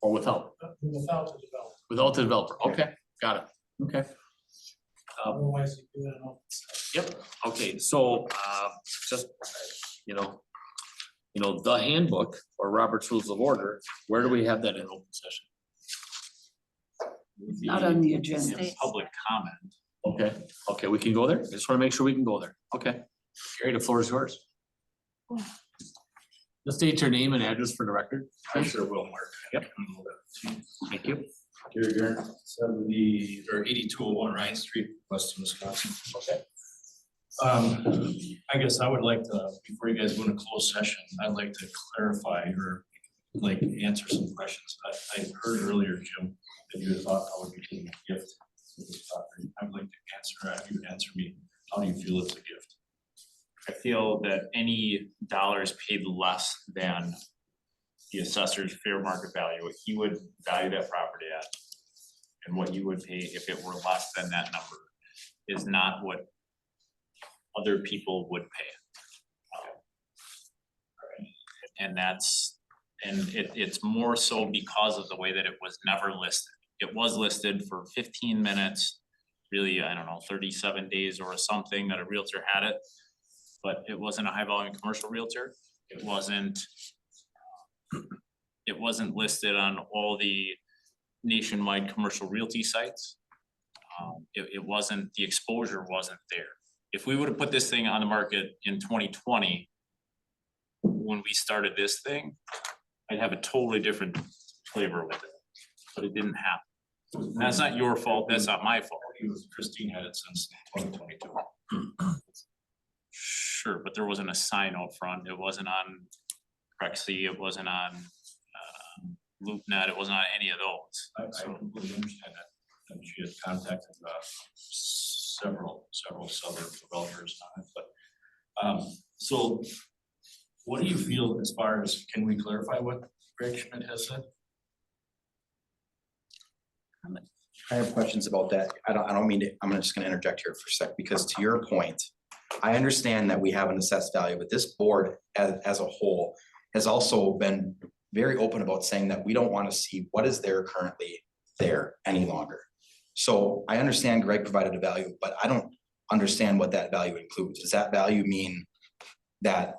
Or without? Without the developer. Without the developer, okay, got it, okay. Otherwise, you do that in open session. Yep, okay, so, just, you know, the handbook or Robert's Rules of Order, where do we have that in open session? Not on the agenda. Public comment. Okay, okay, we can go there, just wanna make sure we can go there, okay. Gary, the floor is yours. Just state your name and address for the record. I sure will, Mark. Yep. Thank you. Gary Gurnt, 8201 Ryan Street, Weston, Wisconsin. Okay. I guess I would like to, before you guys go into closed session, I'd like to clarify or like answer some questions. I heard earlier, Jim, that you had thought I would be getting a gift for this property. I would like to have you answer me, how do you feel it's a gift? I feel that any dollars paid less than the assessor's fair market value, what he would value that property at, and what you would pay if it were less than that number, is not what other people would pay. And it's more so because of the way that it was never listed. It was listed for 15 minutes, really, I don't know, 37 days or something that a realtor had it. But it wasn't a high volume commercial realtor. It wasn't listed on all the nationwide commercial realty sites. It wasn't, the exposure wasn't there. If we would have put this thing on the market in 2020, when we started this thing, I'd have a totally different flavor with it, but it didn't happen. And that's not your fault, that's not my fault. Christine had it since 2022. Sure, but there wasn't a sign out front, it wasn't on Prexy, it wasn't on LoopNet, it wasn't on any of those. I completely understand that, and she had contacted several other developers on it, but so what do you feel as far as, can we clarify what Greg Schmidt has said? I have questions about that. I don't mean to, I'm just gonna interject here for a sec, because to your point, I understand that we have an assessed value, but this board as a whole has also been very open about saying that we don't want to see what is there currently there any longer. So I understand Greg provided a value, but I don't understand what that value includes. Does that value mean that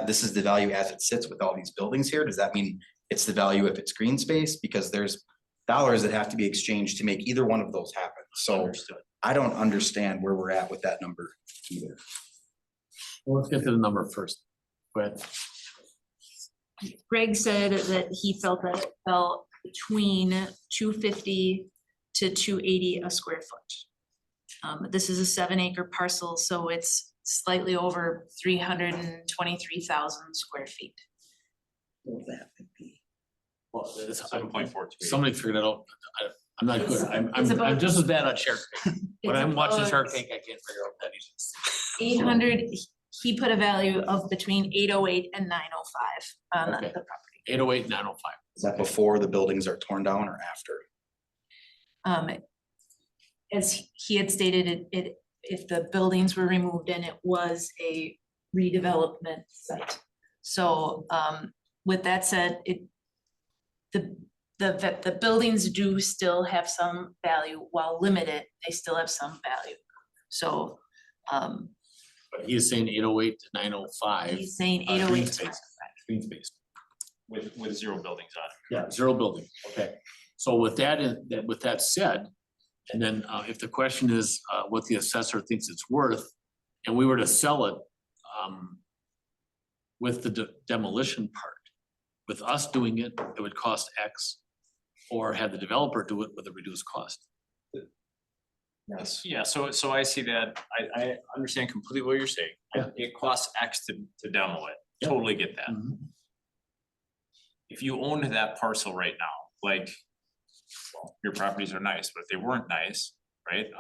this is the value as it sits with all these buildings here? Does that mean it's the value if it's green space? Because there's dollars that have to be exchanged to make either one of those happen. So Understood. I don't understand where we're at with that number either. Well, let's get to the number first. Go ahead. Greg said that he felt that it fell between 250 to 280 a square foot. This is a 7-acre parcel, so it's slightly over 323,000 square feet. Well, that would be. Well, it's, 7.42. somebody figured it out. I'm not good. It's I'm about- just as bad on Shark Tank. When It's I'm watching about- Shark Tank, I can't figure out what that is. 800, he put a value of between 808 and 905 on Okay. the property. 808, 905. Is that before the buildings are torn down or after? As he had stated, if the buildings were removed and it was a redevelopment site. So with that said, the the buildings do still have some value, while limited, they still have some value. So, But he is saying 808 to 905. he's saying green 808 to space, Green space. With 0 buildings on it. Yeah, 0 building, okay. So with that said, and then if the question is what the assessor thinks it's worth, and we were to sell it with the demolition part, with us doing it, it would cost X, or have the developer do it with a reduced cost. Yes. Yeah, so I see that, I understand completely what you're saying. Yeah. It costs X to demo it, totally get that. If you owned that parcel right now, like, well, your properties are nice, but if they weren't nice, right?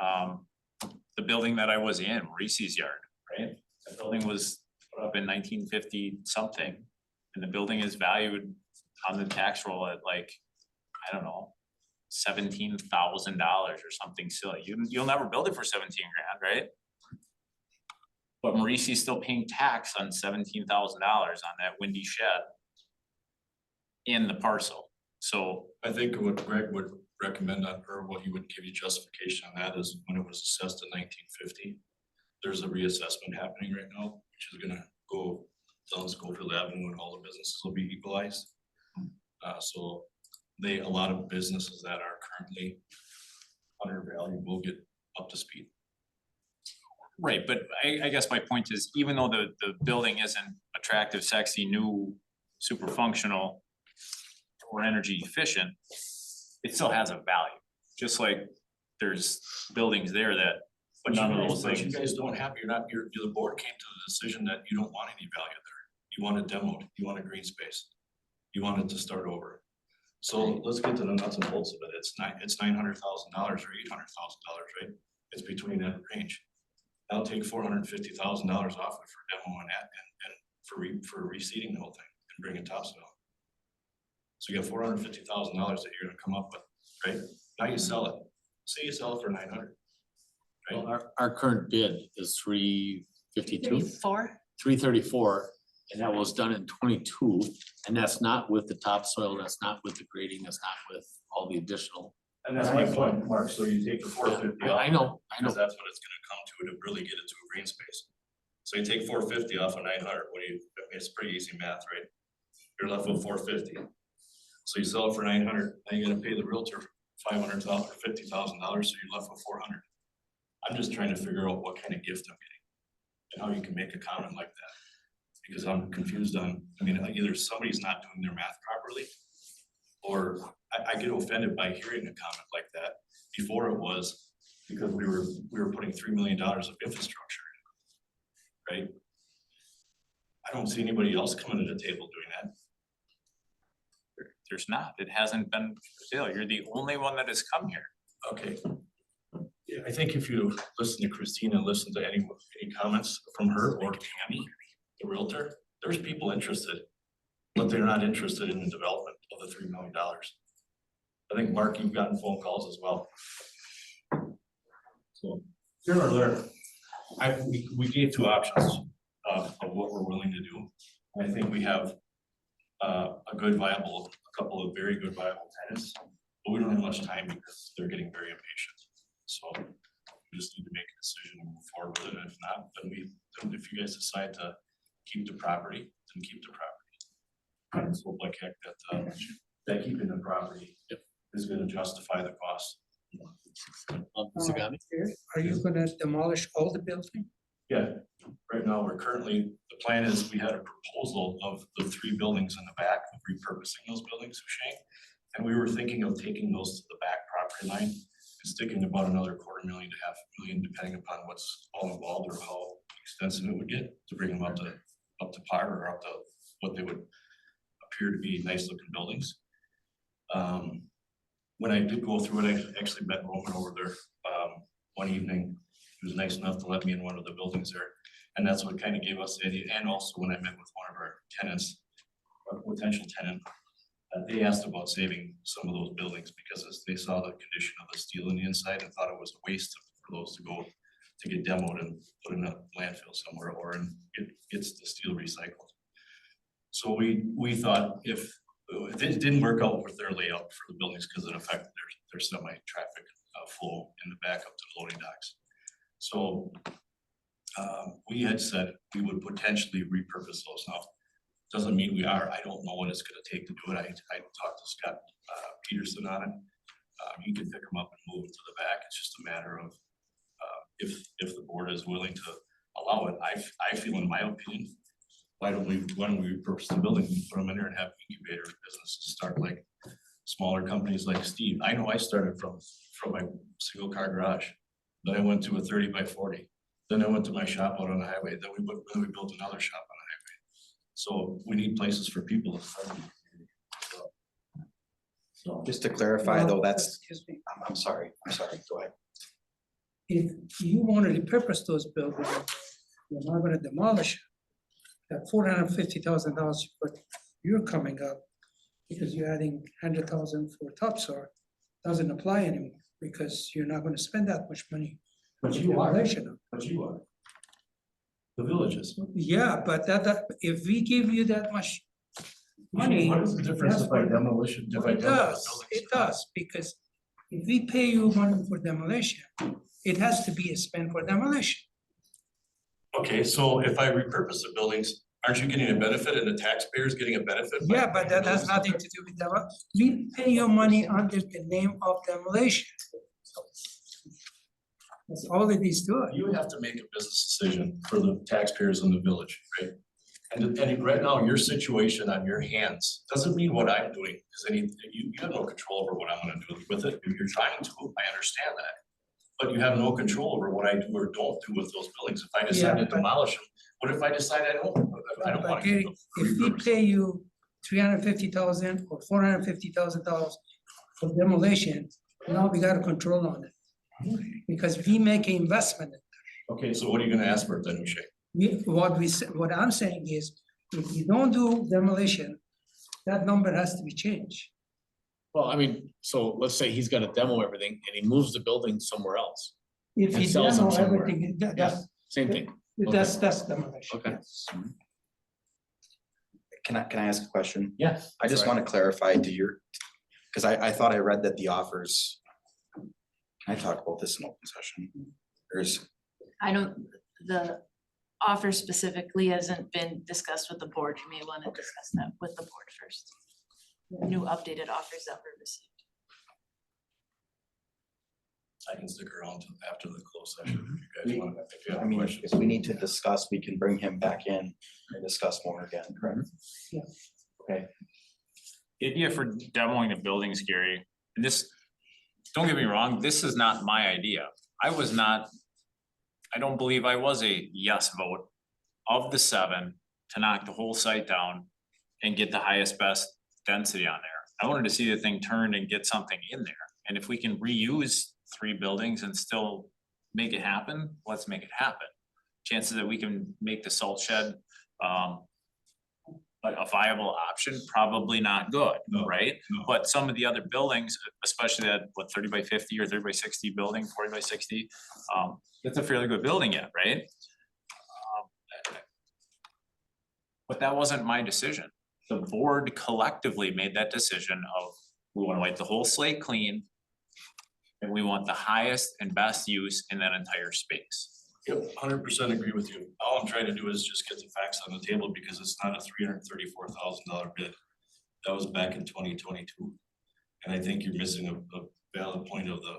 The building that I was in, Reese's Yard, right? The building was put up in 1950 something, and the building is valued on the tax roll at like, I don't know, $17,000 or something silly. You'll never build it for 17 grand, right? But Maurici's still paying tax on $17,000 on that windy shed in the parcel. So I think what Greg would recommend on, or what he would give you justification on that is when it was assessed in 1950. There's a reassessment happening right now, which is gonna go down Schofield Avenue and all the businesses will be equalized. So a lot of businesses that are currently undervalued will get up to speed. right, but I guess my point is, even though the building isn't attractive, sexy, new, super functional, or energy efficient, it still has a value. Just like there's buildings there that, but none of those But things. you guys don't have, the board came to the decision that you don't want any value there. You want it demoed, you want a green space. You want it to start over. So let's get to the nuts and bolts of it. It's $900,000 or $800,000, right? It's between that range. I'll take $450,000 off it for demo and for reseeding the whole thing and bring it topsoil. So you have $450,000 that you're gonna come up with, right? Now you sell it. Say you sell it for 900. Right? Well, our current bid is 352. 34. And that was done in 22, and that's not with the topsoil, that's not with the grading, that's not with all the additional. And that's my point, Mark. So you take the 450 off. I know. Because that's what it's gonna come to really get it to a green space. So you take 450 off of 900, it's pretty easy math, right? You're left with 450. So you sell it for 900, now you gotta pay the realtor $500,000 or $50,000, so you're left with 400. I'm just trying to figure out what kind of gift I'm getting and how you can make a comment like that. Because I'm confused on, either somebody's not doing their math properly, or I get offended by hearing a comment like that. Before it was because we were putting $3 million of infrastructure in, right? I don't see anybody else coming to the table doing that. There's not, it hasn't been for sale. You're the only one that has come here. Okay. Yeah, I think if you listen to Christina, listen to any comments from her or Tammy, the realtor, there's people interested, but they're not interested in the development of the $3 million. I think, Mark, you've gotten phone calls as well. So here or there, we gave two options of what we're willing to do. I think we have a couple of very good viable tenants, but we don't have much time because they're getting very impatient. So we just need to make a decision and move forward with it. And if not, then if you guys decide to keep the property, then keep the property. I just hope like heck that keeping the property is gonna justify the cost. Are you gonna demolish all the building? Yeah, right now the plan is we had a proposal of the 3 buildings in the back, of repurposing those buildings, Shane. And we were thinking of taking those to the back property line and sticking about another $250,000 to $500,000, depending upon what's all involved or how extensive it would get to bring them up to par or up to what they would appear to be nice looking buildings. When I did go through it, I actually met Roman over there one evening. He was nice enough to let me in one of the buildings there. And that's what kind of gave us the idea. And also when I met with one of our tenants, a potential tenant, they asked about saving some of those buildings because they saw the condition of the steel in the inside and thought it was a waste for those to get demoed and put in a landfill somewhere, or it gets the steel recycled. So we thought if it didn't work out with their layout for the buildings because it affected their semi-traffic flow in the back up to the loading docks. So we had said we would potentially repurpose those now. Doesn't mean we are. I don't know what it's gonna take to do it. I talked to Scott Peterson on it. You can pick them up and move them to the back. It's just a matter of if the board is willing to allow it. I feel, in my opinion, why don't we repurpose the building, we put them in there and have incubator businesses start, like smaller companies like Steve. I know I started from my single car garage. Then I went to a 30 by 40. Then I went to my shop out on the highway. Then we built another shop on the highway. So we need places for people to start. So Just to clarify though, that's, Excuse me, I'm sorry, go ahead. if you want to repurpose those buildings, you're not gonna demolish it. That $450,000 you're coming up, because you're adding 100,000 for topsoil, doesn't apply anymore, because you're not gonna spend that much money. But on you are. demolition. But you are. The villages. Yeah, but that, if we give you that much money. What is the difference that's if I what- demolition, if I It demolish does, buildings? it does, because if we pay you money for demolition, it has to be spent for demolition. Okay, so if I repurpose the buildings, aren't you getting a benefit and the taxpayers getting a benefit? by- Yeah, but that has nothing to do with demo. We pay your money under the name of demolition. That's all it is doing. You have to make a business decision for the taxpayers in the village, right? And right now, your situation on your hands doesn't mean what I'm doing is you have no control over what I'm gonna do with it. If you're trying to, I understand that. But you have no control over what I do or don't do with those buildings. If I decide to Yeah, but- demolish them, what if I decide I don't But wanna Gary, keep them? if we pay you $350,000 or $450,000 for demolition, now we got a control on it. Because we make an investment. Okay, so what are you gonna ask for it then, Shay? What I'm saying is, if you don't do demolition, that number has to be changed. Well, I mean, so let's say he's gonna demo everything and he moves the building somewhere else. If And you sells them demo somewhere. everything, Yeah, that's, same thing. that's demolition. Okay. Can I ask a question? Yeah. I just want to clarify to your, because I thought I read that the offers. Can I talk about this in open session? I don't, the offer specifically hasn't been discussed with the board. You may want to discuss that with the board first. New updated offers that were received. I can stick around till after the closed session if you guys want, if you I have mean, questions. if we need to discuss, we can bring him back in and discuss more again, correct? Yeah. Okay, The idea for demoing the buildings, Gary, and this, don't get me wrong, this is not my idea. I don't believe I was a yes vote of the 7 to knock the whole site down and get the highest, best density on there. I wanted to see the thing turned and get something in there. And if we can reuse 3 buildings and still make it happen, let's make it happen. Chances that we can make the salt shed a viable option, probably not good, right? But some of the other buildings, especially that, 30 by 50 or 30 by 60 building, 40 by 60, that's a fairly good building yet, right? But that wasn't my decision. The board collectively made that decision of, we wanna wipe the whole slate clean, and we want the highest and best use in that entire space. Yep, 100% agree with you. All I'm trying to do is just get the facts on the table because it's not a $334,000 bid. That was back in 2022. And I think you're missing a valid point of the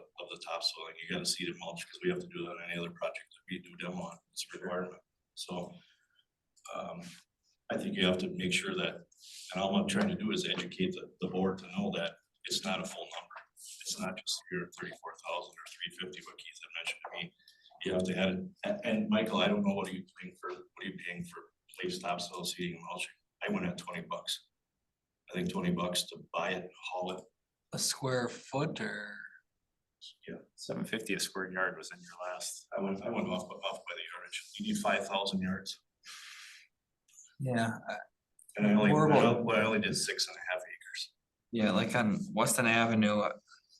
topsoil. You gotta seed and mulch because we have to do that on any other project that we do demo on. It's a requirement. So I think you have to make sure that, and all I'm trying to do is educate the board to know that it's not a full number. It's not just your 34,000 or 350, what Keith had mentioned to me. You have to add it, and Michael, I don't know what are you paying for place topsoil, seeding and mulching? I went at $20. I think $20 to buy it, haul it. A square foot or? Yeah, $750 a square yard was in your last. I went off by the yardage. You need 5,000 yards. Yeah. And I only Horrible. did 6.5 acres. Yeah, like on Weston Avenue,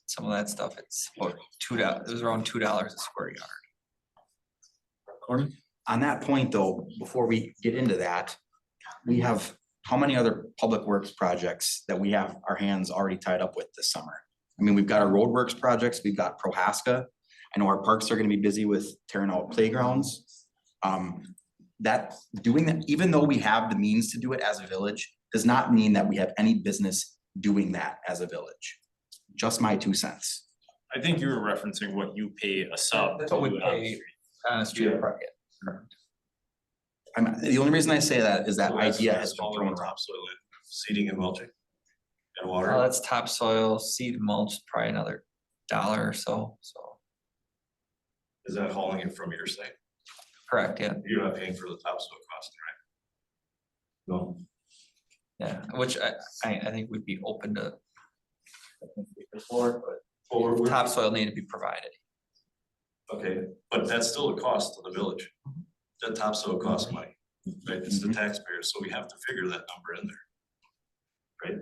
some of that stuff, it's about $2, it was around $2 a square yard. on that point though, before we get into that, we have how many other public works projects that we have our hands already tied up with this summer? I mean, we've got our roadworks projects, we've got Prohaska. I know our parks are gonna be busy with tearing out playgrounds. That, doing that, even though we have the means to do it as a village, does not mean that we have any business doing that as a village. Just my 2 cents. I think you were referencing what you pay a sub. That's what we to do it on the pay street. on a street park. The only reason I say that is that So that's- idea that's has been all in thrown around. topsoil and seeding and mulching and water. Well, that's topsoil, seed mulch, probably another $1 or so, Is that hauling it from your site? correct, yeah, You're not paying for the topsoil cost, right? No. yeah, which I think we'd be open to. Well, we're- Topsoil need to be provided. Okay, but that's still a cost to the village. That topsoil costs money, right? It's the taxpayers, so we have to figure that number in there. Right?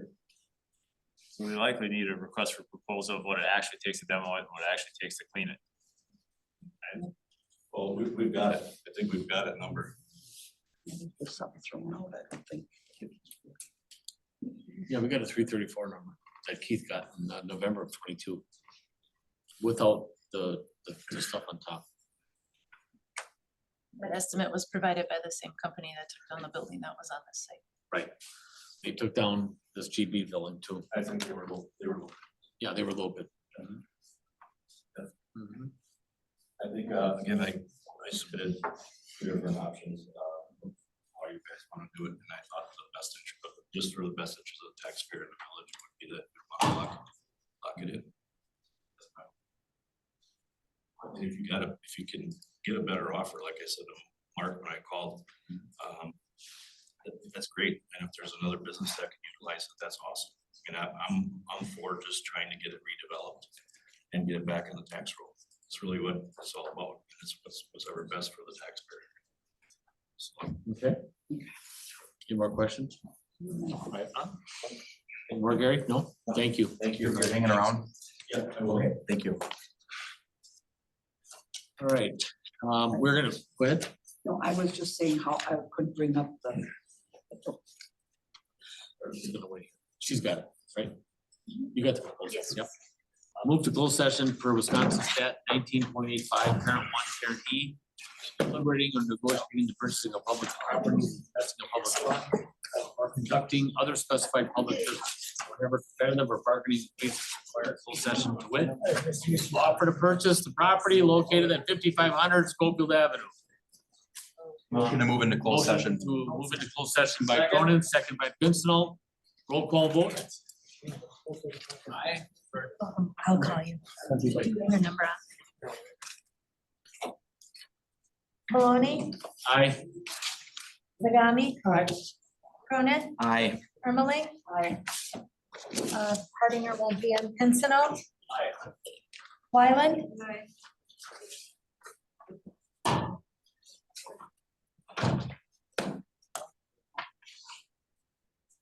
So we likely need a request for proposal of what it actually takes to demo it and what it actually takes to clean it. Right? Well, we've got it. I think we've got it number. There's something thrown out, I don't think. Yeah, we got a 334 number that Keith got in November of 22. Without the stuff on top. That estimate was provided by the same company that took down the building that was on this site. Right. They took down this GB building too. I think they were low. Yeah, they were a little bit. I think, again, I submitted 2 different options, how you guys wanna do it, and I thought the best interest, just for the best interest of the taxpayer in the village would be that we wanna lock it in. And if you can get a better offer, like I said to Mark when I called, that's great, and if there's another business that can utilize it, that's awesome. And I'm for just trying to get it redeveloped and get it back in the tax roll. It's really what it's all about. It's what's ever best for the taxpayer. So, Okay. Any more questions? Right. Any more, Gary? No? Thank you. Thank you. You're hanging around? Yeah, I will. Okay, thank you. All right, we're gonna, go ahead. No, I was just saying how I could bring up the. She's gonna wait. She's got it, right? You got the proposal. Yep. Move to closed session for Wisconsin stat 19.85, parent 1, parent E. Deliberating or negotiating the purchasing of public property, investing of public funds, or conducting other specified public business, whatever competitive or bargaining cases require closed session to win. Offer to purchase the property located at 5500 Schofield Avenue. Motion to move into closed Motion session. To move into closed session by Cronin, second by Pincinel. Roll call vote. Aye. I'll call you. Your number on. Maloney, Aye. Zagami. Cronin, Aye. Ermeling. Hardinger will be in Pincinel. Wyland.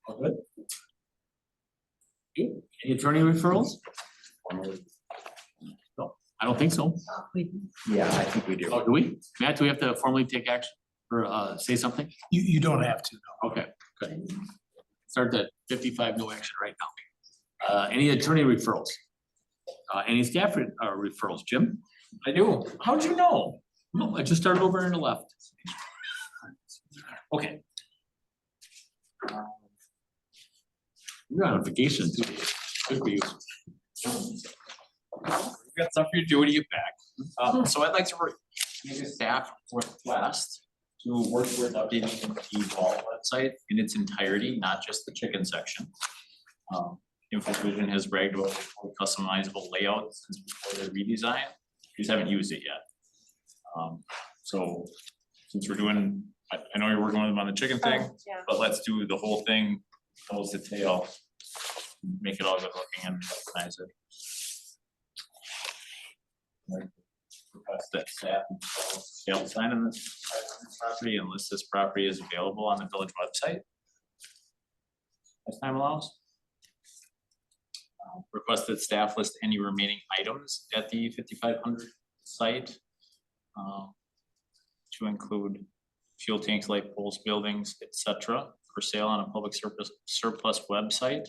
All good? You, any attorney referrals? No, I don't think so. Yeah, I think we do. Oh, do we? Matt, do we have to formally take action or say something? You don't have to, no. Okay, good. Start at 55, no action right now. Any attorney referrals? Any staff referrals, Jim? I do. How'd you know? No, I just started over on the left. Okay. You're on vacation too. Good for you. We've got stuff for you to do when you get back. So I'd like to make a staff request to work with updating the wall website in its entirety, not just the chicken section. InfoVision has bragged about the customizable layout since before their redesign. We just haven't used it yet. So since we're doing, I know you're working with them on the chicken thing, yeah. but let's do the whole thing, nose to tail. Make it all good looking and customize it. Request that staff install sale sign on this property and list this property as available on the village website. As time allows. Request that staff list any remaining items at the 5500 site. To include fuel tanks, light poles, buildings, etc. for sale on a public surplus website.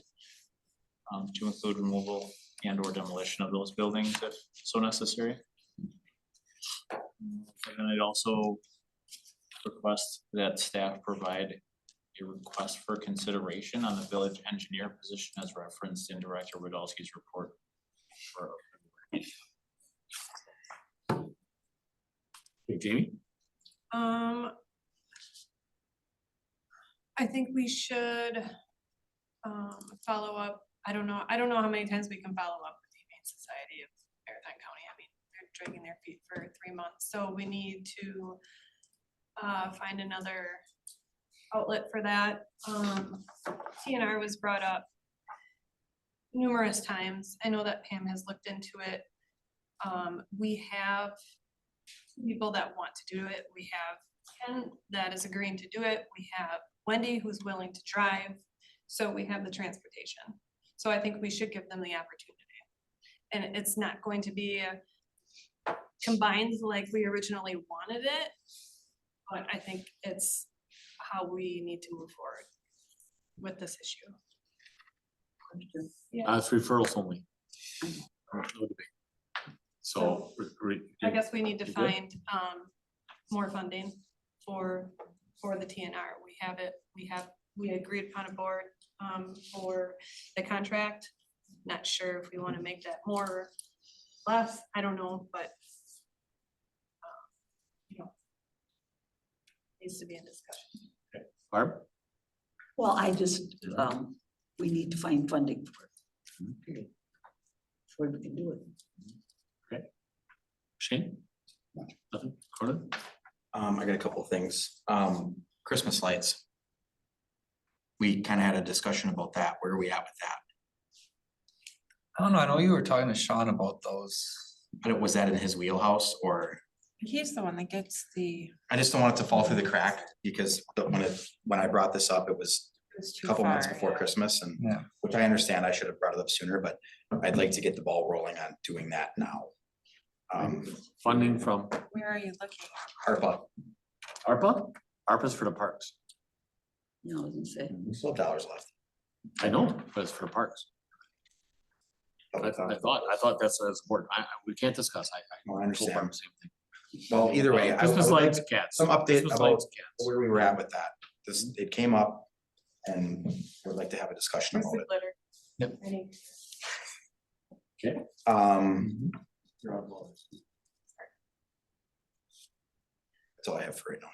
To include removal and or demolition of those buildings if so necessary. And then I'd also request that staff provide a request for consideration on the village engineer position as referenced in Director Wodowski's report. Okay, Jamie? I think we should follow up. I don't know how many times we can follow up with the Humane Society of Marathon County. I mean, they're dragging their feet for 3 months, so we need to find another outlet for that. TNR was brought up numerous times. I know that Pam has looked into it. We have people that want to do it. We have Ken that is agreeing to do it. We have Wendy who's willing to drive. So we have the transportation. So I think we should give them the opportunity. And it's not going to be combined like we originally wanted it, but I think it's how we need to move forward with this issue. Yeah. It's referrals only. No debate. So. I guess we need to you good? find more funding for the TNR. We have it, we agreed upon a board for the contract. Not sure if we want to make that more or less, I don't know, but needs to be in discussion. Okay. Barb? Well, I just, we need to find funding for it. Period. Before we can do it. Okay. Shane? Nothing? Conan? I got a couple of things. Christmas lights. We kind of had a discussion about that. Where are we at with that? I don't know, I know you were talking to Sean about those. But was that in his wheelhouse or? He's the one that gets the. I just don't want it to fall through the crack because when I brought this up, it was a couple months before Christmas and, which I understand I should have brought it up sooner, but I'd like to get the ball rolling on doing that now. Funding from Where are you looking? ARPA. ARPA? ARPA's for the parks. No, it doesn't say. We still have dollars left. I know, but it's for parks. I thought that's important. We can't discuss. I understand. Full farm, same thing. Well, either way, I Christmas would like lights, cats. some update Christmas about lights, cats. where we were at with that. It came up and I would like to have a discussion about it. Yep. Okay. That's all I have for right now.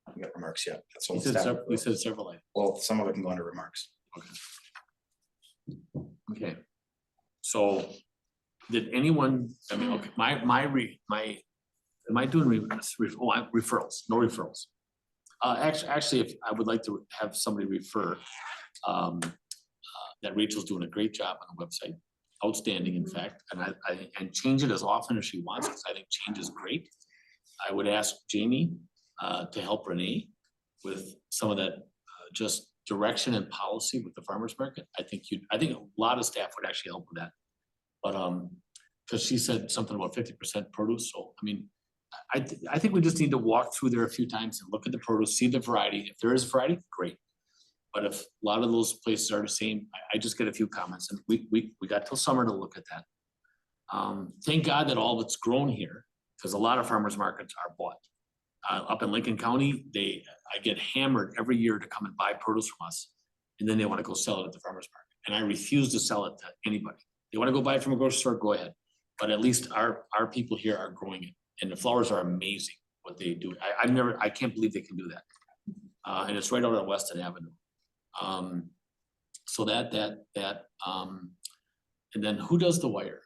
I haven't got remarks yet. That's all. You said several items. Well, some of it can go under remarks. Okay. So did anyone, I mean, okay, am I doing referrals? No referrals. Actually, if I would like to have somebody refer, that Rachel's doing a great job on the website, outstanding, in fact, and change it as often as she wants, because I think change is great. I would ask Jamie to help Renee with some of that, just direction and policy with the farmer's market. I think a lot of staff would actually help with that. But because she said something about 50% produce, so I mean, I think we just need to walk through there a few times and look at the produce, see the variety. If there is variety, great. But if a lot of those places are the same, I just get a few comments, and we got till summer to look at that. Thank God that all of it's grown here, because a lot of farmers markets are bought. Up in Lincoln County, I get hammered every year to come and buy produce from us, and then they want to go sell it at the farmers market, and I refuse to sell it to anybody. They want to go buy it from a grocery store, go ahead. But at least our people here are growing it, and the flowers are amazing what they do. I can't believe they can do that. And it's right out on Weston Avenue. So and then who does the wire?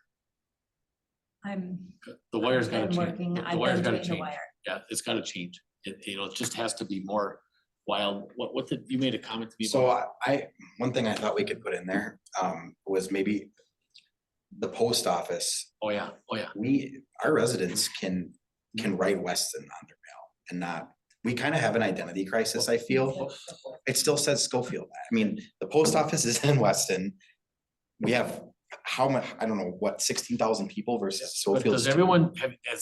The wire's gotta change. The wire's gotta change. Yeah, it's gotta change. It just has to be more wild. What did, you made a comment to me about? So one thing I thought we could put in there, was maybe the post office. Oh, yeah, our residents can write Weston on their mail and not, we kind of have an identity crisis, I feel. It still says Schofield. I mean, the post office is in Weston. We have how much, I don't know, what, 16,000 people versus Schofield. Has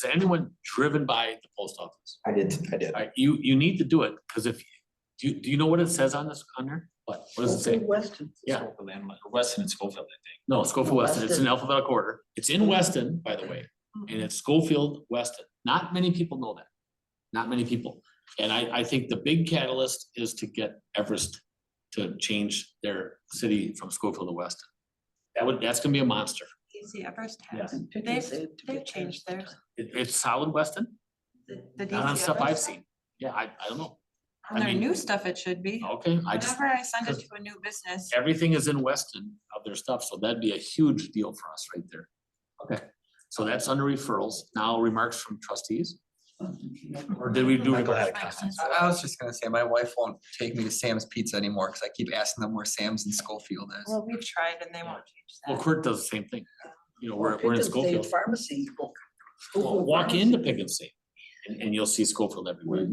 anyone driven by the post office? I did. All right, you need to do it, because if Do you know what it says on this, on there? What does it say? Weston. Yeah. Schofield and Weston and Schofield, I think. No, Schofield Weston, it's in Weston. alphabetical order. It's in Weston, by the way, and it's Schofield Weston. Not many people know that. Not many people. And I think the big catalyst is to get Everest to change their city from Schofield to Weston. That's gonna be a monster. DC Everest Yes. has, they've changed theirs. It's solid Weston, The not on DC stuff I've Everest? seen. Yeah, I don't know. On their new stuff, it should be. Okay, I just, Whenever I send it to a new business, everything is in Weston of their stuff, so that'd be a huge deal for us right there. Okay, so that's under referrals. Now remarks from trustees? Or did we do? Michael had a remarks? comment. I was just gonna say, my wife won't take me to Sam's Pizza anymore, cause I keep asking them where Sam's and Schofield is. well, we've tried and they won't change Well, that. Kurt does the same thing. You know, we're in Pickens State Schofield. Pharmacy. Well, walk into Pick and Save and you'll see Schofield everywhere.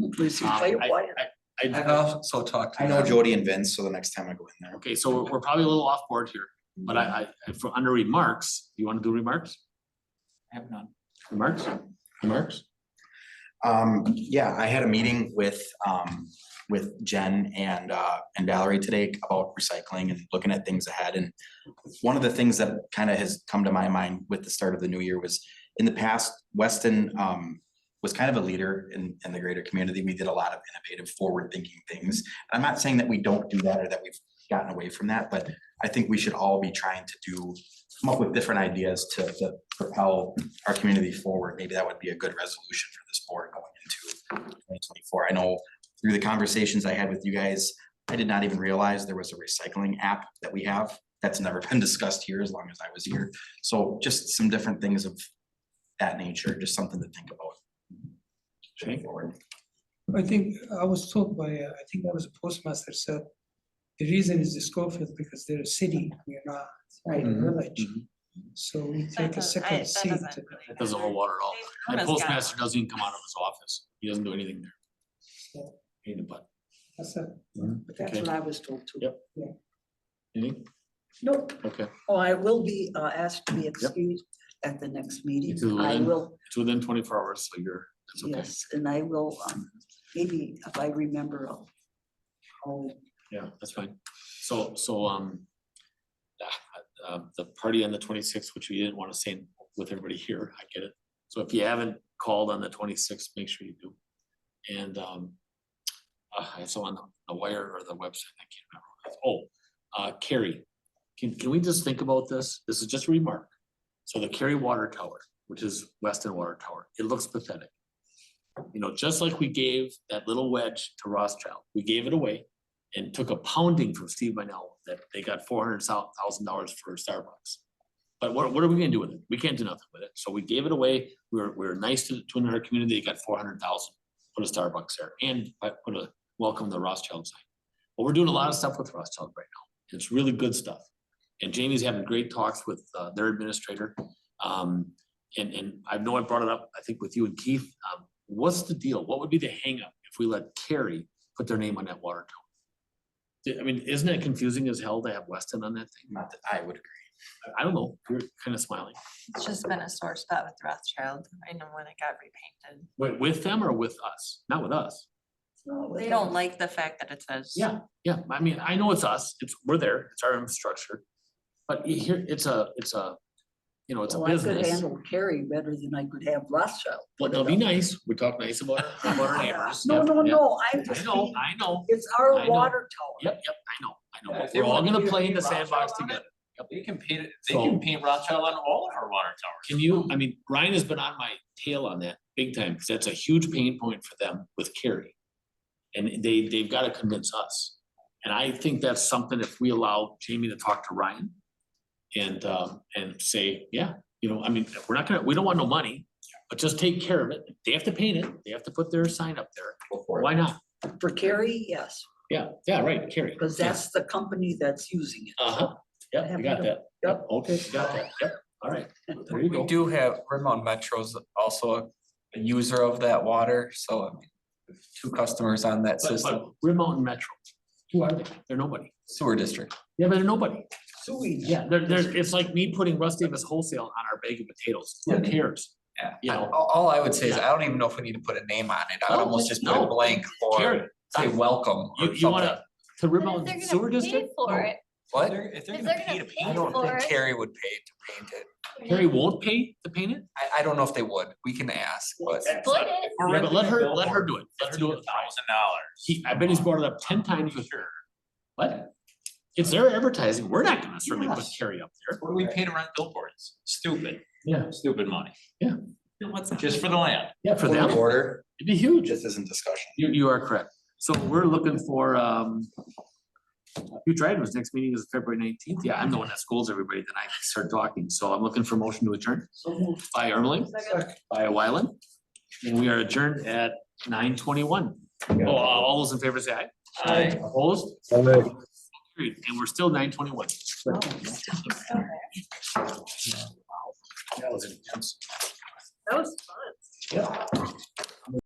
I've also talked to I know them. Jody and Vince, so the next time I go in there. Okay, so we're probably a little off board here, but for under remarks, you wanna do remarks? I have none. Remarks? Remarks? Yeah, I had a meeting with Jen and Valerie today about recycling and looking at things ahead. And one of the things that kind of has come to my mind with the start of the new year was, in the past, Weston was kind of a leader in the greater community. We did a lot of innovative, forward-thinking things. I'm not saying that we don't do that or that we've gotten away from that, but I think we should all be trying to come up with different ideas to propel our community forward. Maybe that would be a good resolution for this board going into 2024. I know through the conversations I had with you guys, I did not even realize there was a recycling app that we have. That's never been discussed here as long as I was here. So just some different things of that nature, just something to think about. Forward. I think I was told by, I think that was a postmaster said, the reason is the Schofield because they're a city, we're not a village. So we take a second seat. It doesn't hold water at all. And postmaster doesn't even come out of his office. He doesn't do anything there. Pain in the butt. That's it. But that's what I was told too. Yep. Yeah. Anything? Nope. Okay. Oh, I will be asked to be excused at the next meeting. It's I within, will, it's within 24 hours, so it's okay. yes, and I will, maybe if I remember, I'll Yeah, that's fine. So, the party on the 26th, which we didn't want to say with everybody here, I get it. So if you haven't called on the 26th, make sure you do. And I saw on the wire or the website, I can't remember. Oh, Carrie, can we just think about this? This is just a remark. So the Carrie Water Tower, which is Weston Water Tower, it looks pathetic. You know, just like we gave that little wedge to Rothschild, we gave it away and took a pounding from Steve Minell that they got $400,000 for Starbucks. But what are we gonna do with it? We can't do nothing with it. So we gave it away. We were nice to another community. They got $400,000, put a Starbucks there and put a welcome the Rothschild sign. But we're doing a lot of stuff with Rothschild right now. It's really good stuff. And Jamie's having great talks with their administrator. And I know I brought it up, I think with you and Keith. What's the deal? What would be the hang up if we let Carrie put their name on that water tower? I mean, isn't it confusing as hell to have Weston on that thing? Not that I would agree. I don't know. You're kind of smiling. It's just been a sore spot with Rothschild. I know when it got repainted. Wait, with them or with us? Not with us. They don't like the fact that it says. Yeah, yeah. I mean, I know it's us. We're there. It's our infrastructure. But here, it's a you know, it's a well, I could business. handle Carrie better than I could have Rothschild. Well, no, be nice. We talk nice about our neighbors. No, Yep, no, yep. no, I'm just. I know, being- I know. It's our I know. water tower. Yep, I know. Yeah, But we're all gonna play in the Rothschild sandbox on it, together. They can paint it, they So- can paint Rothschild on all of our water towers. Can you, I mean, Ryan has been on my tail on that big time, because that's a huge pain point for them with Carrie. And they've got to convince us. And I think that's something if we allow Jamie to talk to Ryan and say, yeah, you know, I mean, we don't want no money, but just take care of it. They have to paint it. They have to put their sign up there. Why not? For Carrie, yes, Yeah, right, Carrie. because that's the company that's using it. Uh-huh. Yep, you got that. Yep, okay, you got that. Yep, all right. There you We go. do have, Vermont Metro's also a user of that water, so I mean, two customers on that But system, Rib Mountain Metro, who are they? They're nobody. sewer district. Yeah, but they're nobody. Sewage. Yeah, it's like me putting Russ Davis wholesale on our bag of potatoes. Who cares? Yeah, You know. all I would say is I don't even know if we need to put a name on it. I would almost just put a No. blank for Carrie, say welcome or You something. wanna, to But if Rivermount they're Sewer gonna pay District? for it, What? if they're gonna pay I don't for think it. Terry would pay to paint it. Terry won't pay to paint it? I don't know if they would. We can ask, but. Split it. Yeah, but let her do it. Let her do it. $15,000. I bet he's brought it up 10 times with her. What? It's their advertising. We're not gonna certainly put Terry up there. What do we pay to rent billboards? Stupid. Yeah. Stupid money. What's that? Just for the land. Yeah, for Point of them, order, it'd be huge. just isn't discussion. You are correct. So we're looking for, future items. Next meeting is February 19th. Yeah, I'm the one that scolds everybody then I start talking. So I'm looking for motion to adjourn. By Ermeling, by Wyland. And we are adjourned at 9:21. Oh, all those in favor say aye. Aye. Opposed? Carried. And we're still 9:21. That was intense. That was fun. Yeah.